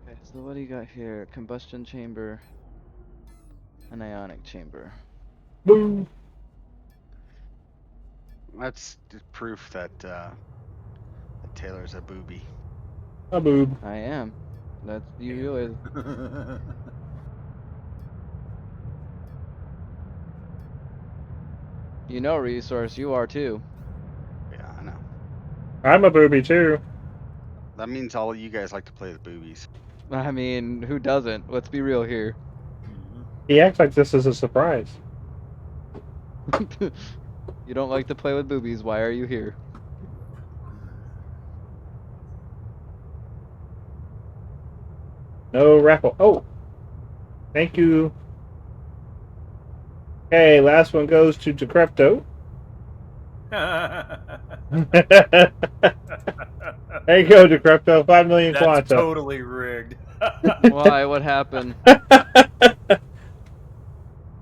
Speaker 5: Okay, so what do you got here? Combustion chamber. An ionic chamber.
Speaker 1: Boo.
Speaker 3: That's proof that Taylor's a booby.
Speaker 1: A boob.
Speaker 5: I am. That's you is. You know, Resource, you are too.
Speaker 3: Yeah, I know.
Speaker 1: I'm a booby too.
Speaker 3: That means all of you guys like to play the boobies.
Speaker 5: I mean, who doesn't? Let's be real here.
Speaker 1: He acts like this is a surprise.
Speaker 5: You don't like to play with boobies, why are you here?
Speaker 1: No raffle. Oh! Thank you. Okay, last one goes to Decrypto. There you go, Decrypto. 5 million
Speaker 2: That's
Speaker 1: quanta.
Speaker 2: totally rigged.
Speaker 5: Why? What happened?
Speaker 2: That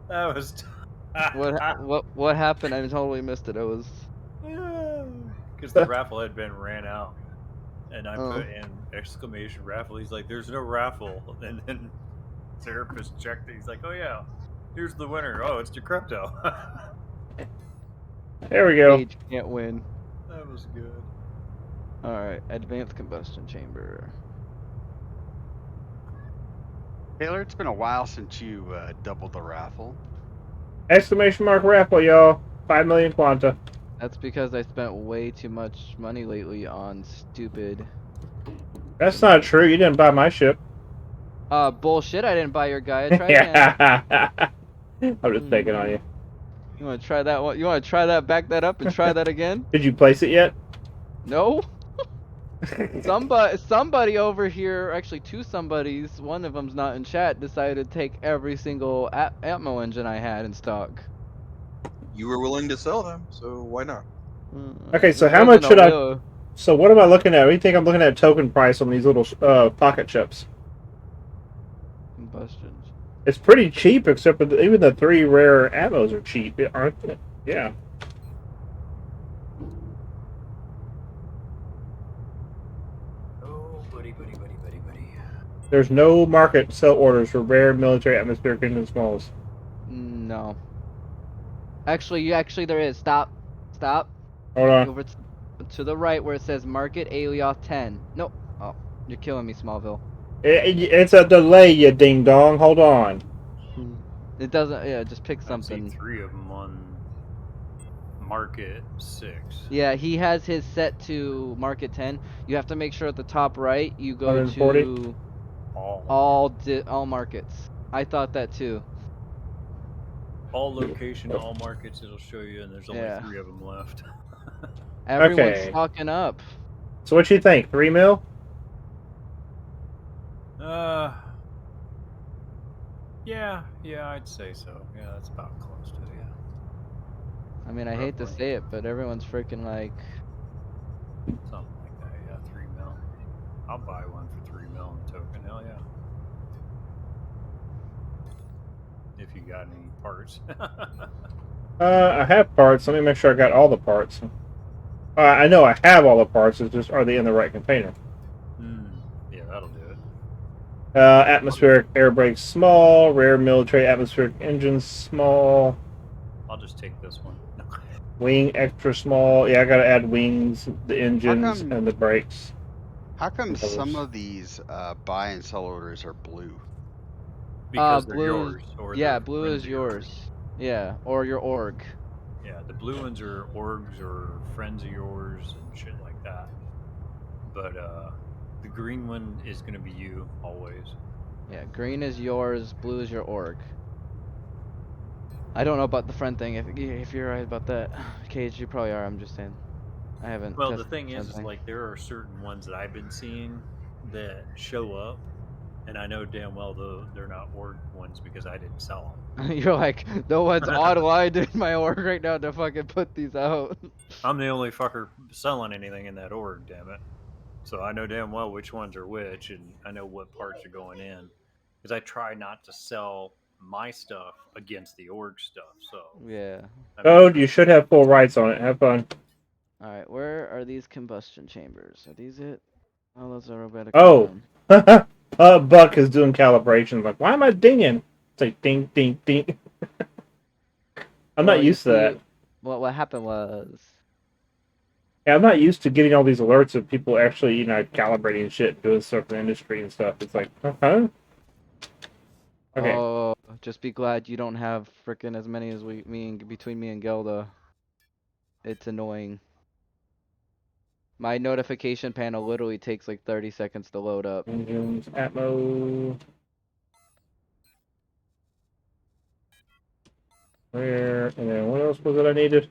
Speaker 2: was.
Speaker 5: What happened? I totally missed it. I was.
Speaker 2: Because the raffle had been ran out, and I
Speaker 5: Oh.
Speaker 2: put in exclamation raffle. He's like, "There's no raffle," and then Serapis checked it. He's like, "Oh yeah, here's the winner. Oh, it's Decrypto."
Speaker 1: There we go.
Speaker 5: Age can't win.
Speaker 2: That was good.
Speaker 5: Alright, advanced combustion chamber.
Speaker 3: Taylor, it's been a while since you doubled the raffle.
Speaker 1: Exclamation mark raffle, y'all. 5 million quanta.
Speaker 5: That's because I spent way too much money lately on stupid.
Speaker 1: That's not true. You didn't buy my ship.
Speaker 5: Bullshit, I didn't buy your guy. Try again.
Speaker 1: I'm just picking on you.
Speaker 5: You wanna try that one? You wanna try that, back that up and try that again?
Speaker 1: Did you place it yet?
Speaker 5: No? Somebody over here, actually two somebodies, one of them's not in chat, decided to take every single Atmo engine I had in stock.
Speaker 8: You were willing to sell them, so why not?
Speaker 1: Okay, so
Speaker 5: It
Speaker 1: how much
Speaker 5: wasn't
Speaker 1: should
Speaker 5: a
Speaker 1: I... So what am I looking at? What do you think I'm looking at token price on these little pocket chips?
Speaker 5: Combustions.
Speaker 1: It's pretty cheap, except for even the 3 rare ammos are cheap, aren't they? Yeah.
Speaker 2: Oh, buddy.
Speaker 1: There's no market sell orders for rare military atmospheric engine smalls.
Speaker 5: No. Actually, there is. Stop.
Speaker 1: Hold on.
Speaker 5: Over to the right where it says Market Alioth 10. No. Oh, you're killing me, Smallville.
Speaker 1: It's a delay, you ding dong. Hold on.
Speaker 5: It doesn't. Yeah, just pick
Speaker 2: I've
Speaker 5: something.
Speaker 2: seen 3 of them on Market 6.
Speaker 5: Yeah, he has his set to Market 10. You have to make sure at the top right you go
Speaker 1: 140?
Speaker 5: to all markets. I thought that too.
Speaker 2: All location, all markets. It'll show you, and there's only
Speaker 5: Yeah.
Speaker 2: 3 of them left.
Speaker 5: Everyone's
Speaker 1: Okay.
Speaker 5: stocking up.
Speaker 1: So what you think? 3 mil?
Speaker 2: Yeah, I'd say so. Yeah, that's about close to it. Yeah.
Speaker 5: I mean, I hate to
Speaker 2: Roughly.
Speaker 5: say it, but everyone's freaking like,
Speaker 2: Something like that. Yeah, 3 mil. I'll buy one for 3 mil in token. Hell yeah. If you got any parts.
Speaker 1: I have parts. Let me make sure I got all the parts. I know I have all the parts. It's just, are they in the right container?
Speaker 2: Yeah, that'll do it.
Speaker 1: Atmospheric air brakes small. Rare military atmospheric engines small.
Speaker 2: I'll just take this one.
Speaker 1: Wing extra small. Yeah, I gotta add wings, the engines,
Speaker 3: come-
Speaker 1: and the brakes.
Speaker 3: How come
Speaker 1: Those.
Speaker 3: some of these buy and sell orders are blue?
Speaker 2: Because they're
Speaker 5: blue.
Speaker 2: yours. Or
Speaker 5: Yeah,
Speaker 2: they're
Speaker 5: blue
Speaker 2: friends
Speaker 5: is
Speaker 2: of
Speaker 5: yours. Yeah, or your org.
Speaker 2: Yeah, the blue ones are orgs or friends of yours and shit like that. But the green one is gonna be you always.
Speaker 5: Yeah, green is yours, blue is your org. I don't know about the friend thing. If you're right about that, Cage, you probably are. I'm just saying. I haven't.
Speaker 2: Well, the
Speaker 5: tested
Speaker 2: thing
Speaker 5: friend
Speaker 2: is
Speaker 5: thing.
Speaker 2: like there are certain ones that I've been seeing that show up, and I know damn well they're not org ones because I didn't sell them.
Speaker 5: You're like, no one's online in my org right now to fucking put these out.
Speaker 2: I'm the only fucker selling anything in that org, damn it. So I know damn well which ones are which, and I know what parts are going in. Because I try not to sell my stuff against the org stuff. So
Speaker 5: Yeah.
Speaker 1: Code, you should have full rights on it. Have fun.
Speaker 5: All right, where are these combustion chambers? Are these it? Oh, those are robotic
Speaker 1: Oh.
Speaker 5: arm.
Speaker 1: Buck is doing calibrations. Like, why am I dinging? It's like ding, ding, ding. I'm
Speaker 5: Well,
Speaker 1: not
Speaker 5: you
Speaker 1: used to that.
Speaker 5: see, what happened was,
Speaker 1: Yeah, I'm not used to getting all these alerts of people actually, calibrating shit, doing stuff in the industry and stuff. It's like, huh? Okay.
Speaker 5: oh, just be glad you don't have frickin' as many as between me and Gelda. It's annoying. My notification panel literally takes like 30 seconds to load up.
Speaker 1: Engines, Atmo. Where, and then what else was it I needed?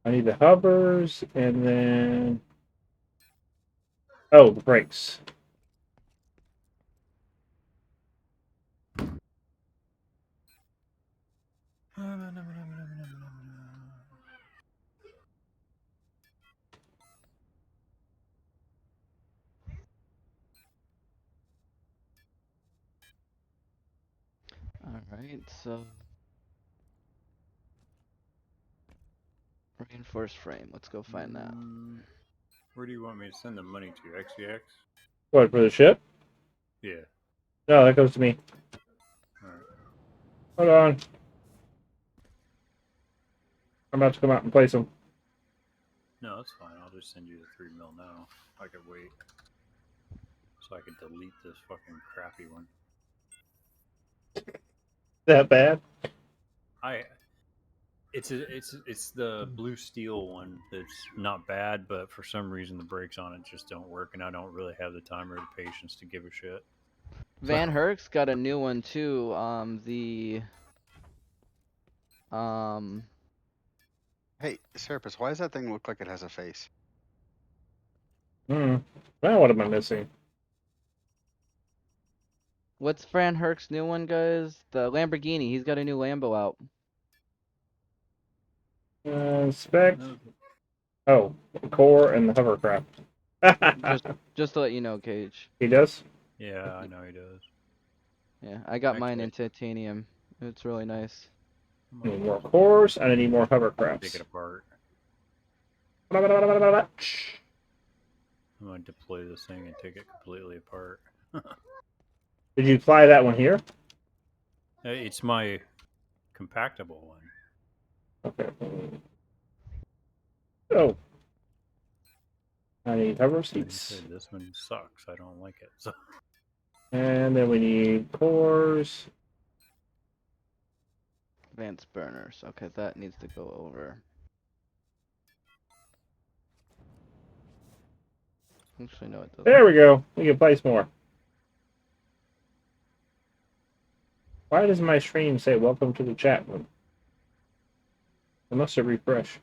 Speaker 1: I need the hovers, and then... Oh, the brakes.
Speaker 5: Alright, so... Reinforced frame, let's go find that.
Speaker 2: Where do you want me to send the money to? XEX?
Speaker 1: What, for the ship?
Speaker 2: Yeah.
Speaker 1: No, that goes to me.
Speaker 2: Alright.
Speaker 1: Hold on. I'm about to come out and place them.
Speaker 2: No, that's fine. I'll just send you the 3 mil now. I could wait. So I could delete this fucking crappy one.
Speaker 1: That bad?
Speaker 2: It's the blue steel one that's not bad, but for some reason the brakes on it just don't work, and I don't really have the time or the patience to give a shit.
Speaker 5: Van Herk's got a new one too.
Speaker 3: Hey, Serapis, why does that thing look like it has a face?
Speaker 1: Now what am I missing?
Speaker 5: What's Van Herk's new one, guys? The Lamborghini. He's got a new Lambo out.
Speaker 1: Spec. Oh, the core and the hovercraft.
Speaker 5: Just to let you know, Cage.
Speaker 1: He does?
Speaker 2: Yeah, I know he does.
Speaker 5: Yeah, I got mine in titanium. It's really nice.
Speaker 1: I need more cores, and I need more
Speaker 2: Take
Speaker 1: hovercrafts.
Speaker 2: it apart. I'm going to deploy this thing and take it completely apart.
Speaker 1: Did you fly that one here?
Speaker 2: It's my compactable one.
Speaker 1: Okay. Oh. I need hover seats.
Speaker 2: This one sucks. I don't like it. So.
Speaker 1: And then we need cores.
Speaker 5: Advanced burners. Okay, that needs to go over. Actually, no, it doesn't.
Speaker 1: There we go. We can place more. Why does my stream say welcome to the chat room? I must have refreshed.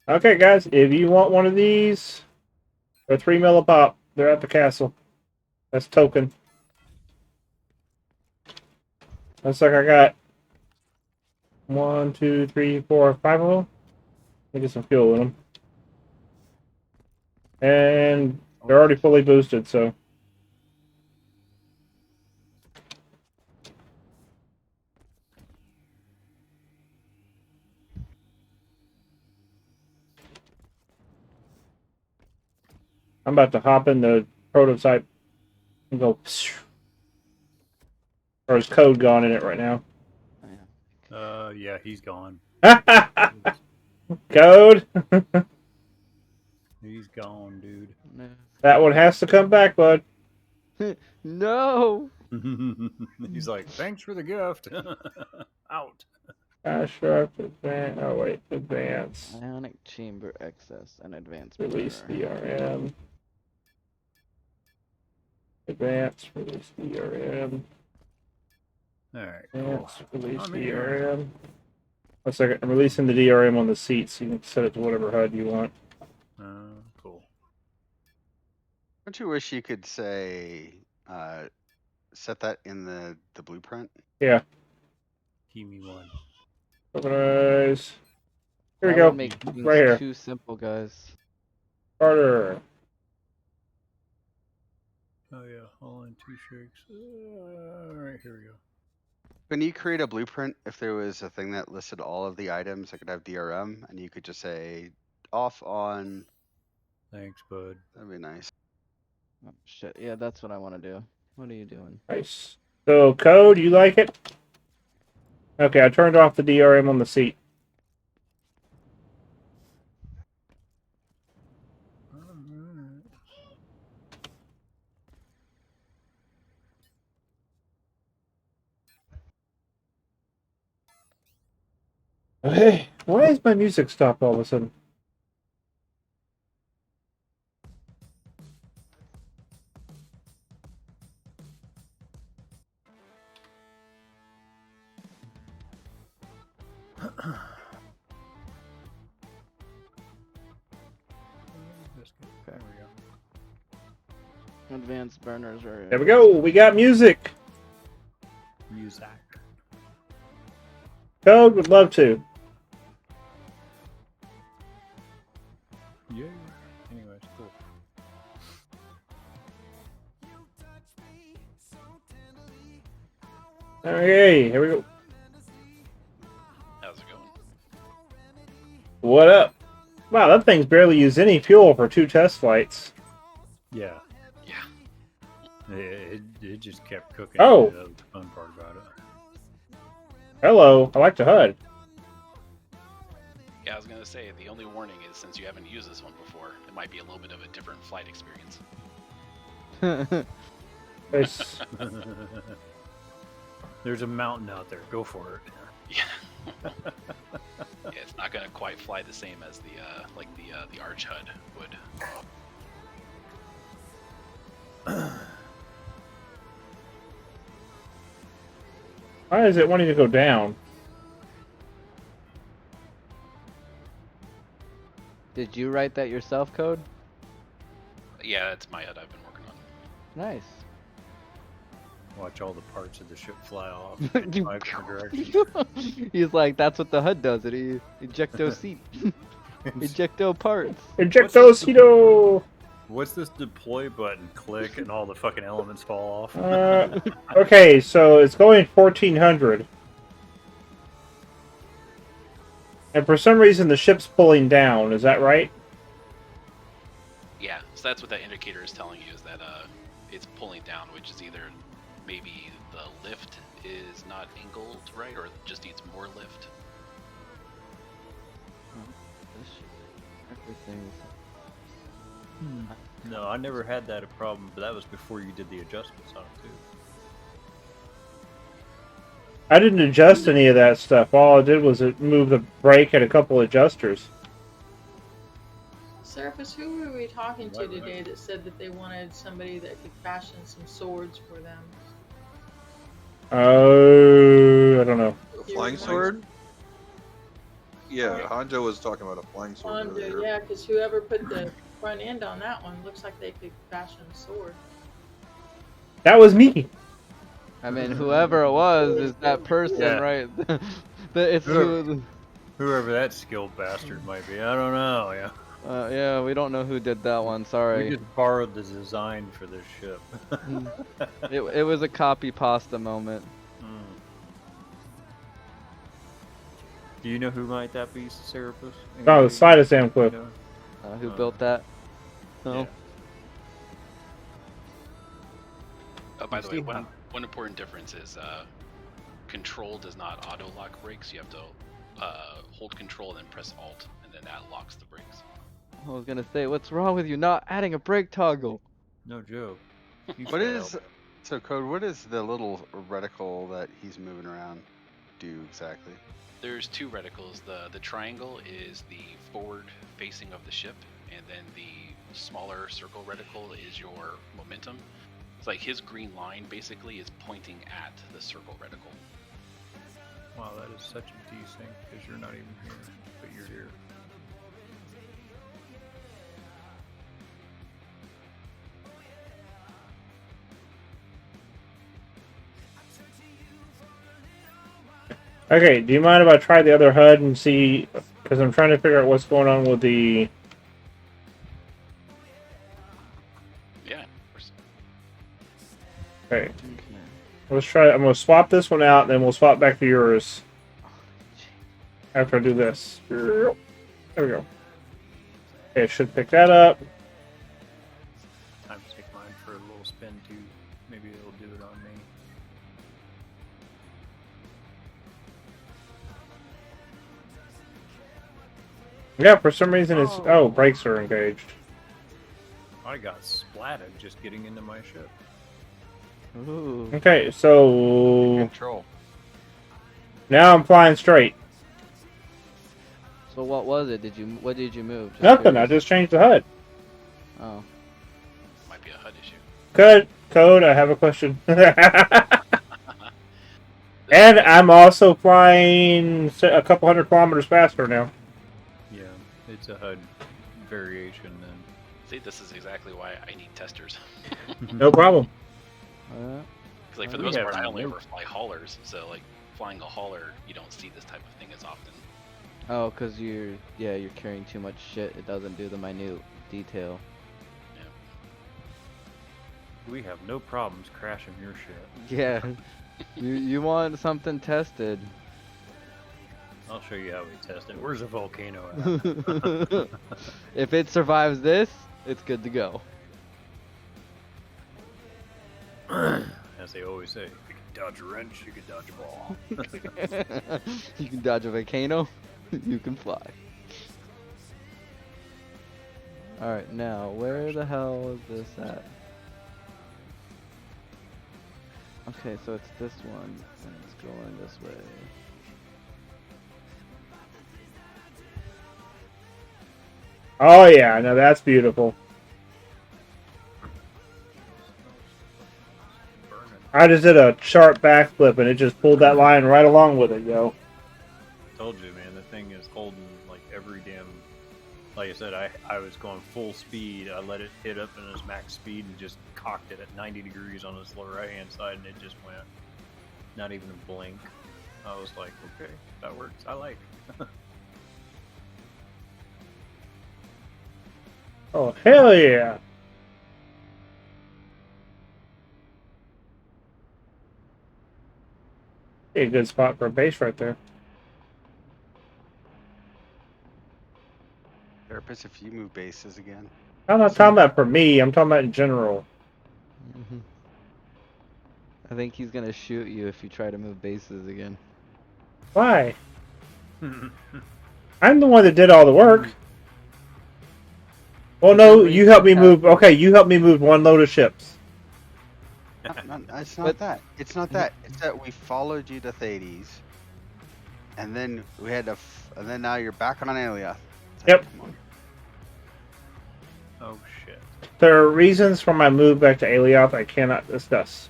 Speaker 1: Okay, guys, if you want one of these, they're 3 mil a pop. They're at the castle. That's token. Looks like I got 1, 2, 3, 4, 5 of them. Let me get some fuel in them. And they're already fully boosted, so. I'm about to hop in the prototype and go. Or is code gone in it right now?
Speaker 2: Yeah, he's gone.
Speaker 1: Code.
Speaker 2: He's gone, dude.
Speaker 1: That one has to come back, bud.
Speaker 5: No.
Speaker 2: He's like, thanks for the gift. Out.
Speaker 1: Sharp advance. Oh wait, advance.
Speaker 5: Ionic chamber excess and advance.
Speaker 1: Release
Speaker 5: burner.
Speaker 1: DRM. Advance. Release DRM.
Speaker 2: All right. Cool.
Speaker 1: Advance. Release
Speaker 2: I'm in here.
Speaker 1: DRM. 1 second. I'm releasing the DRM on the seat, so you can set it to whatever HUD you want.
Speaker 2: Cool.
Speaker 3: Don't you wish you could say, set that in the blueprint?
Speaker 1: Yeah.
Speaker 2: Give me one.
Speaker 1: Organize. Here we
Speaker 5: That
Speaker 1: go.
Speaker 5: would make things
Speaker 1: Right here.
Speaker 5: too simple, guys.
Speaker 1: Carter.
Speaker 2: Oh yeah, all in 2 shakes. All right, here we go.
Speaker 3: When you create a blueprint, if there was a thing that listed all of the items that could have DRM, and you could just say off on,
Speaker 2: Thanks, bud.
Speaker 3: that'd be nice.
Speaker 5: Oh, shit. Yeah, that's what I want to do. What are you doing?
Speaker 1: Nice. So, code, you like it? Okay, I turned off the DRM on the seat. Hey, why is my music stopped all of a sudden?
Speaker 2: There we go.
Speaker 5: Advanced burners are.
Speaker 1: There we go. We got music.
Speaker 2: Music.
Speaker 1: Code would love to.
Speaker 2: Yeah. Anyways, cool.
Speaker 1: Okay, here we go.
Speaker 11: How's it going?
Speaker 1: What up? Wow, that thing's barely used any fuel for 2 test flights.
Speaker 2: Yeah.
Speaker 11: Yeah.
Speaker 2: It just kept cooking.
Speaker 1: Oh.
Speaker 2: That was the fun part about it.
Speaker 1: Hello, I like the HUD.
Speaker 11: Yeah, I was gonna say the only warning is since you haven't used this one before, it might be a little bit of a different flight experience.
Speaker 1: It's,
Speaker 2: There's a mountain out there. Go for it.
Speaker 11: Yeah. Yeah, it's not gonna quite fly the same as the the Arch HUD would.
Speaker 1: why is it wanting to go down?
Speaker 5: Did you write that yourself, Code?
Speaker 11: Yeah, that's my HUD I've been working on.
Speaker 5: Nice.
Speaker 2: Watch all the parts of the ship fly off.
Speaker 5: You-
Speaker 2: 5 different directions.
Speaker 5: He's like, that's what the HUD does. It ejecto seat, ejecto parts.
Speaker 1: Ejectocito!
Speaker 2: What's this deploy button? Click and all the fucking elements fall off.
Speaker 1: Okay, so it's going 1400. And for some reason the ship's pulling down, is that right?
Speaker 11: Yeah, so that's what that indicator is telling you is that it's pulling down, which is either maybe the lift is not angled right or just needs more lift.
Speaker 5: Everything's.
Speaker 2: No, I never had that a problem, but that was before you did the adjustments on it too.
Speaker 1: I didn't adjust any of that stuff. All I did was move the brake and a couple adjusters.
Speaker 7: Seraphis, who were we talking to today that said that they wanted somebody that could fashion some swords for them?
Speaker 1: Oh, I don't know.
Speaker 8: A flying sword? Yeah, Hanjo was talking about a flying sword earlier.
Speaker 7: Yeah, because whoever put the front end on that one looks like they could fashion a sword.
Speaker 1: That was me.
Speaker 5: I mean, whoever it was is that person,
Speaker 2: Yeah.
Speaker 5: right? It's
Speaker 2: Whoever that skilled bastard might be. I don't know. Yeah.
Speaker 5: yeah, we don't know who did that one. Sorry.
Speaker 2: We just borrowed the design for this ship.
Speaker 5: It was a copy pasta moment.
Speaker 12: Do you know who might that be, Serapis?
Speaker 1: Oh, the side of Sam Cliff.
Speaker 5: Who built that? No.
Speaker 2: Yeah.
Speaker 11: Oh, by the way, one important difference is control does not auto lock brakes. You have to hold control and then press alt, and then that locks the brakes.
Speaker 5: I was gonna say, what's wrong with you not adding a brake toggle?
Speaker 2: No joke.
Speaker 3: What is so Code? What is the little reticle that he's moving around do exactly?
Speaker 11: There's two reticles. The triangle is the forward facing of the ship, and then the smaller circle reticle is your momentum. It's like his green line basically is pointing at the circle reticle.
Speaker 2: Wow, that is such a desync because you're not even here, but you're here.
Speaker 1: Okay, do you mind if I try the other HUD and see? Because I'm trying to figure out what's going on with the.
Speaker 11: Yeah, of course.
Speaker 1: Okay. Let's try. I'm gonna swap this one out, and then we'll swap back to yours. After I do this. There we go. Okay, it should pick that up.
Speaker 2: Time to take mine for a little spin too. Maybe it'll do it on me.
Speaker 1: Yeah, for some reason it's. Oh, brakes are engaged.
Speaker 2: I got splatted just getting into my ship.
Speaker 5: Ooh.
Speaker 1: Okay, so
Speaker 3: Control.
Speaker 1: now I'm flying straight.
Speaker 5: So what was it? What did you move? Just
Speaker 1: Nothing. I
Speaker 5: curious.
Speaker 1: just changed the HUD.
Speaker 5: Oh.
Speaker 11: Might be a HUD issue.
Speaker 1: Code. I have a question. And I'm also flying a couple hundred kilometers faster now.
Speaker 2: Yeah, it's a HUD variation then.
Speaker 11: See, this is exactly why I need testers.
Speaker 1: No problem.
Speaker 11: Because like for the
Speaker 2: We
Speaker 11: most
Speaker 2: have
Speaker 11: part, I only
Speaker 2: no-
Speaker 11: ever fly haulers. So like flying a hauler, you don't see this type of thing as often.
Speaker 5: Oh, because you're carrying too much shit. It doesn't do the minute detail.
Speaker 2: We have no problems crashing your ship.
Speaker 5: Yeah. you want something tested.
Speaker 2: I'll show you how we test it. Where's the volcano at?
Speaker 5: If it survives this, it's good to go.
Speaker 2: As they always say, if you can dodge a wrench, you can dodge a ball.
Speaker 5: You can dodge a volcano, you can fly. Alright, now, where the hell is this at? Okay, so it's this one, and it's going this way.
Speaker 1: Oh yeah, no, that's beautiful. I just did a sharp backflip and it just pulled that line right along with it, yo.
Speaker 2: Told you, man, the thing is holding like every damn. Like I said, I was going full speed. I let it hit up in its max speed and just cocked it at 90 degrees on its lower right hand side, and it just went. Not even a blink. I was like, okay, that works. I like.
Speaker 1: Oh hell yeah! Be a good spot for a base right there.
Speaker 3: Therapist, if you move bases again.
Speaker 1: I'm not talking about for me. I'm talking about in general.
Speaker 5: I think he's gonna shoot you if you try to move bases again.
Speaker 1: Why? I'm the one that did all the work. Well, no, you helped me move. Okay, you helped me move one load of ships.
Speaker 3: It's not that. It's not that. It's that we followed you to Thades, and then we had to, and then now you're back on Alia.
Speaker 1: Yep.
Speaker 2: Oh shit.
Speaker 1: There are reasons for my move back to Alioth I cannot discuss.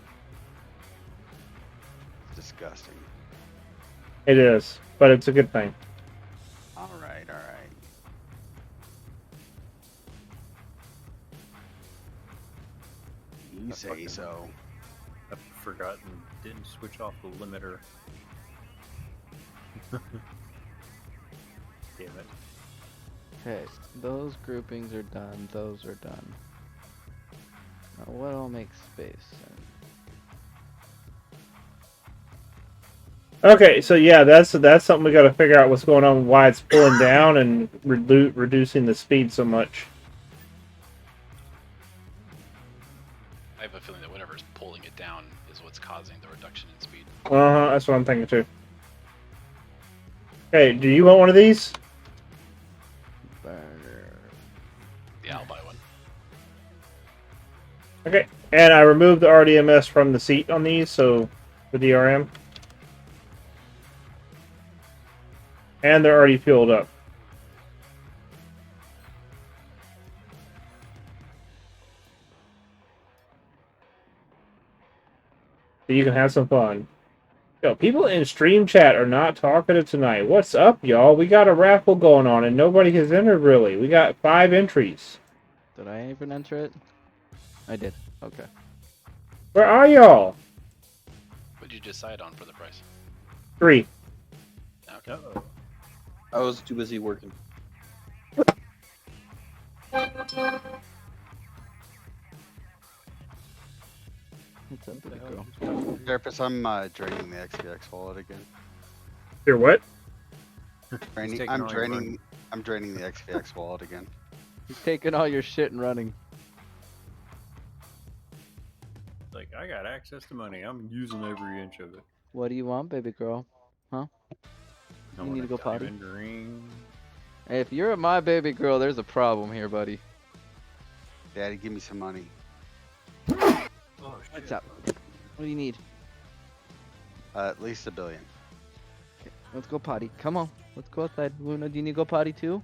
Speaker 3: Disgusting.
Speaker 1: It is, but it's a good thing.
Speaker 3: You say so.
Speaker 2: I've forgotten. Didn't switch off the limiter. Damn it.
Speaker 5: Okay, those groupings are done. Those are done. Now, what'll make space?
Speaker 1: Okay, so yeah, that's something we got to figure out what's going on, why it's pulling down and reducing the speed so much.
Speaker 11: I have a feeling that whatever's pulling it down is what's causing the reduction in speed.
Speaker 1: That's what I'm thinking too. Okay, do you want one of these?
Speaker 11: Yeah, I'll buy one.
Speaker 1: Okay, and I removed the RDMS from the seat on these, so for DRM. And they're already fueled up. So you can have some fun. Yo, people in stream chat are not talkative tonight. What's up, y'all? We got a raffle going on, and nobody has entered, really. We got 5 entries.
Speaker 5: Did I even enter it? I did. Okay.
Speaker 1: Where are y'all?
Speaker 11: What did you decide on for the price?
Speaker 1: 3.
Speaker 11: Okay.
Speaker 2: Uh-oh.
Speaker 8: I was too busy working.
Speaker 5: What's up, baby girl?
Speaker 3: Therapist, I'm draining the XPX wallet again.
Speaker 1: You're what?
Speaker 3: Draining, I'm draining the XPX wallet again.
Speaker 5: He's taking all your shit and running.
Speaker 2: Like, I got access to money. I'm using every inch of it.
Speaker 5: What do you want, baby girl? Huh?
Speaker 2: I
Speaker 5: You
Speaker 2: want
Speaker 5: need to
Speaker 2: a
Speaker 5: go potty?
Speaker 2: diamond ring.
Speaker 5: Hey, if you're my baby girl, there's a problem here, buddy.
Speaker 3: Daddy, give me some money.
Speaker 2: Oh,
Speaker 5: What's up? What do you need?
Speaker 3: At least $1 billion.
Speaker 5: Okay, let's go potty. Come on. Let's go outside. Luna, do you need to go potty too?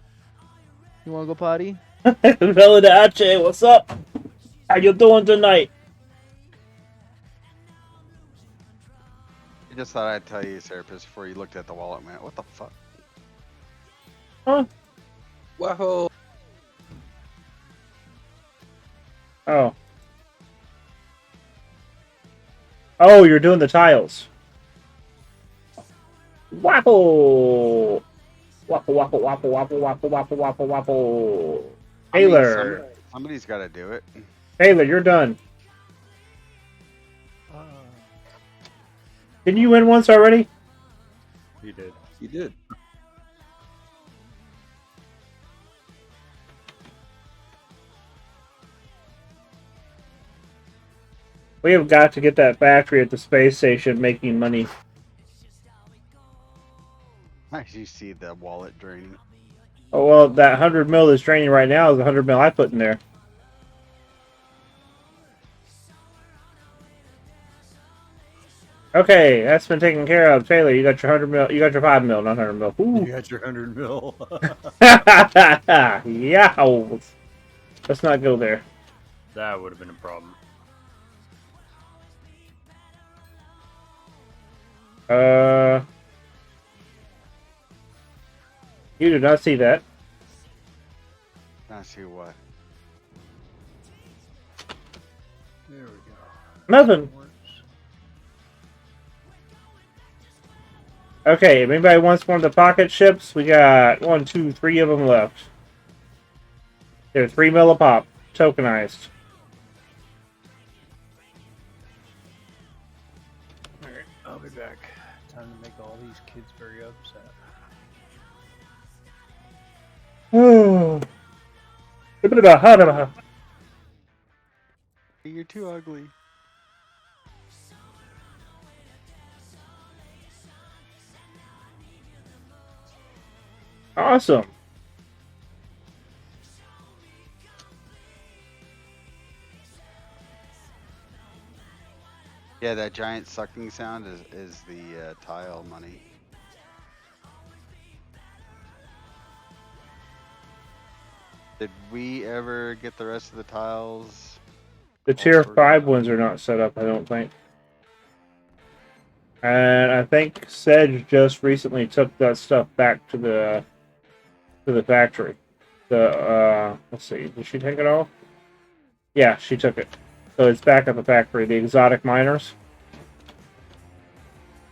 Speaker 5: You want to go potty?
Speaker 1: Validace, what's up? How you doing tonight?
Speaker 3: I just thought I'd tell you, Therapist, before you looked at the wallet, man. What the fuck?
Speaker 1: Huh?
Speaker 8: Whoa!
Speaker 1: Oh. Oh, you're doing the tiles. Waffle! Waffle, waffle, waffle, waffle, waffle, waffle, waffle, waffle. Taylor.
Speaker 3: Somebody's got to do it.
Speaker 1: Taylor, you're done. Didn't you win once already?
Speaker 2: You did.
Speaker 8: You did.
Speaker 1: We have got to get that factory at the space station making money.
Speaker 3: Nice, you see the wallet draining.
Speaker 1: Oh, well, that 100 mil that's draining right now is the 100 mil I put in there. Okay, that's been taken care of. Taylor, you got your 100 mil. You got your 5 mil, not 100 mil. Ooh.
Speaker 2: You got your 100 mil.
Speaker 1: Yeah. Let's not go there.
Speaker 2: That would have been a problem.
Speaker 1: You did not see that.
Speaker 3: Not see what.
Speaker 2: There we go.
Speaker 1: Nothing. Okay, if anybody wants one of the pocket ships, we got 1, 2, 3 of them left. They're 3 mil a pop, tokenized.
Speaker 2: Alright, I'll be back. Time to make all these kids very upset.
Speaker 3: You're too ugly.
Speaker 1: Awesome.
Speaker 3: Yeah, that giant sucking sound is the tile money. Did we ever get the rest of the tiles?
Speaker 1: The tier 5 ones are not set up, I don't think. And I think Sedge just recently took that stuff back to the factory. Let's see, did she take it off? Yeah, she took it. So it's back at the factory, the exotic miners.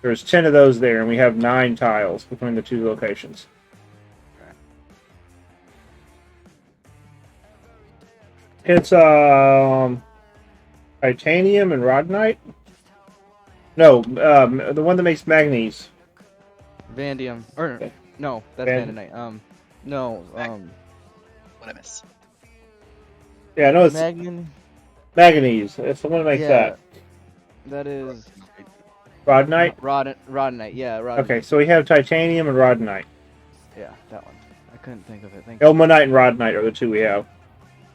Speaker 1: There's 10 of those there, and we have 9 tiles between the 2 locations. It's titanium and rodonite. No, the one that makes manganese.
Speaker 5: Vanadium. Or no, that's Vanadite. No.
Speaker 9: What I miss?
Speaker 1: Yeah, no, it's manganese. It's the one that makes that.
Speaker 5: That is
Speaker 1: rodonite.
Speaker 5: Rodonite. Yeah, rodonite.
Speaker 1: Okay, so we have titanium and rodonite.
Speaker 5: Yeah, that one. I couldn't think of it. Thank you.
Speaker 1: Ilmenite and rodonite are the 2 we have.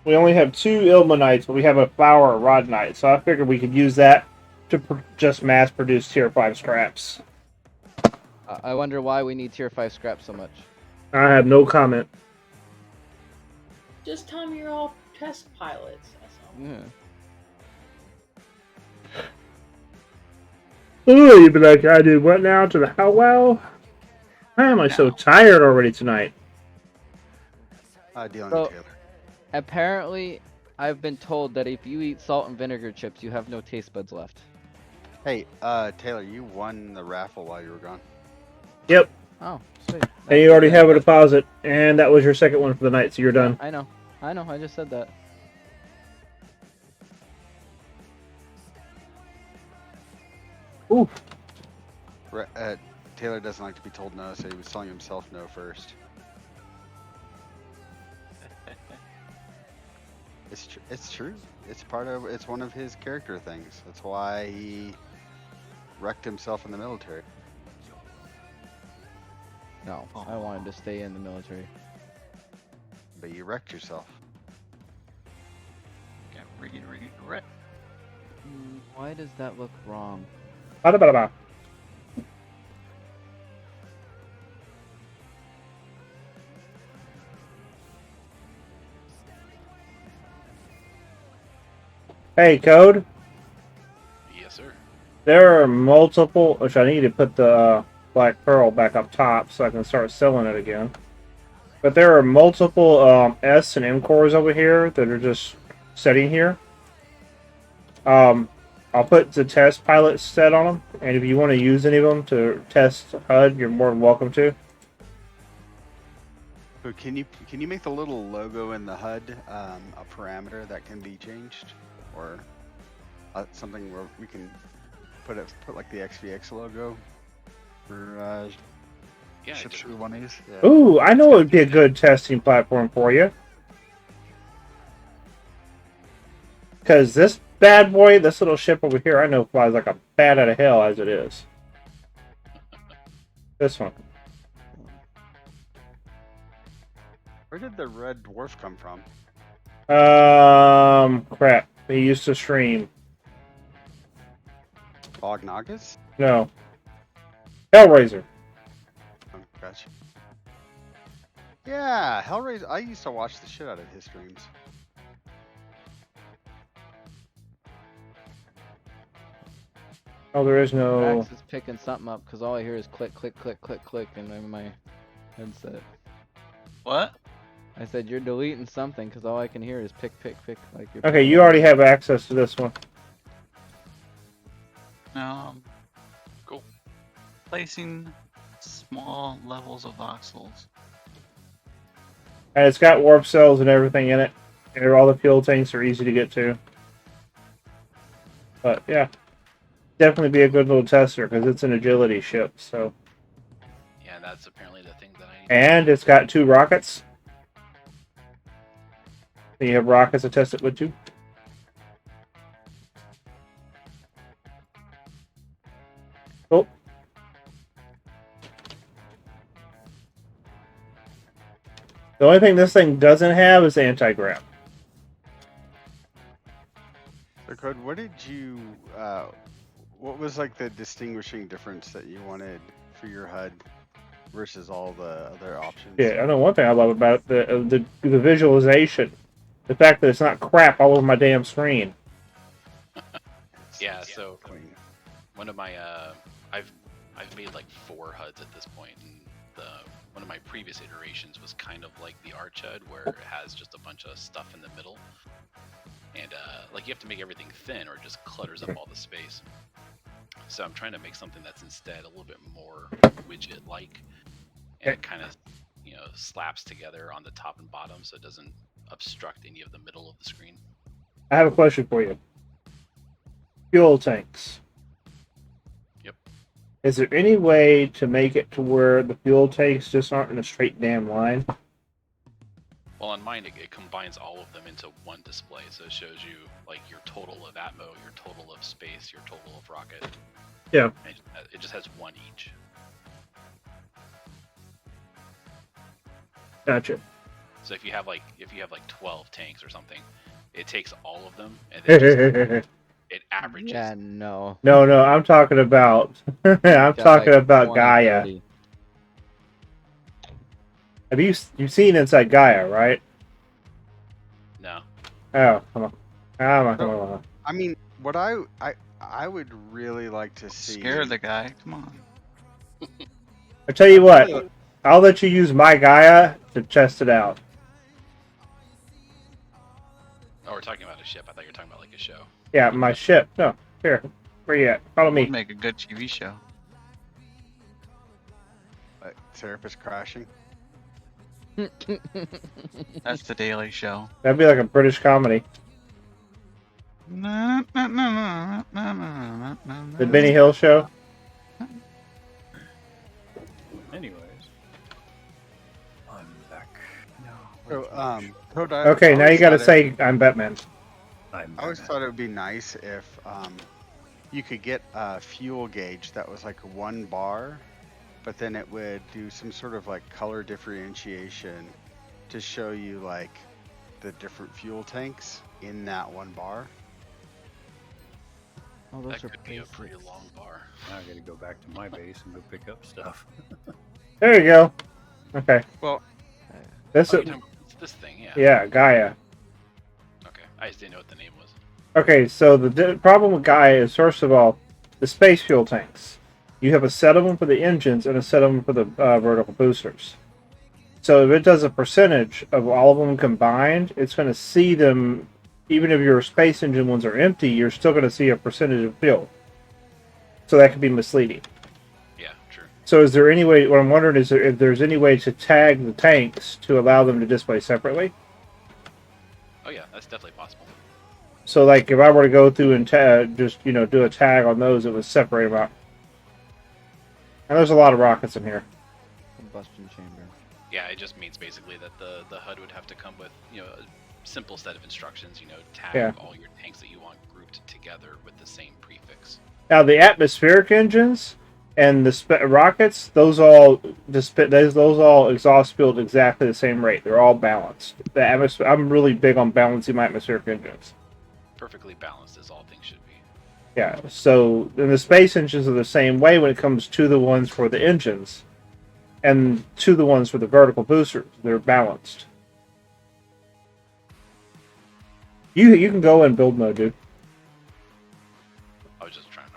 Speaker 1: We only have 2 ilmenites, but we have a flower of rodonite, so I figured we could use that to just mass produce tier 5 scraps.
Speaker 5: I wonder why we need tier 5 scraps so much.
Speaker 1: I have no comment.
Speaker 7: Just tell me you're all test pilots. That's all.
Speaker 5: Yeah.
Speaker 1: Oh, you'd be like, I did what now to the how well? Why am I so tired already tonight?
Speaker 3: Dealing
Speaker 5: So,
Speaker 3: with Taylor.
Speaker 5: apparently, I've been told that if you eat salt and vinegar chips, you have no taste buds left.
Speaker 3: Hey, Taylor, you won the raffle while you were gone.
Speaker 1: Yep.
Speaker 5: Oh, sweet.
Speaker 1: And you already have a deposit, and that was your second one for the night, so you're done.
Speaker 5: I know. I just said that.
Speaker 1: Ooh.
Speaker 3: Taylor doesn't like to be told no, so he was telling himself no first. It's true. It's one of his character things. That's why he wrecked himself in the military.
Speaker 5: No, I wanted to stay in the military.
Speaker 3: But you wrecked yourself.
Speaker 9: Got regret.
Speaker 5: Why does that look wrong?
Speaker 1: Ba-da-ba-da-ba. Hey, Code.
Speaker 11: Yes, sir.
Speaker 1: There are multiple, which I need to put the Black Pearl back up top so I can start selling it again. But there are multiple S and M cores over here that are just sitting here. I'll put the test pilot set on them, and if you want to use any of them to test HUD, you're more than welcome to.
Speaker 3: So can you make the little logo in the HUD a parameter that can be changed, or something where we can put like the XVX logo for ships we want to use? Yeah.
Speaker 1: Ooh, I know it would be a good testing platform for you. Because this bad boy, this little ship over here, I know flies like a bat out of hell as it is. This one.
Speaker 3: Where did the red dwarf come from?
Speaker 1: Crap. He used to stream.
Speaker 3: Bog Nagas?
Speaker 1: No. Hellraiser.
Speaker 3: Oh, gotcha. Yeah, Hellraiser. I used to watch the shit out of his streams.
Speaker 1: Oh, there is no...
Speaker 5: Max is picking something up because all I hear is click, click, click, click, click in my headset.
Speaker 9: What?
Speaker 5: I said you're deleting something because all I can hear is pick, pick, pick. Like you're
Speaker 1: Okay, you already have access to this one.
Speaker 9: Cool. Placing small levels of voxels.
Speaker 1: And it's got warp cells and everything in it. And all the fuel tanks are easy to get to. But, yeah. Definitely be a good little tester because it's an agility ship, so...
Speaker 11: Yeah, that's apparently the thing that I need.
Speaker 1: And it's got 2 rockets. So you have rockets to test it with too. Oh. The only thing this thing doesn't have is anti-grav.
Speaker 3: So, Code, what did you, what was like the distinguishing difference that you wanted for your HUD versus all the other options?
Speaker 1: Yeah, I know one thing I love about the visualization. The fact that it's not crap all over my damn screen.
Speaker 11: Yeah, so one of my I've made like 4 HUDs at this point, and one of my previous iterations was kind of like the Arch HUD where it has just a bunch of stuff in the middle. and like you have to make everything thin or it just clutters up all the space. So I'm trying to make something that's instead a little bit more widget-like, and it kind of, you know, slaps together on the top and bottom so it doesn't obstruct any of the middle of the screen.
Speaker 1: I have a question for you. Fuel tanks.
Speaker 11: Yep.
Speaker 1: Is there any way to make it to where the fuel tanks just aren't in a straight damn line?
Speaker 11: Well, on mine, it combines all of them into one display, so it shows you like your total of Atmo, your total of space, your total of rocket.
Speaker 1: Yeah.
Speaker 11: And it just has one each.
Speaker 1: Gotcha.
Speaker 11: So if you have like 12 tanks or something, it takes all of them and then it averages.
Speaker 5: Yeah, no.
Speaker 1: No, I'm talking about I'm talking about
Speaker 5: 20,
Speaker 1: Gaia.
Speaker 5: 30.
Speaker 1: Have you've seen Inside Gaia, right?
Speaker 11: No.
Speaker 1: Oh, come on. Come on.
Speaker 3: I mean, what I would really like to see.
Speaker 9: Scare the guy. Come on.
Speaker 1: I tell you what, I'll let you use my Gaia to test it out.
Speaker 11: Oh, we're talking about a ship. I thought you were talking about like a show.
Speaker 1: Yeah, my ship. No, here. Where you at? Follow me.
Speaker 9: Would make a good TV show.
Speaker 3: Serapis crashing.
Speaker 9: That's the Daily Show.
Speaker 1: That'd be like a British comedy.
Speaker 9: The
Speaker 1: The Benny Hill Show.
Speaker 2: Anyways, I'm back.
Speaker 1: Okay, now you gotta say I'm Batman.
Speaker 3: I always thought it would be nice if you could get a fuel gauge that was like 1 bar, but then it would do some sort of like color differentiation to show you like the different fuel tanks in that 1 bar.
Speaker 5: Oh, those
Speaker 11: That
Speaker 5: are
Speaker 11: could be a
Speaker 5: basics.
Speaker 11: pretty long bar.
Speaker 2: Now I gotta go back to my base and go pick up stuff.
Speaker 1: There you go. Okay.
Speaker 3: Well,
Speaker 1: This
Speaker 11: Oh,
Speaker 1: is
Speaker 11: you're talking about this thing, yeah.
Speaker 1: yeah, Gaia.
Speaker 11: Okay, I just didn't know what the name was.
Speaker 1: Okay, so the problem with Gaia is, first of all, the space fuel tanks. You have a set of them for the engines and a set of them for the vertical boosters. So if it does a percentage of all of them combined, it's going to see them, even if your space engine ones are empty, you're still going to see a percentage of fuel. So that could be misleading.
Speaker 11: Yeah, true.
Speaker 1: So is there any way, what I'm wondering is if there's any way to tag the tanks to allow them to display separately?
Speaker 11: Oh yeah, that's definitely possible.
Speaker 1: So like if I were to go through and just, do a tag on those, it would separate them out. And there's a lot of rockets in here.
Speaker 5: Combustion chamber.
Speaker 11: Yeah, it just means basically that the HUD would have to come with, a simple set of instructions, tag
Speaker 1: Yeah.
Speaker 11: all your tanks that you want grouped together with the same prefix.
Speaker 1: Now the atmospheric engines and the rockets, those all exhaust fueled exactly the same rate. They're all balanced. I'm really big on balancing my atmospheric engines.
Speaker 11: Perfectly balanced as all things should be.
Speaker 1: Yeah, so and the space engines are the same way when it comes to the ones for the engines and to the ones for the vertical boosters. They're balanced. You can go in build mode, dude.
Speaker 11: I was just trying to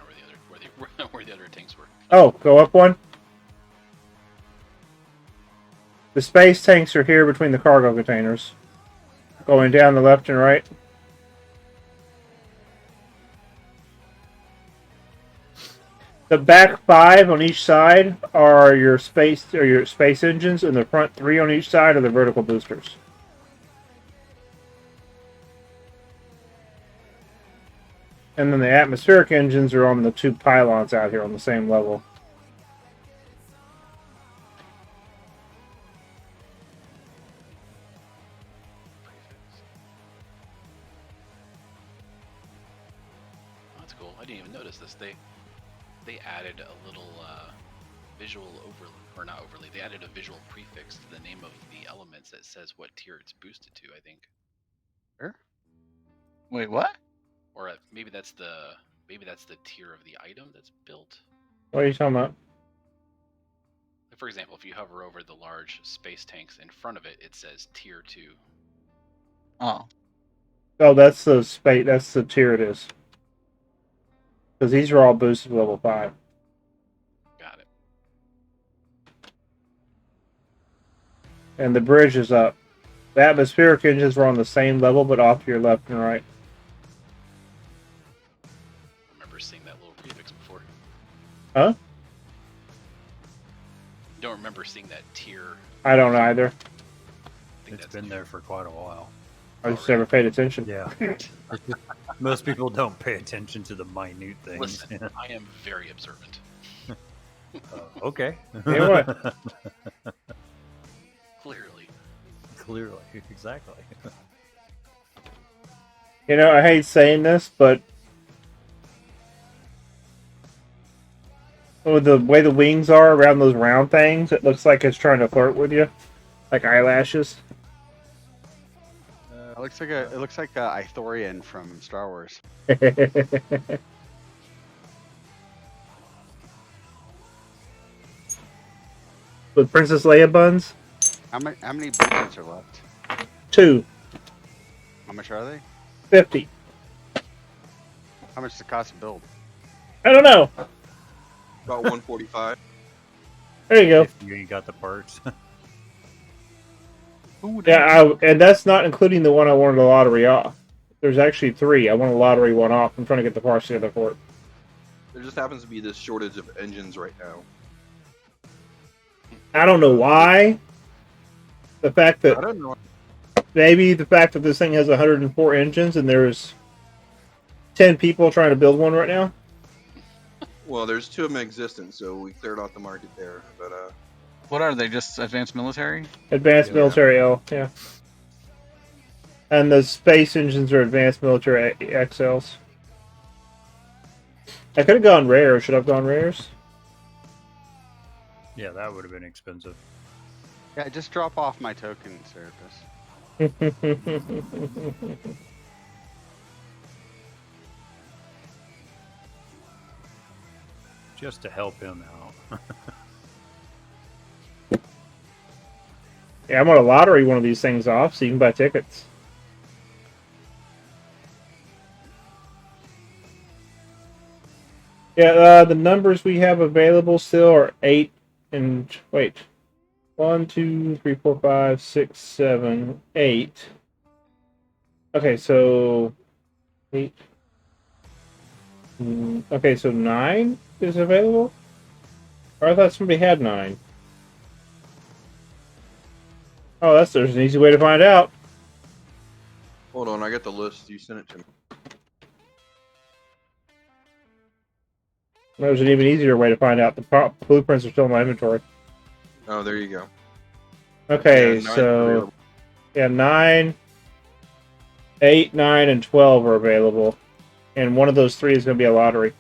Speaker 11: remember where the other tanks were.
Speaker 1: Oh, go up one. The space tanks are here between the cargo containers. Going down the left and right. The back 5 on each side are your space engines, and the front 3 on each side are the vertical boosters. And then the atmospheric engines are on the 2 pylons out here on the same level.
Speaker 11: Oh, that's cool. I didn't even notice this. They added a little visual overlay, or not overlay. They added a visual prefix to the name of the elements that says what tier it's boosted to. I think.
Speaker 3: Sure.
Speaker 9: Wait, what?
Speaker 11: Or maybe that's the tier of the item that's built.
Speaker 1: What are you talking about?
Speaker 11: Like, for example, if you hover over the large space tanks in front of it, it says tier 2.
Speaker 9: Oh.
Speaker 1: Oh, that's the space. That's the tier it is. Because these are all boosted to level 5.
Speaker 11: Got it.
Speaker 1: And the bridge is up. The atmospheric engines were on the same level, but off to your left and right. Huh?
Speaker 11: Don't remember seeing that tier.
Speaker 1: I don't either.
Speaker 11: I think
Speaker 2: It's
Speaker 11: that's
Speaker 2: been
Speaker 11: new.
Speaker 2: there for quite a while.
Speaker 1: I just never paid attention.
Speaker 2: Yeah. Most people don't pay attention to the minute things.
Speaker 11: Listen, I am very observant.
Speaker 2: Okay.
Speaker 1: You know what?
Speaker 11: Clearly.
Speaker 2: Clearly, exactly.
Speaker 1: You know, I hate saying this, but with the way the wings are around those round things, it looks like it's trying to flirt with you, like eyelashes.
Speaker 3: It looks like Ithorian from Star Wars.
Speaker 1: With Princess Leia buns?
Speaker 3: How many blueprints are left?
Speaker 1: 2.
Speaker 3: How much are they?
Speaker 1: 50.
Speaker 3: How much does it cost to build?
Speaker 1: I don't know.
Speaker 8: About 145.
Speaker 1: There you go.
Speaker 2: If you ain't got the parts.
Speaker 1: Yeah, and that's not including the one I wanted the lottery off. There's actually 3. I want a lottery one off. I'm trying to get the parts together for it.
Speaker 8: There just happens to be this shortage of engines right now.
Speaker 1: I don't know why. The fact that
Speaker 8: I don't know.
Speaker 1: maybe the fact that this thing has 104 engines and there's 10 people trying to build one right now.
Speaker 8: Well, there's 2 of them in existence, so we cleared out the market there. But
Speaker 9: What are they? Just advanced military?
Speaker 1: Advanced
Speaker 8: Yeah.
Speaker 1: military L, yeah. And the space engines are advanced military XLs. I could have gone rare. Should I have gone rares?
Speaker 2: Yeah, that would have been expensive.
Speaker 3: Yeah, just drop off my token, Serapis.
Speaker 2: Just to help him out.
Speaker 1: Yeah, I'm gonna lottery one of these things off so you can buy tickets. Yeah, the numbers we have available still are 8 and wait. 1, 2, 3, 4, 5, 6, 7, 8. Okay, so 8. Okay, so 9 is available? Or I thought somebody had 9. Oh, there's an easy way to find out.
Speaker 8: hold on, I got the list. You sent it to me.
Speaker 1: There's an even easier way to find out. The blueprints are still in my inventory.
Speaker 8: Oh, there you go.
Speaker 1: Okay,
Speaker 8: Yeah, 9
Speaker 1: so
Speaker 8: available.
Speaker 1: yeah, 9, 8, 9, and 12 are available, and one of those 3 is going to be a lottery.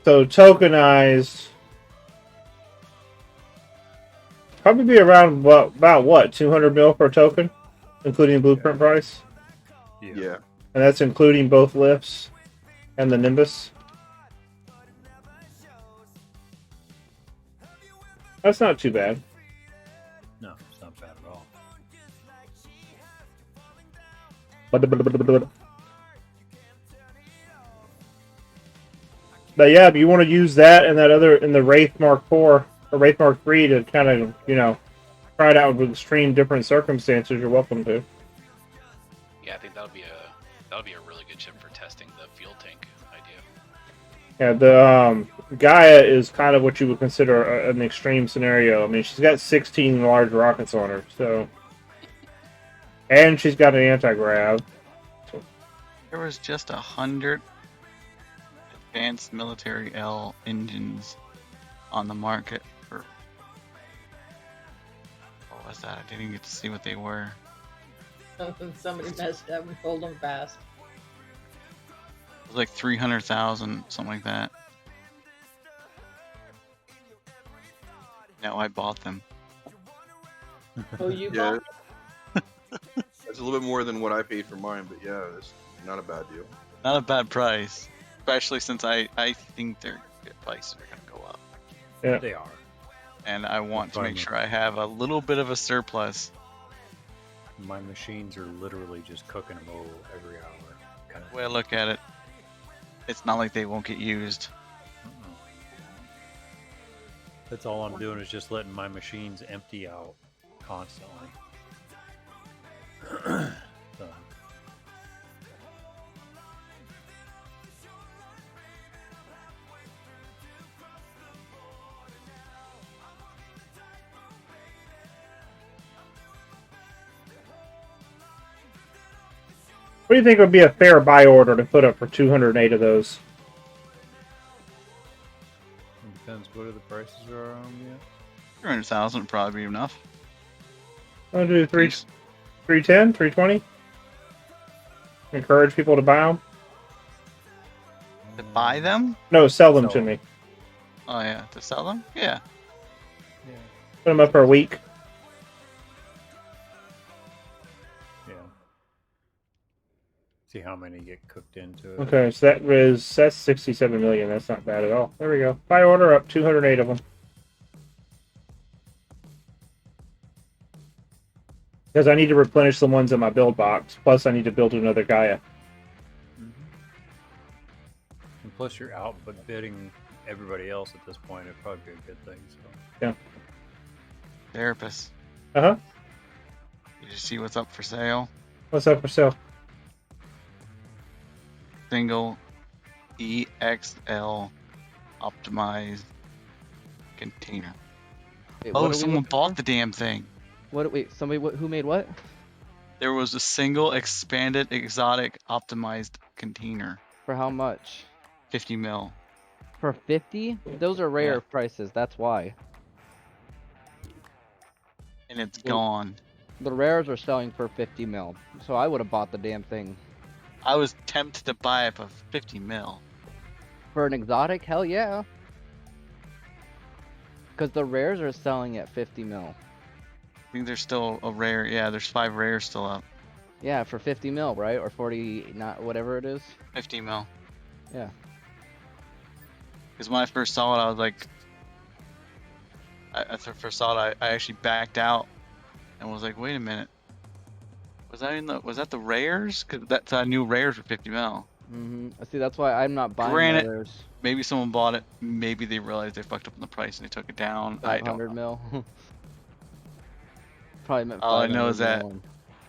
Speaker 1: So tokenized, probably be around about what 200 mil per token, including blueprint price,
Speaker 8: Yeah.
Speaker 1: and that's including both lifts and the Nimbus. That's not too bad.
Speaker 2: No, it's not bad at all.
Speaker 1: But yeah, if you want to use that and that other in the Wraith Mark IV or Wraith Mark III to kind of, try it out with extreme different circumstances, you're welcome to.
Speaker 11: Yeah, I think that'll be a really good chip for testing the fuel tank idea.
Speaker 1: Yeah, the Gaia is kind of what you would consider an extreme scenario. I mean, she's got 16 large rockets on her, so, and she's got an anti-grav.
Speaker 9: There was just 100 advanced military L engines on the market for. What was that? I didn't get to see what they were.
Speaker 7: Somebody messed up and pulled them fast.
Speaker 9: It was like 300,000, something like that. No, I bought them.
Speaker 7: Oh, you
Speaker 8: Yeah.
Speaker 7: bought
Speaker 8: It's a little bit more than what I paid for mine, but yeah, it's not a bad deal.
Speaker 9: Not a bad price, especially since I think their prices are going to go up.
Speaker 1: Yeah.
Speaker 2: They are.
Speaker 9: And I want to make
Speaker 2: Finally.
Speaker 9: sure I have a little bit of a surplus.
Speaker 2: My machines are literally just cooking them all every hour. Kind
Speaker 9: The way I look at it, it's not like they won't get used.
Speaker 2: That's all I'm doing is just letting my machines empty out constantly. So,
Speaker 1: What do you think would be a fair buy order to put up for 208 of those?
Speaker 2: It depends what the prices are on yet.
Speaker 9: 300,000 would probably be enough.
Speaker 1: I'll do 310, 320. Encourage people to buy them.
Speaker 9: To buy them?
Speaker 1: No, sell them
Speaker 2: Sell
Speaker 1: to
Speaker 2: them.
Speaker 1: me.
Speaker 9: Oh yeah, to sell them? Yeah.
Speaker 2: Yeah.
Speaker 1: Put them up for a week.
Speaker 2: Yeah. See how many get cooked into it.
Speaker 1: Okay, so that's 67 million. That's not bad at all. There we go. Buy order up 208 of them. Because I need to replenish the ones in my build box. Plus, I need to build another Gaia.
Speaker 2: And plus, you're output bidding everybody else at this point. It'd probably be a good thing. So.
Speaker 1: Yeah.
Speaker 9: Therapist.
Speaker 1: Uh huh.
Speaker 9: Did you see what's up for sale?
Speaker 1: What's up for sale?
Speaker 9: Single EXL optimized container.
Speaker 5: Wait, what are
Speaker 9: Oh,
Speaker 5: we
Speaker 9: someone
Speaker 5: looking
Speaker 9: bought
Speaker 5: for?
Speaker 9: the damn thing.
Speaker 5: What? Wait, somebody who made what?
Speaker 9: There was a single expanded exotic optimized container.
Speaker 5: For how much?
Speaker 9: 50 mil.
Speaker 5: For 50? Those are rare prices. That's why.
Speaker 9: And it's gone.
Speaker 5: The rares are selling for 50 mil. So I would have bought the damn thing.
Speaker 9: I was tempted to buy it for 50 mil.
Speaker 5: For an exotic? Hell yeah. Because the rares are selling at 50 mil.
Speaker 9: I think there's still a rare. Yeah, there's 5 rares still up.
Speaker 5: Yeah, for 50 mil, right? Or 40, not whatever it is.
Speaker 9: 50 mil.
Speaker 5: Yeah.
Speaker 9: Because when I first saw it, I was like, I first saw it, I actually backed out and was like, wait a minute. Was that the rares? Because that's I knew rares were 50 mil.
Speaker 5: See, that's why I'm not buying
Speaker 9: Granted,
Speaker 5: the rares.
Speaker 9: maybe someone bought it. Maybe they realized they fucked up on the price and they took it down. I don't
Speaker 5: 500
Speaker 9: know.
Speaker 5: mil. Probably meant
Speaker 9: All I know is
Speaker 5: 500
Speaker 9: that
Speaker 5: mil.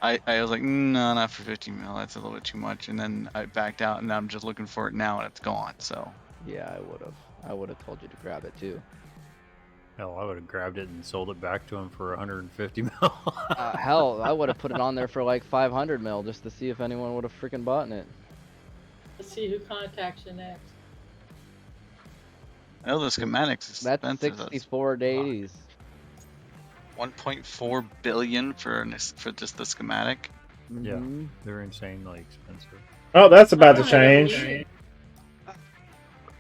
Speaker 9: I was like, no, not for 50 mil. That's a little bit too much. And then I backed out, and I'm just looking for it now, and it's gone. So.
Speaker 5: Yeah, I would have told you to grab it too.
Speaker 2: Hell, I would have grabbed it and sold it back to him for 150 mil.
Speaker 5: Hell, I would have put it on there for like 500 mil just to see if anyone would have freaking bought it.
Speaker 7: Let's see who contacts you next.
Speaker 9: I know the schematics is
Speaker 5: That's
Speaker 9: expensive.
Speaker 5: 64 days.
Speaker 9: 1.4 billion for just the schematic.
Speaker 2: Yeah,
Speaker 5: Mhm.
Speaker 2: they're insanely expensive.
Speaker 1: Oh, that's about to change.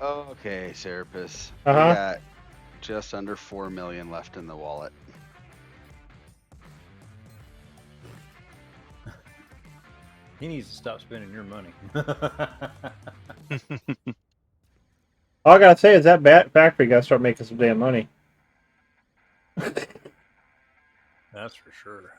Speaker 3: Okay, Serapis.
Speaker 1: Uh-huh.
Speaker 3: We got just under 4 million left in the wallet.
Speaker 2: He needs to stop spending your money.
Speaker 1: All I gotta say is that factory gotta start making some damn money.
Speaker 2: That's for sure.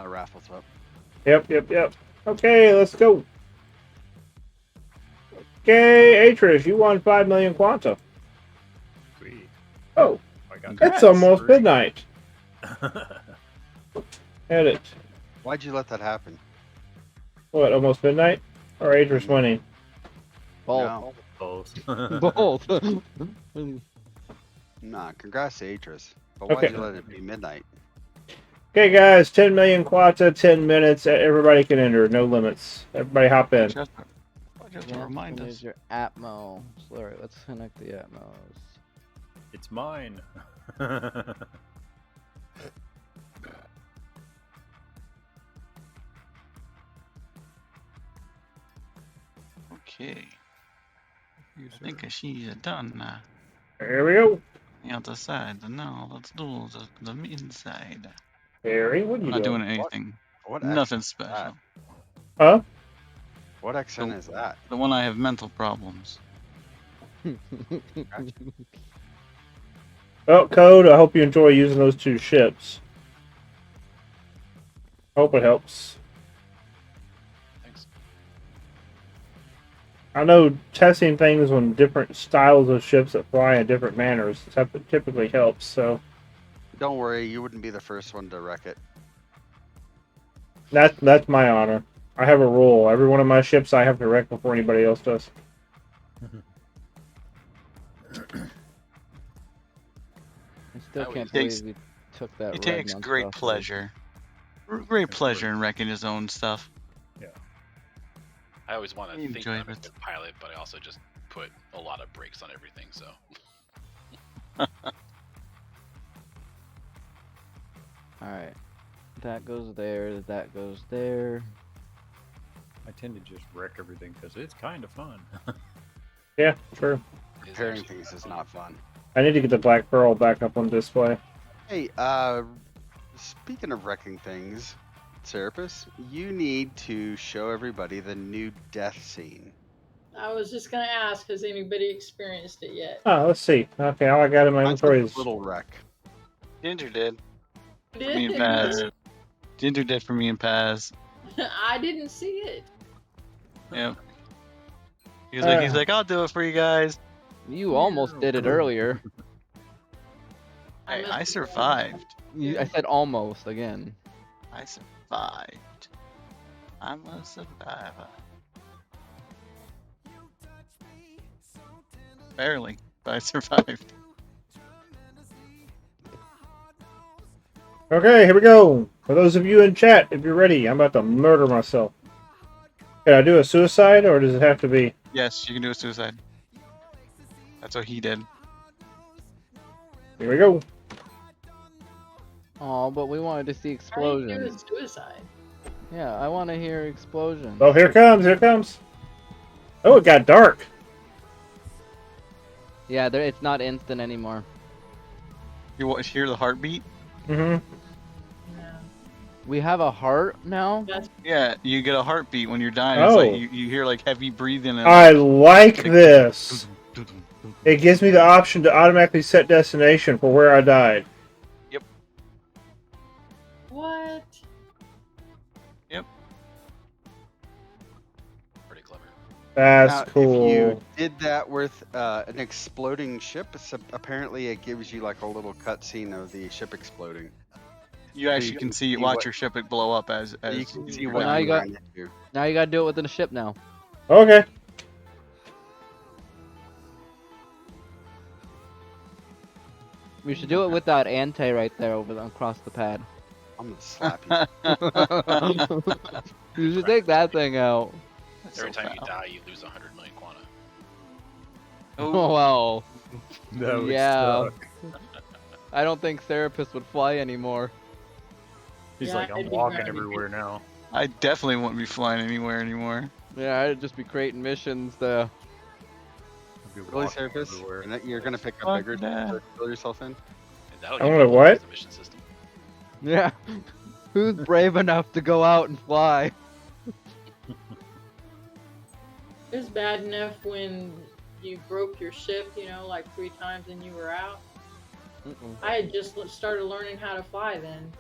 Speaker 3: Raffles up.
Speaker 1: Yep. Okay, let's go. Okay, Atris, you won 5 million Quanta.
Speaker 2: Sweet.
Speaker 1: Oh,
Speaker 2: I got
Speaker 1: it's
Speaker 2: that.
Speaker 1: almost midnight. Edit.
Speaker 3: Why'd you let that happen?
Speaker 1: What, almost midnight? Or Atris winning?
Speaker 5: Both.
Speaker 2: Both.
Speaker 5: Both.
Speaker 3: Nah, congrats to Atris. But why'd
Speaker 1: Okay.
Speaker 3: you let it be midnight?
Speaker 1: Okay, guys, 10 million Quanta, 10 minutes. Everybody can enter, no limits. Everybody hop in.
Speaker 9: Just to
Speaker 5: Yeah,
Speaker 9: remind
Speaker 5: and there's
Speaker 9: us.
Speaker 5: your Atmo. So, all right, let's connect the Atmos.
Speaker 2: It's mine.
Speaker 9: Okay. I think she's done now.
Speaker 1: Here we go.
Speaker 9: The other side. Now let's do the inside.
Speaker 1: Harry, what are you
Speaker 9: Not
Speaker 1: doing?
Speaker 9: doing anything.
Speaker 3: What
Speaker 9: Nothing
Speaker 3: accent is
Speaker 9: special.
Speaker 3: that?
Speaker 1: Huh?
Speaker 3: What accent is that?
Speaker 9: The one I have mental problems.
Speaker 1: Well, Code, I hope you enjoy using those 2 ships. Hope it helps.
Speaker 11: Thanks.
Speaker 1: I know testing things on different styles of ships that fly in different manners typically helps, so
Speaker 3: Don't worry, you wouldn't be the first one to wreck it.
Speaker 1: that's my honor. I have a rule. Every one of my ships I have to wreck before anybody else does.
Speaker 5: still
Speaker 11: I
Speaker 5: can't
Speaker 11: always-
Speaker 5: believe you took that.
Speaker 9: He takes
Speaker 5: Ragnar
Speaker 9: great
Speaker 5: stuff.
Speaker 9: pleasure. Great pleasure in wrecking his own stuff.
Speaker 11: I always want to think
Speaker 9: Enjoy
Speaker 11: I'm a
Speaker 9: it.
Speaker 11: good pilot, but I also just put a lot of brakes on everything. So
Speaker 5: Alright. That goes there, that goes there.
Speaker 2: I tend to just wreck everything because it's kind of fun.
Speaker 1: Yeah, true.
Speaker 11: it's
Speaker 3: Repairing
Speaker 11: actually
Speaker 3: things is
Speaker 11: fun.
Speaker 3: not fun.
Speaker 1: I need to get the Black Pearl back up on display.
Speaker 3: Hey, speaking of wrecking things, Serapis, you need to show everybody the new death scene.
Speaker 7: I was just gonna ask, has anybody experienced it yet?
Speaker 1: Oh, let's see. Okay, all I got in my
Speaker 3: I
Speaker 1: inventory
Speaker 3: took
Speaker 1: is
Speaker 3: a little wreck.
Speaker 9: Ginger did.
Speaker 7: You
Speaker 9: For me and
Speaker 7: did?
Speaker 9: Paz. Ginger did for me and Paz.
Speaker 7: I didn't see it.
Speaker 9: Yep. He's like, I'll do it for you guys.
Speaker 5: You almost did it earlier.
Speaker 9: Hey,
Speaker 7: must
Speaker 9: I
Speaker 7: have
Speaker 9: survived.
Speaker 5: I said almost again.
Speaker 9: I survived. I'm a survivor. Barely, but I survived.
Speaker 1: okay. Here we go. For those of you in chat, if you're ready, I'm about to murder myself. Can I do a suicide, or does it have to be?
Speaker 9: Yes, you can do a suicide. That's what he did.
Speaker 1: Here we go.
Speaker 5: Oh, but we wanted to see
Speaker 7: How do you do a
Speaker 5: explosions.
Speaker 7: suicide?
Speaker 5: Yeah, I want to hear explosions.
Speaker 1: Oh, here it comes. Here it comes. Oh, it got dark.
Speaker 5: Yeah, it's not instant anymore.
Speaker 9: You want to hear the heartbeat?
Speaker 1: Mm-hmm.
Speaker 7: No.
Speaker 5: We have a heart now?
Speaker 7: That's
Speaker 9: Yeah, you get a heartbeat when you're dying.
Speaker 1: Oh.
Speaker 9: It's like you hear like heavy breathing. And
Speaker 1: I like this. It gives me the option to automatically set destination for where I died.
Speaker 7: what?
Speaker 11: Pretty clever.
Speaker 1: That's
Speaker 3: Now,
Speaker 1: cool.
Speaker 3: If you did that with an exploding ship, apparently it gives you like a little cutscene of the ship exploding.
Speaker 9: You actually
Speaker 3: you
Speaker 9: can
Speaker 3: can
Speaker 9: see
Speaker 3: see
Speaker 9: watch
Speaker 3: what-
Speaker 9: your ship blow up as
Speaker 3: You can see
Speaker 9: you
Speaker 3: what
Speaker 5: now
Speaker 3: you
Speaker 5: you got-
Speaker 3: ran into.
Speaker 5: Now you gotta do it within a ship now.
Speaker 1: Okay.
Speaker 5: We should do it with that ante right there across the pad.
Speaker 3: I'm gonna slap you.
Speaker 5: You should take that thing out.
Speaker 11: Every
Speaker 9: So
Speaker 11: time you
Speaker 9: foul.
Speaker 11: die, you lose 100 million quanta.
Speaker 5: Oh, wow.
Speaker 2: No, it's
Speaker 5: Yeah.
Speaker 2: stuck.
Speaker 5: I don't think Serapis would fly anymore.
Speaker 2: He's
Speaker 7: Yeah,
Speaker 2: like,
Speaker 7: I'd
Speaker 2: I'm
Speaker 7: be
Speaker 2: walking
Speaker 7: grounded.
Speaker 2: everywhere now.
Speaker 9: I definitely won't be flying anywhere anymore.
Speaker 5: Yeah, I'd just be creating missions to...
Speaker 2: I'll be
Speaker 3: Really,
Speaker 2: walking
Speaker 3: Serapis?
Speaker 2: everywhere.
Speaker 3: You're gonna pick a
Speaker 9: Fuck
Speaker 3: bigger
Speaker 9: that.
Speaker 3: to kill yourself in?
Speaker 11: And that'll
Speaker 1: I'm
Speaker 11: give
Speaker 1: gonna
Speaker 11: you a
Speaker 1: what?
Speaker 11: the mission system.
Speaker 5: Yeah. Who's brave enough to go out and fly?
Speaker 7: It was bad enough when you broke your ship, like 3 times and you were out. I had just started learning how to fly then.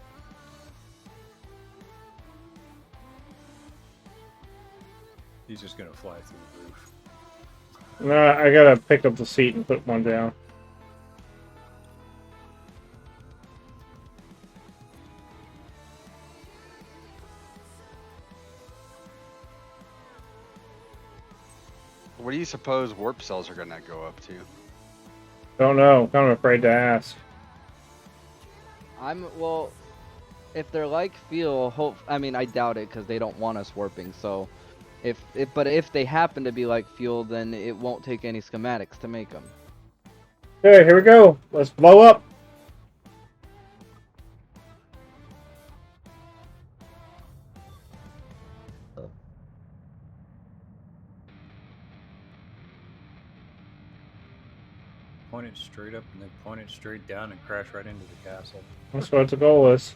Speaker 2: He's just gonna fly through the roof.
Speaker 1: No, I gotta pick up the seat and put one down.
Speaker 3: What do you suppose warp cells are gonna go up to?
Speaker 1: Don't know. I'm afraid to ask.
Speaker 5: Well, if they're like Feel, I doubt it because they don't want us warping. So, but if they happen to be like Fuel, then it won't take any schematics to make them.
Speaker 1: Okay, here we go. Let's blow up.
Speaker 2: Point it straight up and then point it straight down and crash right into the castle.
Speaker 1: That's what the goal is.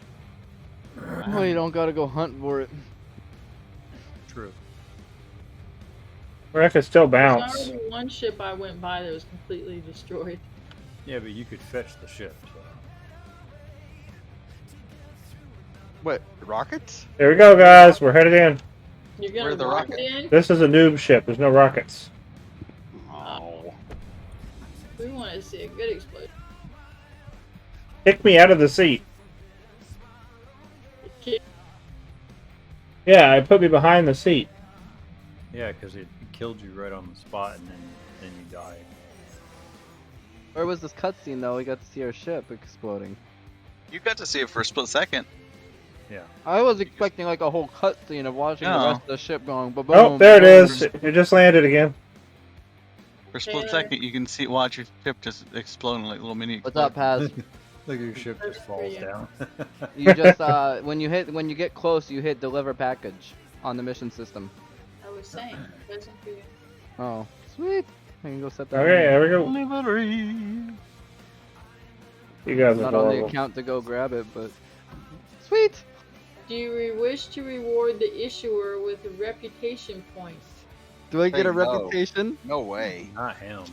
Speaker 5: Oh, you don't gotta go hunt for it.
Speaker 2: True.
Speaker 1: Or I could still
Speaker 7: There's
Speaker 1: bounce.
Speaker 7: already one ship I went by that was completely destroyed.
Speaker 2: Yeah, but you could fetch the ship. So.
Speaker 3: What, rockets?
Speaker 1: Here we go, guys. We're headed in.
Speaker 7: You're
Speaker 3: Where
Speaker 7: gonna
Speaker 3: the
Speaker 7: rocket
Speaker 3: rocket?
Speaker 7: in?
Speaker 1: This is a noob ship. There's no rockets.
Speaker 3: Oh.
Speaker 7: We want to see a good explosion.
Speaker 1: Kick me out of the seat.
Speaker 7: Kick-
Speaker 1: Yeah, it put me behind the seat.
Speaker 2: Yeah, because it killed you right on the spot and then you died.
Speaker 5: Where was this cutscene though? We got to see our ship exploding.
Speaker 9: You got to see it for a split second.
Speaker 2: Yeah.
Speaker 5: I was expecting like a whole cutscene of watching the
Speaker 9: No.
Speaker 5: rest of the ship going. Boom,
Speaker 1: Oh, there it is. It just landed again.
Speaker 9: For a split second, you can see watch your ship just exploding like little mini.
Speaker 5: What's up, Paz?
Speaker 2: Look, your ship just falls down.
Speaker 5: You just when you get close, you hit deliver package on the mission system.
Speaker 7: I was saying, it doesn't do.
Speaker 5: Oh, sweet. I can go set that.
Speaker 1: Okay, there we go.
Speaker 9: Only battery.
Speaker 1: You guys are
Speaker 5: Not on the
Speaker 1: adorable.
Speaker 5: account to go grab it, but sweet.
Speaker 7: Do you wish to reward the issuer with a reputation points?
Speaker 5: Do I get a
Speaker 3: Say no.
Speaker 5: reputation?
Speaker 3: No way.
Speaker 2: Not him.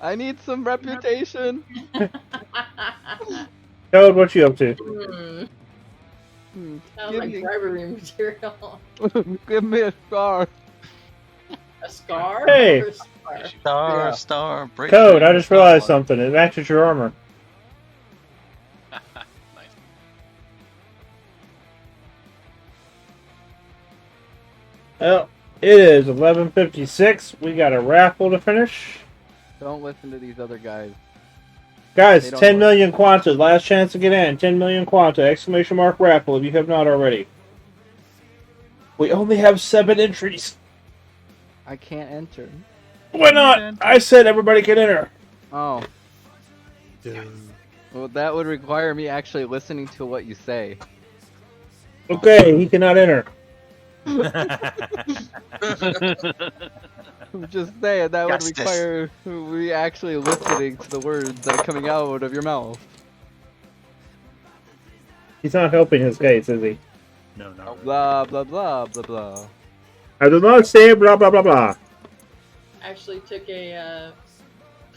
Speaker 5: I need some reputation.
Speaker 1: Toad, what you up to?
Speaker 7: Sounds
Speaker 5: Give
Speaker 7: like
Speaker 5: me-
Speaker 7: bribery material.
Speaker 5: Give me a scar.
Speaker 7: A scar?
Speaker 1: Hey.
Speaker 7: Or a scar?
Speaker 9: Star,
Speaker 5: Yeah.
Speaker 9: star, break.
Speaker 1: Toad, I just realized something. It matches your armor.
Speaker 11: Nice.
Speaker 1: Well, it is 11:56. We got a raffle to finish.
Speaker 5: Don't listen to these other guys.
Speaker 1: Guys,
Speaker 5: They don't
Speaker 1: 10
Speaker 5: know.
Speaker 1: million quanta. Last chance to get in. 10 million quanta. Exclamation mark raffle if you have not already. We only have 7 entries.
Speaker 5: I can't enter.
Speaker 1: Why not? I said everybody can enter.
Speaker 5: Oh. Well, that would require me actually listening to what you say.
Speaker 1: Okay, he cannot enter.
Speaker 5: I'm just saying that would
Speaker 9: Justice.
Speaker 5: require me actually listening to the words that are coming out of your mouth.
Speaker 1: He's not helping his case, is he?
Speaker 2: No, no.
Speaker 5: Blah blah blah blah blah.
Speaker 1: I do not say blah blah blah blah.
Speaker 7: Actually took a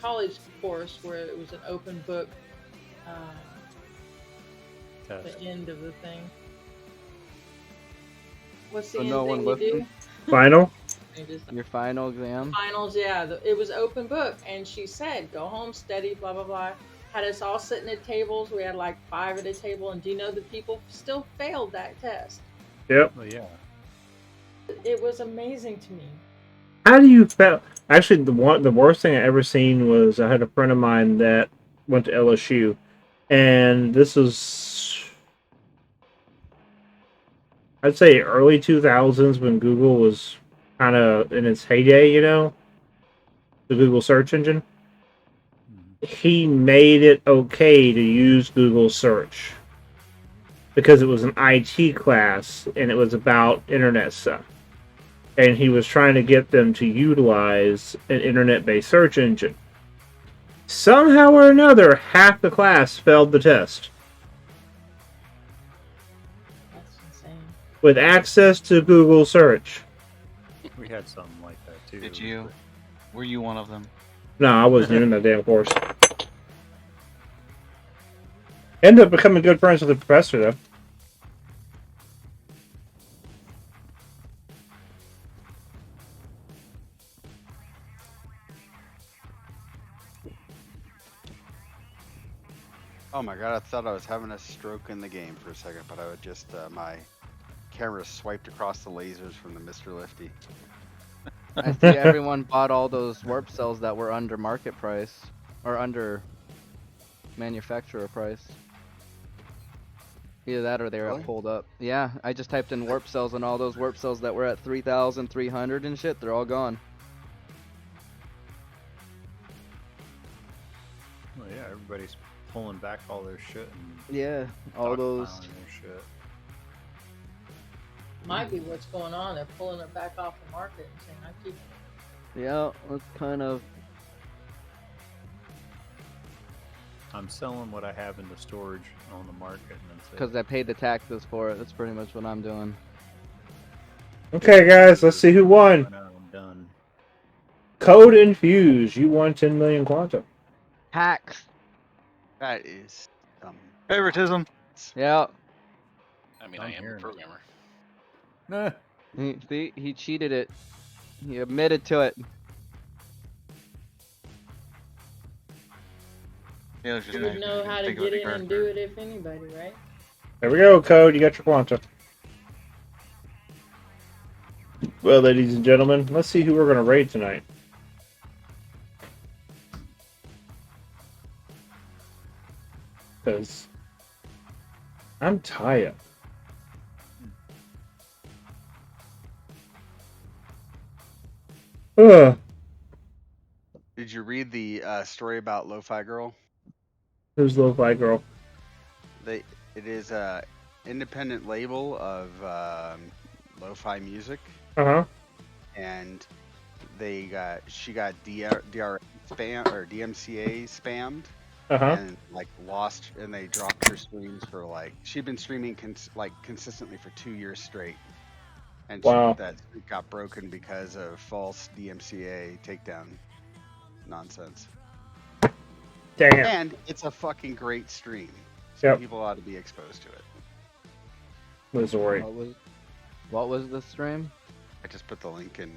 Speaker 7: college course where it was an open book.
Speaker 2: Test.
Speaker 7: The end of the thing. What's the
Speaker 5: So
Speaker 7: end
Speaker 5: no
Speaker 7: thing
Speaker 5: one
Speaker 7: you do?
Speaker 5: listened?
Speaker 1: Final?
Speaker 7: You just-
Speaker 5: Your final exam?
Speaker 7: Finals, yeah. It was open book, and she said, "Go home, study, blah blah blah." Had us all sitting at tables. We had like 5 at a table, and do you know that people still failed that test?
Speaker 1: Yep.
Speaker 2: Well, yeah.
Speaker 7: It was amazing to me.
Speaker 1: How do you fail? Actually, the worst thing I ever seen was I had a friend of mine that went to LSU, and this was, I'd say, early 2000s when Google was kind of in its heyday, you know, the Google search engine. He made it okay to use Google search because it was an IT class and it was about internet stuff. And he was trying to get them to utilize an internet-based search engine. Somehow or another, half the class failed the test.
Speaker 7: That's insane.
Speaker 1: With access to Google search.
Speaker 2: We had something like that too.
Speaker 9: Did you? Were you one of them?
Speaker 1: No, I wasn't in that damn course. Ended up becoming good friends with the professor, though.
Speaker 3: Oh my god, I thought I was having a stroke in the game for a second, but I would just, my camera swiped across the lasers from the Mr. Lifty.
Speaker 5: I see everyone bought all those warp cells that were under market price or under manufacturer price. Either that or they were
Speaker 3: Really?
Speaker 5: pulled up. Yeah, I just typed in warp cells and all those warp cells that were at 3,300 and shit, they're all gone.
Speaker 2: Well, yeah, everybody's pulling back all their shit and
Speaker 5: Yeah, all those.
Speaker 2: stockpiling their shit.
Speaker 7: Might be what's going on. They're pulling it back off the market and saying, "I keep."
Speaker 5: Yeah, that's kind of.
Speaker 2: I'm selling what I have into storage on the market, and that's it.
Speaker 5: Because I paid the taxes for it. That's pretty much what I'm doing.
Speaker 1: Okay, guys, let's see who won.
Speaker 2: No, I'm done.
Speaker 1: Code Infuse, you won 10 million quanta.
Speaker 5: Hacks.
Speaker 3: That is
Speaker 9: Favoritism.
Speaker 5: Yeah.
Speaker 11: I mean,
Speaker 2: I'm
Speaker 11: I am a
Speaker 2: hearing it.
Speaker 11: programmer.
Speaker 2: Nah.
Speaker 5: He cheated it. He admitted to it.
Speaker 9: Yeah, it's just
Speaker 7: You would
Speaker 9: nice.
Speaker 7: know how to
Speaker 9: Think about
Speaker 7: get
Speaker 9: the
Speaker 7: in and
Speaker 9: character.
Speaker 7: do it if anybody, right?
Speaker 1: There we go, Code. You got your quanta. Well, ladies and gentlemen, let's see who we're going to raid tonight. because I'm tired. Ugh.
Speaker 3: Did you read the story about Lo-Fi Girl?
Speaker 1: Who's Lo-Fi Girl?
Speaker 3: It is a independent label of lo-fi music,
Speaker 1: Uh-huh.
Speaker 3: and she got DMCA spammed,
Speaker 1: Uh-huh.
Speaker 3: and like lost, and they dropped her streams for like she'd been streaming consistently for 2 years straight, and
Speaker 1: Wow.
Speaker 3: that streak got broken because of false DMCA takedown nonsense.
Speaker 1: Damn.
Speaker 3: And it's a fucking great stream, so
Speaker 1: Yep.
Speaker 3: people ought to be exposed to it.
Speaker 1: Missouri.
Speaker 5: What was the stream?
Speaker 3: I just put the link in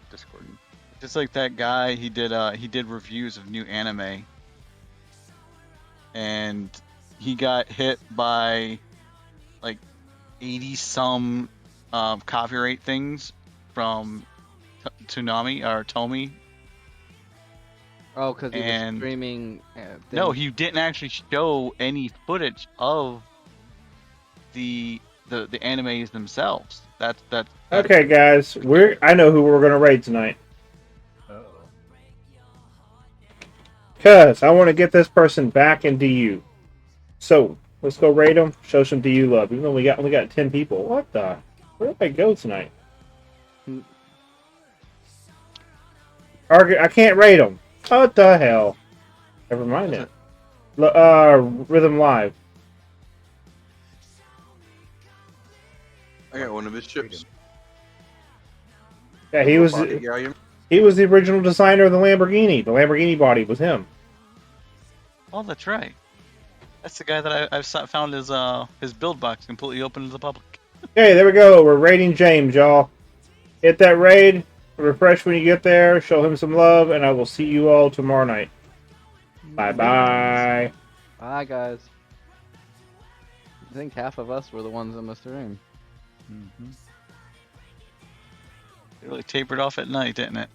Speaker 3: Discord.
Speaker 9: Just like that guy, he did reviews of new anime, and he got hit by like 80 some copyright things from Toonami or Tomy.
Speaker 5: Oh, because he was
Speaker 9: And-
Speaker 5: streaming.
Speaker 9: No,
Speaker 5: things.
Speaker 9: he didn't actually show any footage of the animes themselves. That's
Speaker 1: Okay, guys, I know who we're gonna raid tonight.
Speaker 2: Uh-oh.
Speaker 1: Cause I want to get this person back into you. So let's go raid them. Show some DU love. Even though we only got 10 people. What the? Where did I go tonight? I can't raid them. What the hell? Never mind it. Rhythm Live.
Speaker 8: I got one of his ships.
Speaker 1: Yeah, he was
Speaker 8: Body galleon.
Speaker 1: he was the original designer of the Lamborghini. The Lamborghini body was him.
Speaker 9: Oh, that's right. That's the guy that I've found his build box completely open to the public.
Speaker 1: Okay, there we go. We're raiding James, y'all. Hit that raid. Refresh when you get there. Show him some love, and I will see you all tomorrow night. Bye-bye.
Speaker 5: Bye, guys. I think half of us were the ones in the stream.
Speaker 2: Mm-hmm.
Speaker 9: It really tapered off at night, didn't it?